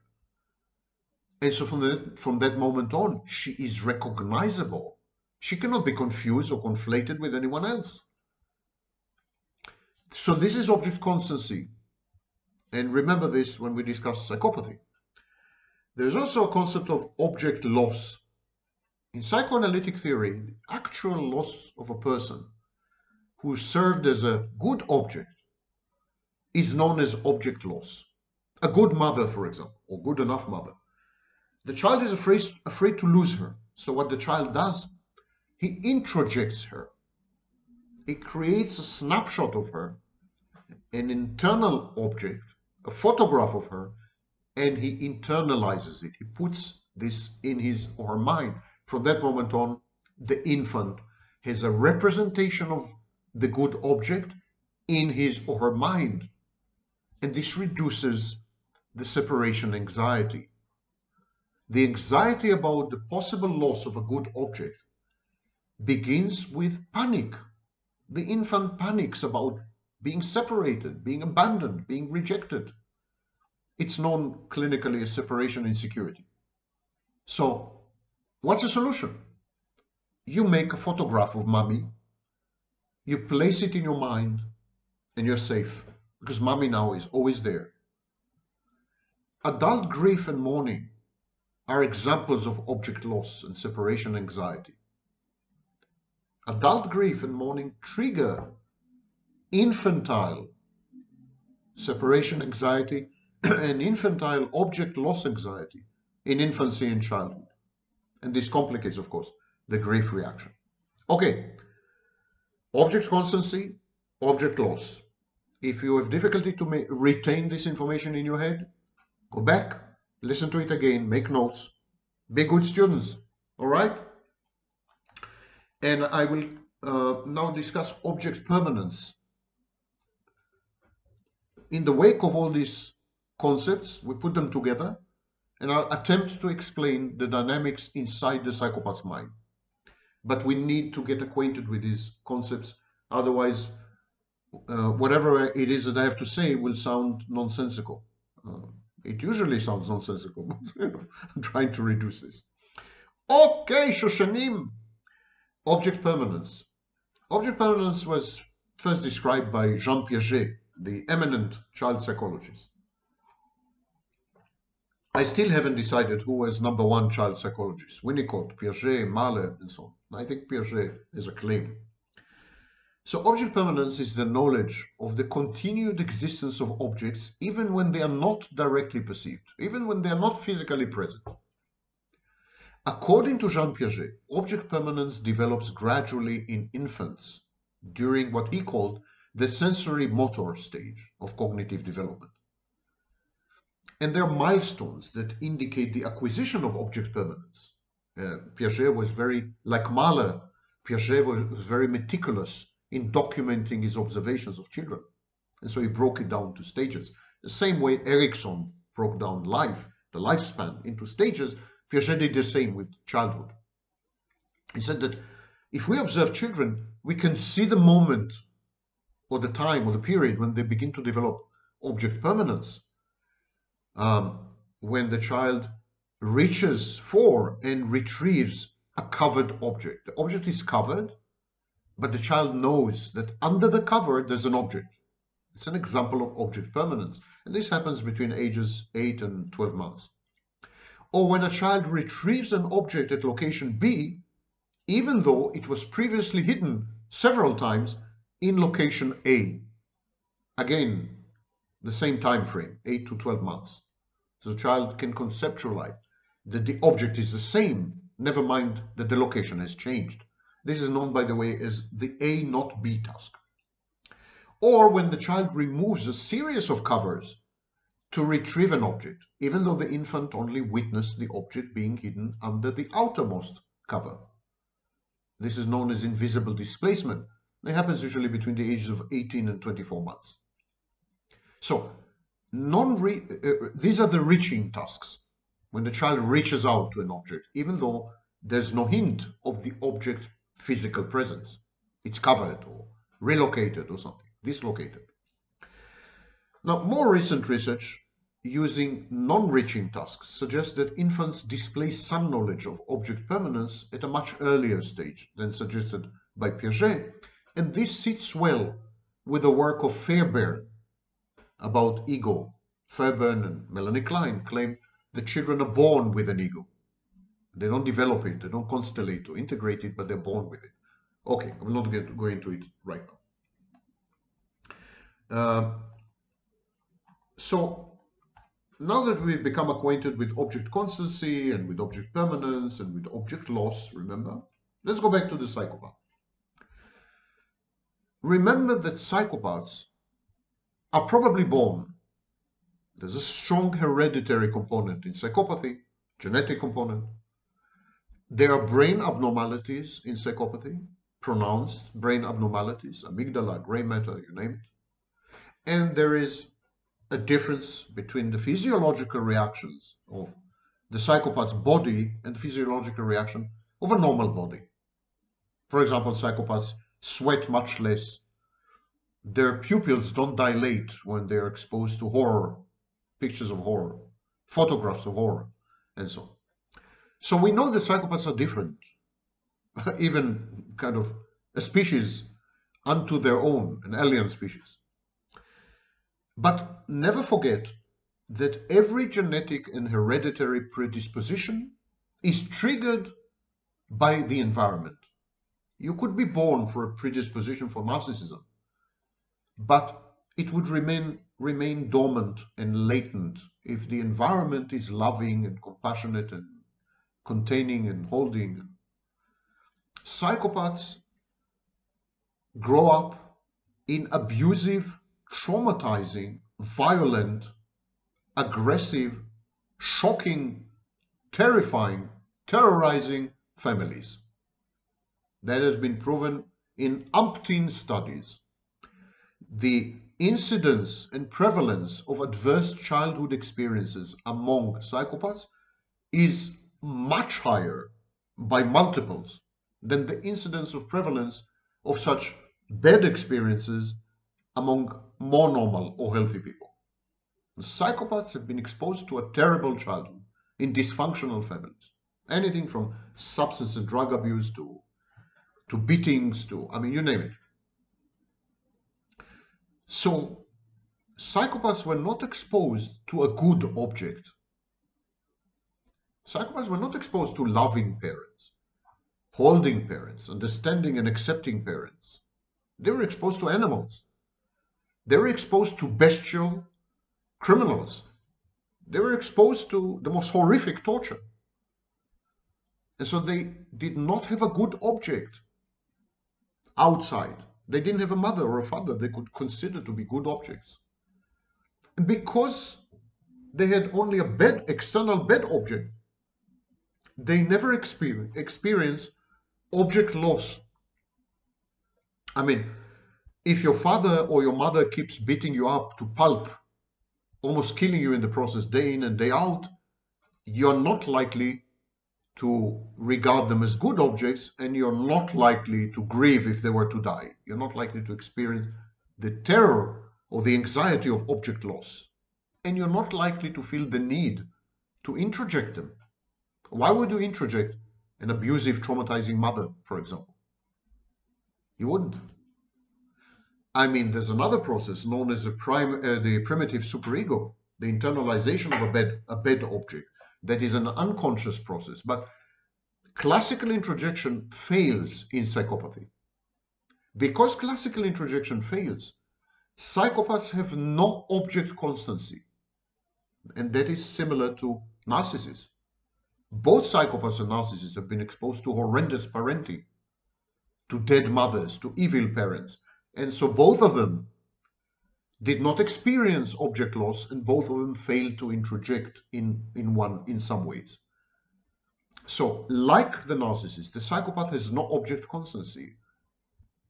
Speaker 1: And so from that moment on, she is recognizable. She cannot be confused or conflated with anyone else. So this is object constancy. And remember this when we discuss psychopathy. There's also a concept of object loss. In psychoanalytic theory, the actual loss of a person who served as a good object is known as object loss. A good mother, for example, or good enough mother. The child is afraid to lose her. So what the child does, he introjects her. He creates a snapshot of her, an internal object, a photograph of her, and he internalizes it. He puts this in his or her mind. From that moment on, the infant has a representation of the good object in his or her mind. And this reduces the separation anxiety. The anxiety about the possible loss of a good object begins with panic. The infant panics about being separated, being abandoned, being rejected. It's known clinically as separation insecurity. So, what's the solution? You make a photograph of mommy, you place it in your mind, and you're safe, because mommy now is always there. Adult grief and mourning are examples of object loss and separation anxiety. Adult grief and mourning trigger infantile separation anxiety and infantile object loss anxiety in infancy and childhood. And this complicates, of course, the grief reaction. Okay, object constancy, object loss. If you have difficulty to retain this information in your head, go back, listen to it again, make notes, be good students, all right? And I will now discuss object permanence. In the wake of all these concepts, we put them together, and I'll attempt to explain the dynamics inside the psychopath's mind. But we need to get acquainted with these concepts, otherwise whatever it is that I have to say will sound nonsensical. It usually sounds nonsensical, but I'm trying to reduce this. Okay, Shoshanim. Object permanence. Object permanence was first described by Jean Piaget, the eminent child psychologist. I still haven't decided who was #1 child psychologist. Winnicott, Piaget, Mahler, and so on. I think Piaget is a claim. So object permanence is the knowledge of the continued existence of objects even when they are not directly perceived, even when they are not physically present. According to Jean Piaget, object permanence develops gradually in infants during what he called the sensory motor stage of cognitive development. And there are milestones that indicate the acquisition of object permanence. Piaget was very, like Mahler, Piaget was very meticulous in documenting his observations of children. And so he broke it down to stages. The same way Erickson broke down life, the lifespan, into stages, Piaget did the same with childhood. He said that if we observe children, we can see the moment or the time or the period when they begin to develop object permanence. When the child reaches for and retrieves a covered object. The object is covered, but the child knows that under the cover there's an object. It's an example of object permanence, and this happens between ages 8 and 12 months. Or when a child retrieves an object at location B, even though it was previously hidden several times in location A. Again, the same time frame, 8 to 12 months. So the child can conceptualize that the object is the same, never mind that the location has changed. This is known, by the way, as the A not B task. Or when the child removes a series of covers to retrieve an object, even though the infant only witnessed the object being hidden under the outermost cover. This is known as invisible displacement. It happens usually between the ages of 18 and 24 months. So, these are the reaching tasks, when the child reaches out to an object, even though there's no hint of the object physical presence. It's covered or relocated or something, dislocated. Now, more recent research using non-reaching tasks suggests that infants display some knowledge of object permanence at a much earlier stage than suggested by Piaget, and this sits well with the work of Fairbairn about ego. Fairbairn and Melanie Klein claim that children are born with an ego. They don't develop it, they don't constellate or integrate it, but they're born with it. Okay, I will not go into it right now. So now that we've become acquainted with object constancy and with object permanence and with object loss, remember, let's go back to the psychopath. Remember that psychopaths are probably born. There's a strong hereditary component in psychopathy, genetic component. There are brain abnormalities in psychopathy, pronounced brain abnormalities, amygdala, gray matter, you name it. And there is a difference between the physiological reactions of the psychopath's body and the physiological reaction of a normal body. For example, psychopaths sweat much less. Their pupils don't dilate when they're exposed to horror, pictures of horror, photographs of horror, and so on. So we know that psychopaths are different, even kind of a species unto their own, an alien species. But never forget that every genetic and hereditary predisposition is triggered by the environment. You could be born for a predisposition for narcissism, but it would remain dormant and latent if the environment is loving and compassionate and containing and holding. Psychopaths grow up in abusive, traumatizing, violent, aggressive, shocking, terrifying, terrorizing families. That has been proven in umpteen studies. The incidence and prevalence of adverse childhood experiences among psychopaths is much higher by multiples than the incidence of prevalence of such bad experiences among more normal or healthy people. The psychopaths have been exposed to a terrible childhood in dysfunctional families. Anything from substance and drug abuse to beatings to, I mean, you name it. So psychopaths were not exposed to a good object. Psychopaths were not exposed to loving parents, holding parents, understanding and accepting parents. They were exposed to animals. They were exposed to bestial criminals. They were exposed to the most horrific torture. And so they did not have a good object outside. They didn't have a mother or a father they could consider to be good objects. And because they had only a external bad object, they never experience object loss. I mean, if your father or your mother keeps beating you up to pulp, almost killing you in the process day in and day out, you're not likely to regard them as good objects, and you're not likely to grieve if they were to die. You're not likely to experience the terror or the anxiety of object loss. And you're not likely to feel the need to introject them. Why would you introject an abusive, traumatizing mother, for example? You wouldn't. I mean, there's another process known as the primitive superego, the internalization of a bad object. That is an unconscious process, but classical introjection fails in psychopathy. Because classical introjection fails, psychopaths have no object constancy, and that is similar to narcissists. Both psychopaths and narcissists have been exposed to horrendous parenting, to dead mothers, to evil parents, and so both of them did not experience object loss, and both of them failed to introject in some ways. So, like the narcissist, the psychopath has no object constancy,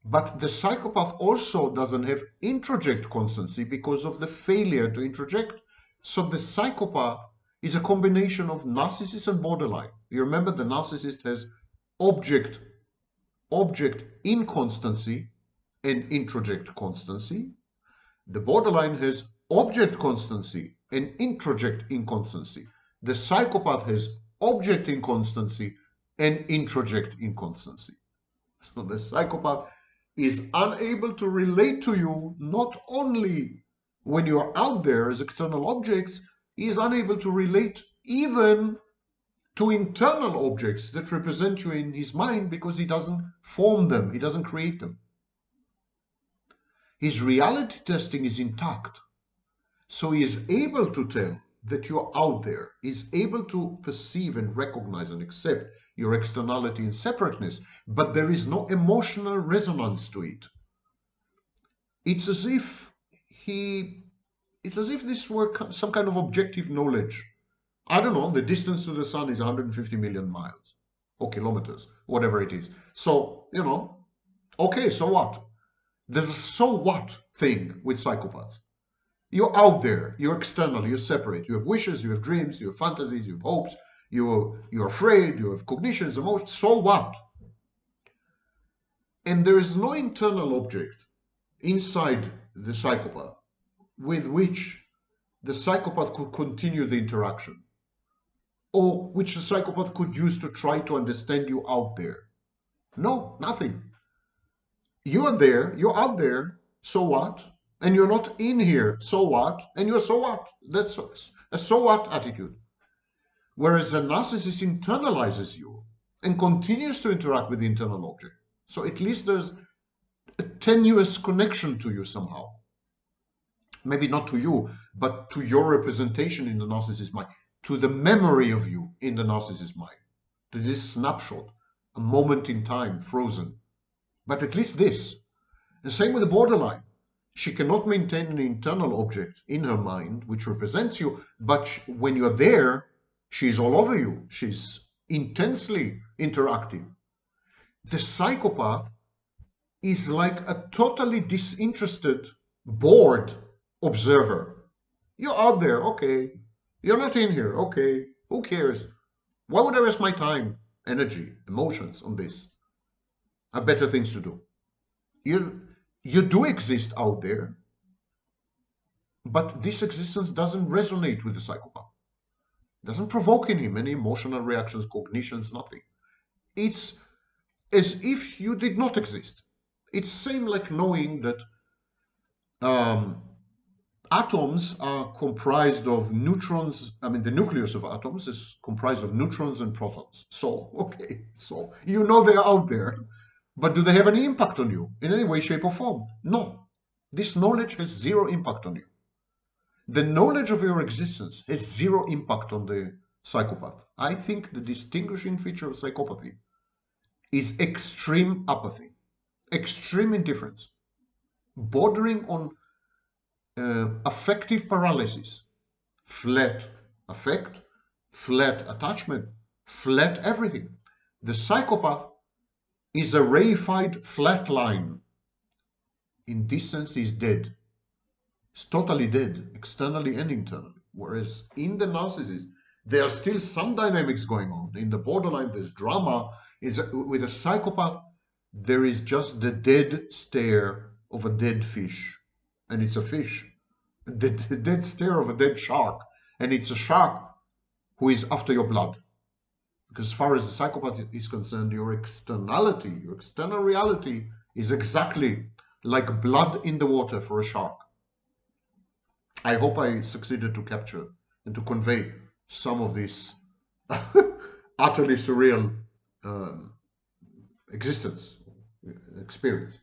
Speaker 1: but the psychopath also doesn't have introject constancy because of the failure to introject. So the psychopath is a combination of narcissist and borderline. You remember the narcissist has object inconstancy and introject constancy. The borderline has object constancy and introject inconstancy. The psychopath has object inconstancy and introject inconstancy. So the psychopath is unable to relate to you not only when you are out there as external objects, he is unable to relate even to internal objects that represent you in his mind because he doesn't form them, he doesn't create them. His reality testing is intact, so he is able to tell that you're out there, is able to perceive and recognize and accept your externality and separateness, but there is no emotional resonance to it. It's as if this were some kind of objective knowledge. I don't know, the distance to the sun is 150 million miles or kilometers, whatever it is. So, you know, Okay, so what? There's a so what thing with psychopaths. You're out there, you're external, you're separate. You have wishes, you have dreams, you have fantasies, you have hopes, you're afraid, you have cognitions, emotions. So what? And there is no internal object inside the psychopath with which the psychopath could continue the interaction, or which the psychopath could use to try to understand you out there. No, nothing. You're there, you're out there, so what? And you're not in here, so what? And you're so what? That's a so what attitude. Whereas a narcissist internalizes you and continues to interact with the internal object. So at least there's a tenuous connection to you somehow. Maybe not to you, but to your representation in the narcissist mind, to the memory of you in the narcissist mind, to this snapshot, a moment in time, frozen. But at least this. The same with the borderline. She cannot maintain an internal object in her mind which represents you, but when you're there, she's all over you. She's intensely interactive. The psychopath is like a totally disinterested, bored observer. You're out there, okay. You're not in here, okay. Who cares? Why would I waste my time, energy, emotions on this? I have better things to do. You do exist out there, but this existence doesn't resonate with the psychopath. It doesn't provoke in him any emotional reactions, cognitions, nothing. It's as if you did not exist. It's same like knowing that atoms are comprised of neutrons. I mean, the nucleus of atoms is comprised of neutrons and protons. So, okay, so you know they're out there, but do they have any impact on you in any way, shape, or form? No. This knowledge has zero impact on you. The knowledge of your existence has zero impact on the psychopath. I think the distinguishing feature of psychopathy is extreme apathy, extreme indifference, bordering on affective paralysis, flat affect, flat attachment, flat everything. The psychopath is a reified flat line. In this sense, he's dead. He's totally dead, externally and internally. Whereas in the narcissist, there are still some dynamics going on. In the borderline, there's drama. With a psychopath, there is just the dead stare of a dead fish. And it's a fish. The dead stare of a dead shark. And it's a shark who is after your blood. Because as far as the psychopath is concerned, your externality, your external reality is exactly like blood in the water for a shark. I hope I succeeded to capture and to convey some of this utterly surreal experience.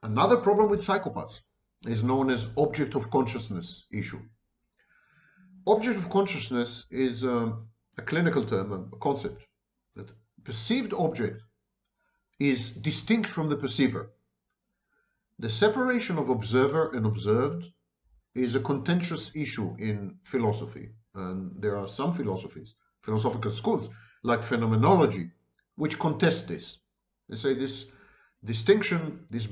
Speaker 1: Another problem with psychopaths is known as object of consciousness issue. Object of consciousness is a clinical term, a concept, that perceived object is distinct from the perceiver. The separation of observer and observed is a contentious issue in philosophy, and there are some philosophical schools, like phenomenology, which contest this. They say this distinction, this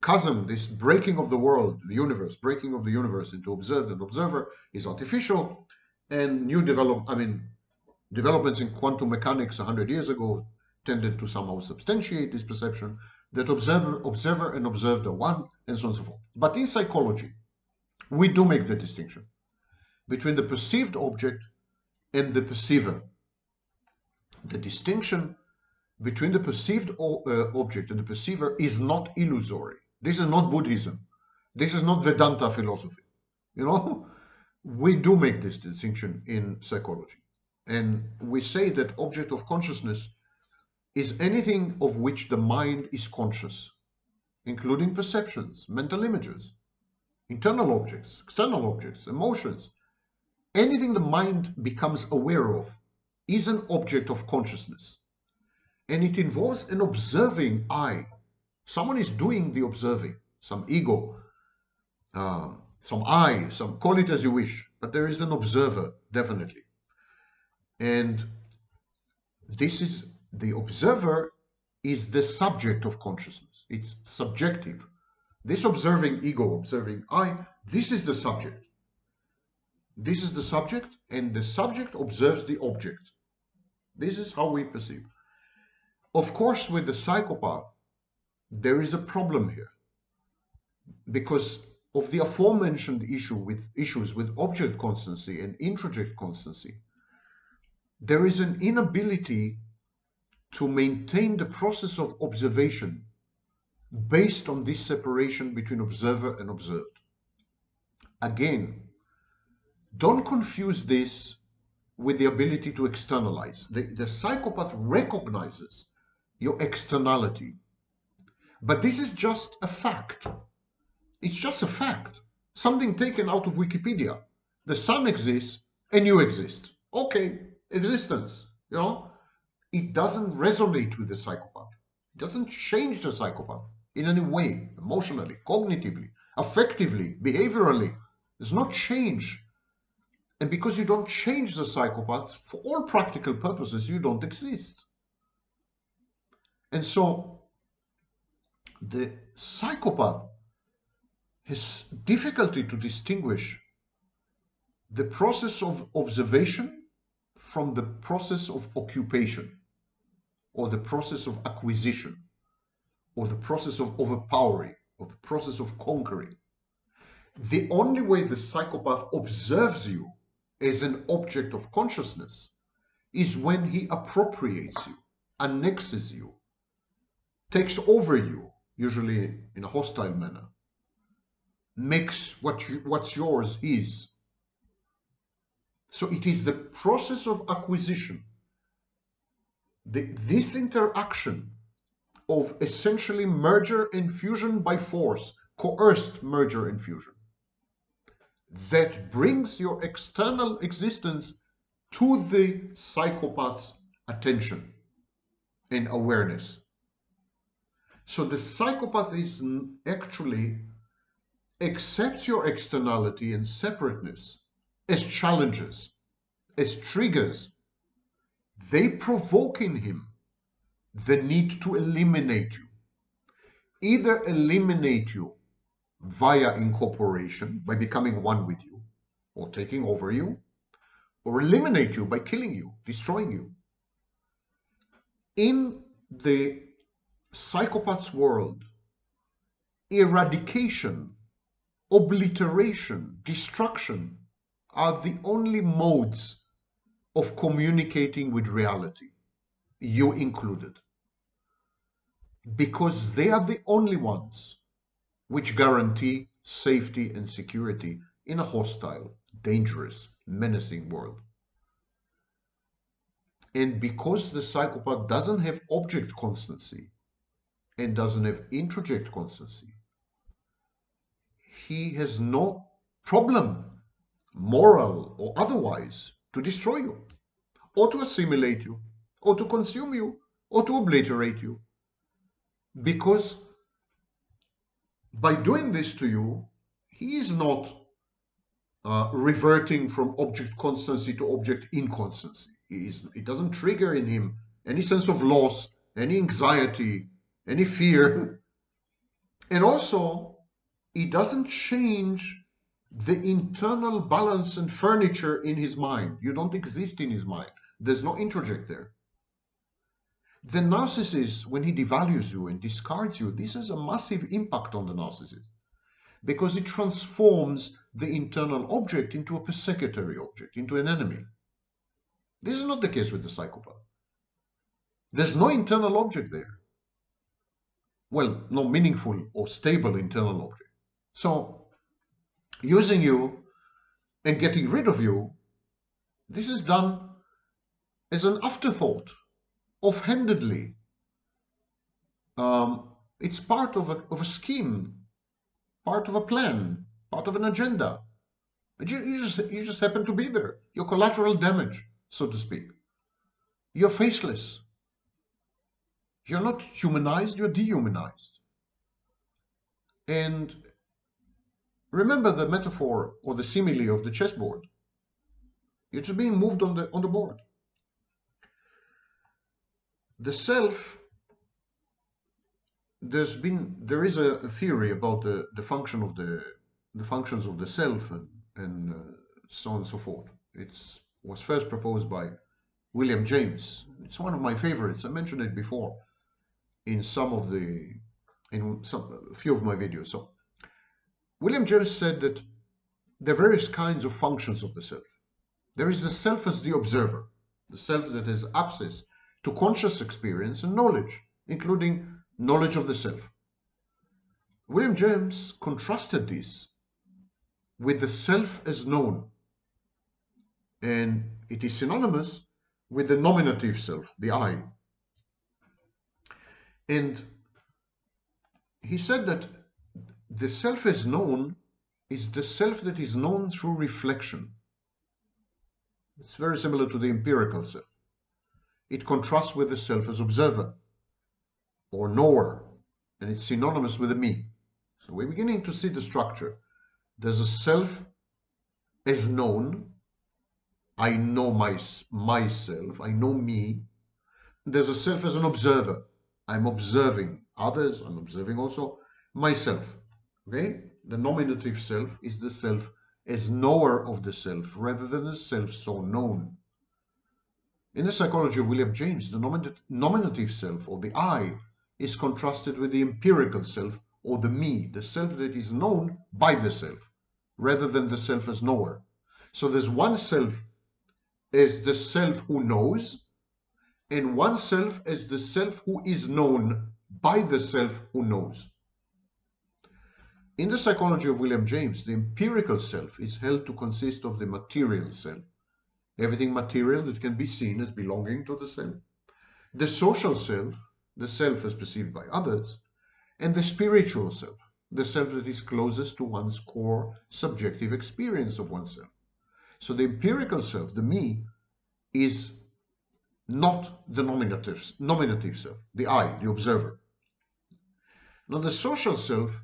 Speaker 1: chasm, this breaking of the world, the universe, breaking of the universe into observed and observer is artificial, and developments in quantum mechanics 100 years ago tended to somehow substantiate this perception that observer and observed are one, and so on and so forth. But in psychology, we do make the distinction between the perceived object and the perceiver. The distinction between the perceived object and the perceiver is not illusory. This is not Buddhism. This is not Vedanta philosophy. You know, we do make this distinction in psychology. And we say that object of consciousness is anything of which the mind is conscious, including perceptions, mental images, internal objects, external objects, emotions. Anything the mind becomes aware of is an object of consciousness. And it involves an observing I. Someone is doing the observing, some ego, some I, call it as you wish, but there is an observer, definitely. And this is the observer is the subject of consciousness. It's subjective. This observing ego, observing I, this is the subject. This is the subject, and the subject observes the object. This is how we perceive. Of course, with the psychopath, there is a problem here, because of the aforementioned issues with object constancy and introject constancy. There is an inability to maintain the process of observation based on this separation between observer and observed. Again, don't confuse this with the ability to externalize. The psychopath recognizes your externality, but this is just a fact. It's just a fact. Something taken out of Wikipedia. The sun exists and you exist. Okay, existence, you know? It doesn't resonate with the psychopath. It doesn't change the psychopath in any way, emotionally, cognitively, affectively, behaviorally. There's no change. And because you don't change the psychopath, for all practical purposes, you don't exist. And so the psychopath has difficulty to distinguish the process of observation from the process of occupation, or the process of acquisition, or the process of overpowering, or the process of conquering. The only way the psychopath observes you as an object of consciousness is when he appropriates you, annexes you, takes over you, usually in a hostile manner, makes what's yours his. So it is the process of acquisition, this interaction of essentially merger and fusion by force, coerced merger and fusion, that brings your external existence to the psychopath's attention and awareness. So the psychopath is actually accepts your externality and separateness as challenges, as triggers. They provoke in him the need to eliminate you. Either eliminate you via incorporation, by becoming one with you, or taking over you, or eliminate you by killing you, destroying you. In the psychopath's world, eradication, obliteration, destruction are the only modes of communicating with reality, you included, because they are the only ones which guarantee safety and security in a hostile, dangerous, menacing world. And because the psychopath doesn't have object constancy and doesn't have introject constancy, he has no problem, moral or otherwise, to destroy you, or to assimilate you, or to consume you, or to obliterate you. Because by doing this to you, he is not reverting from object constancy to object inconstancy. It doesn't trigger in him any sense of loss, any anxiety, any fear. And also, it doesn't change the internal balance and furniture in his mind. You don't exist in his mind. There's no introject there. The narcissist, when he devalues you and discards you, this has a massive impact on the narcissist, because it transforms the internal object into a persecutory object, into an enemy. This is not the case with the psychopath. There's no internal object there. Well, no meaningful or stable internal object. So, using you and getting rid of you, this is done as an afterthought, offhandedly. It's part of a scheme, part of a plan, part of an agenda. You just happen to be there. You're collateral damage, so to speak. You're faceless. You're not humanized, you're dehumanized. And remember the metaphor or the simile of the chessboard. You're just being moved on the board. The self there is a theory about the function of the functions of the self and so on and so forth. It was first proposed by William James. It's one of my favorites. I mentioned it before in a few of my videos. So William James said that there are various kinds of functions of the self. There is the self as the observer, the self that has access to conscious experience and knowledge, including knowledge of the self. William James contrasted this with the self as known, and it is synonymous with the nominative self, the I. And he said that the self as known is the self that is known through reflection. It's very similar to the empirical self. It contrasts with the self as observer or knower, and it's synonymous with the me. So we're beginning to see the structure. There's a self as known. I know myself. I know me. There's a self as an observer. I'm observing others. I'm observing also myself. Okay? The nominative self is the self as knower of the self rather than the self so known. In the psychology of William James, the nominative self, or the I, is contrasted with the empirical self, or the me, the self that is known by the self, rather than the self as knower. So there's one self as the self who knows, and one self as the self who is known by the self who knows. In the psychology of William James, the empirical self is held to consist of the material self, everything material that can be seen as belonging to the self, the social self, the self as perceived by others, and the spiritual self, the self that is closest to one's core subjective experience of oneself. So the empirical self, the me, is not the nominative self, the I, the observer. Now the social self,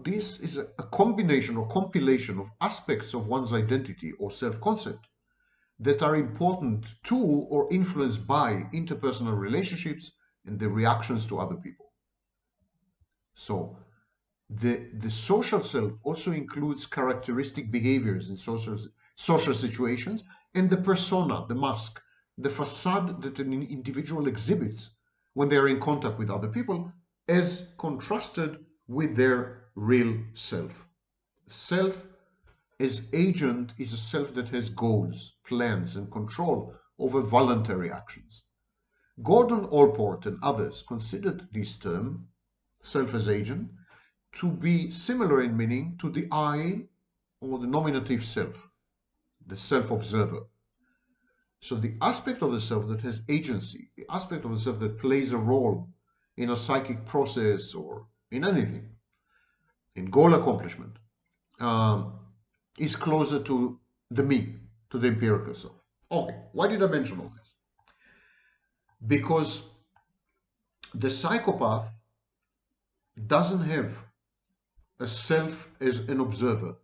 Speaker 1: this is a combination or compilation of aspects of one's identity or self-concept that are important to or influenced by interpersonal relationships and the reactions to other people. So the social self also includes characteristic behaviors in social situations and the persona, the mask, the facade that an individual exhibits when they are in contact with other people as contrasted with their real self. Self as agent is a self that has goals, plans, and control over voluntary actions. Gordon Allport and others considered this term, self as agent, to be similar in meaning to the I or the nominative self, the self-observer. So the aspect of the self that has agency, the aspect of the self that plays a role in a psychic process or in anything, in goal accomplishment, is closer to the me, to the empirical self. Okay, why did I mention all this? Because the psychopath doesn't have a self as an observer.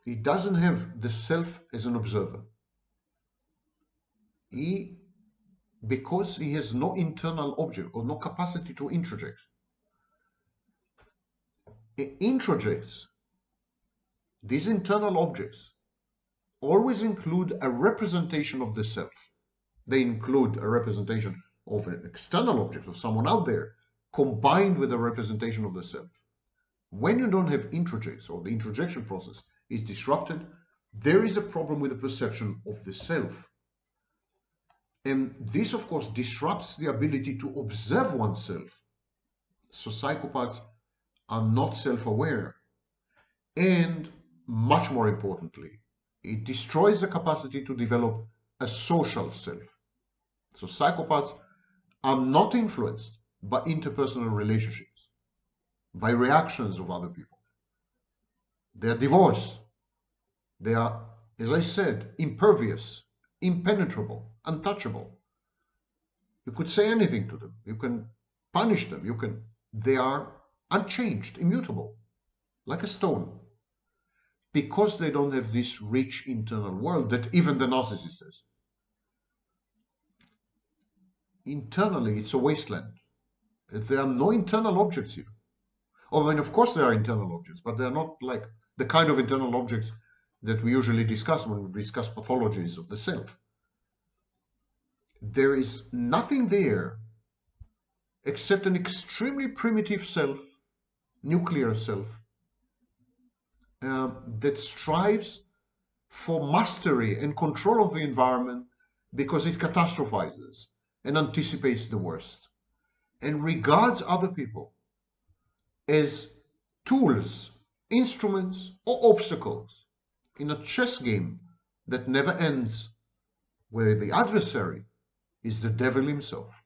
Speaker 1: He doesn't have the self as an observer. Because he has no internal object or no capacity to introject. He introjects. These internal objects always include a representation of the self. They include a representation of an external object, of someone out there, combined with a representation of the self. When you don't have introjects, or the introjection process is disrupted, there is a problem with the perception of the self. And this, of course, disrupts the ability to observe oneself. So psychopaths are not self-aware. And much more importantly, it destroys the capacity to develop a social self. So psychopaths are not influenced by interpersonal relationships, by reactions of other people. They are divorced. They are, as I said, impervious, impenetrable, untouchable. You could say anything to them. You can punish them. They are unchanged, immutable, like a stone. Because they don't have this rich internal world that even the narcissist has. Internally, it's a wasteland. There are no internal objects here. I mean, of course there are internal objects, but they're not like the kind of internal objects that we usually discuss when we discuss pathologies of the self. There is nothing there except an extremely primitive self, nuclear self, that strives for mastery and control of the environment because it catastrophizes and anticipates the worst and regards other people as tools, instruments, or obstacles in a chess game that never ends, where the adversary is the devil himself.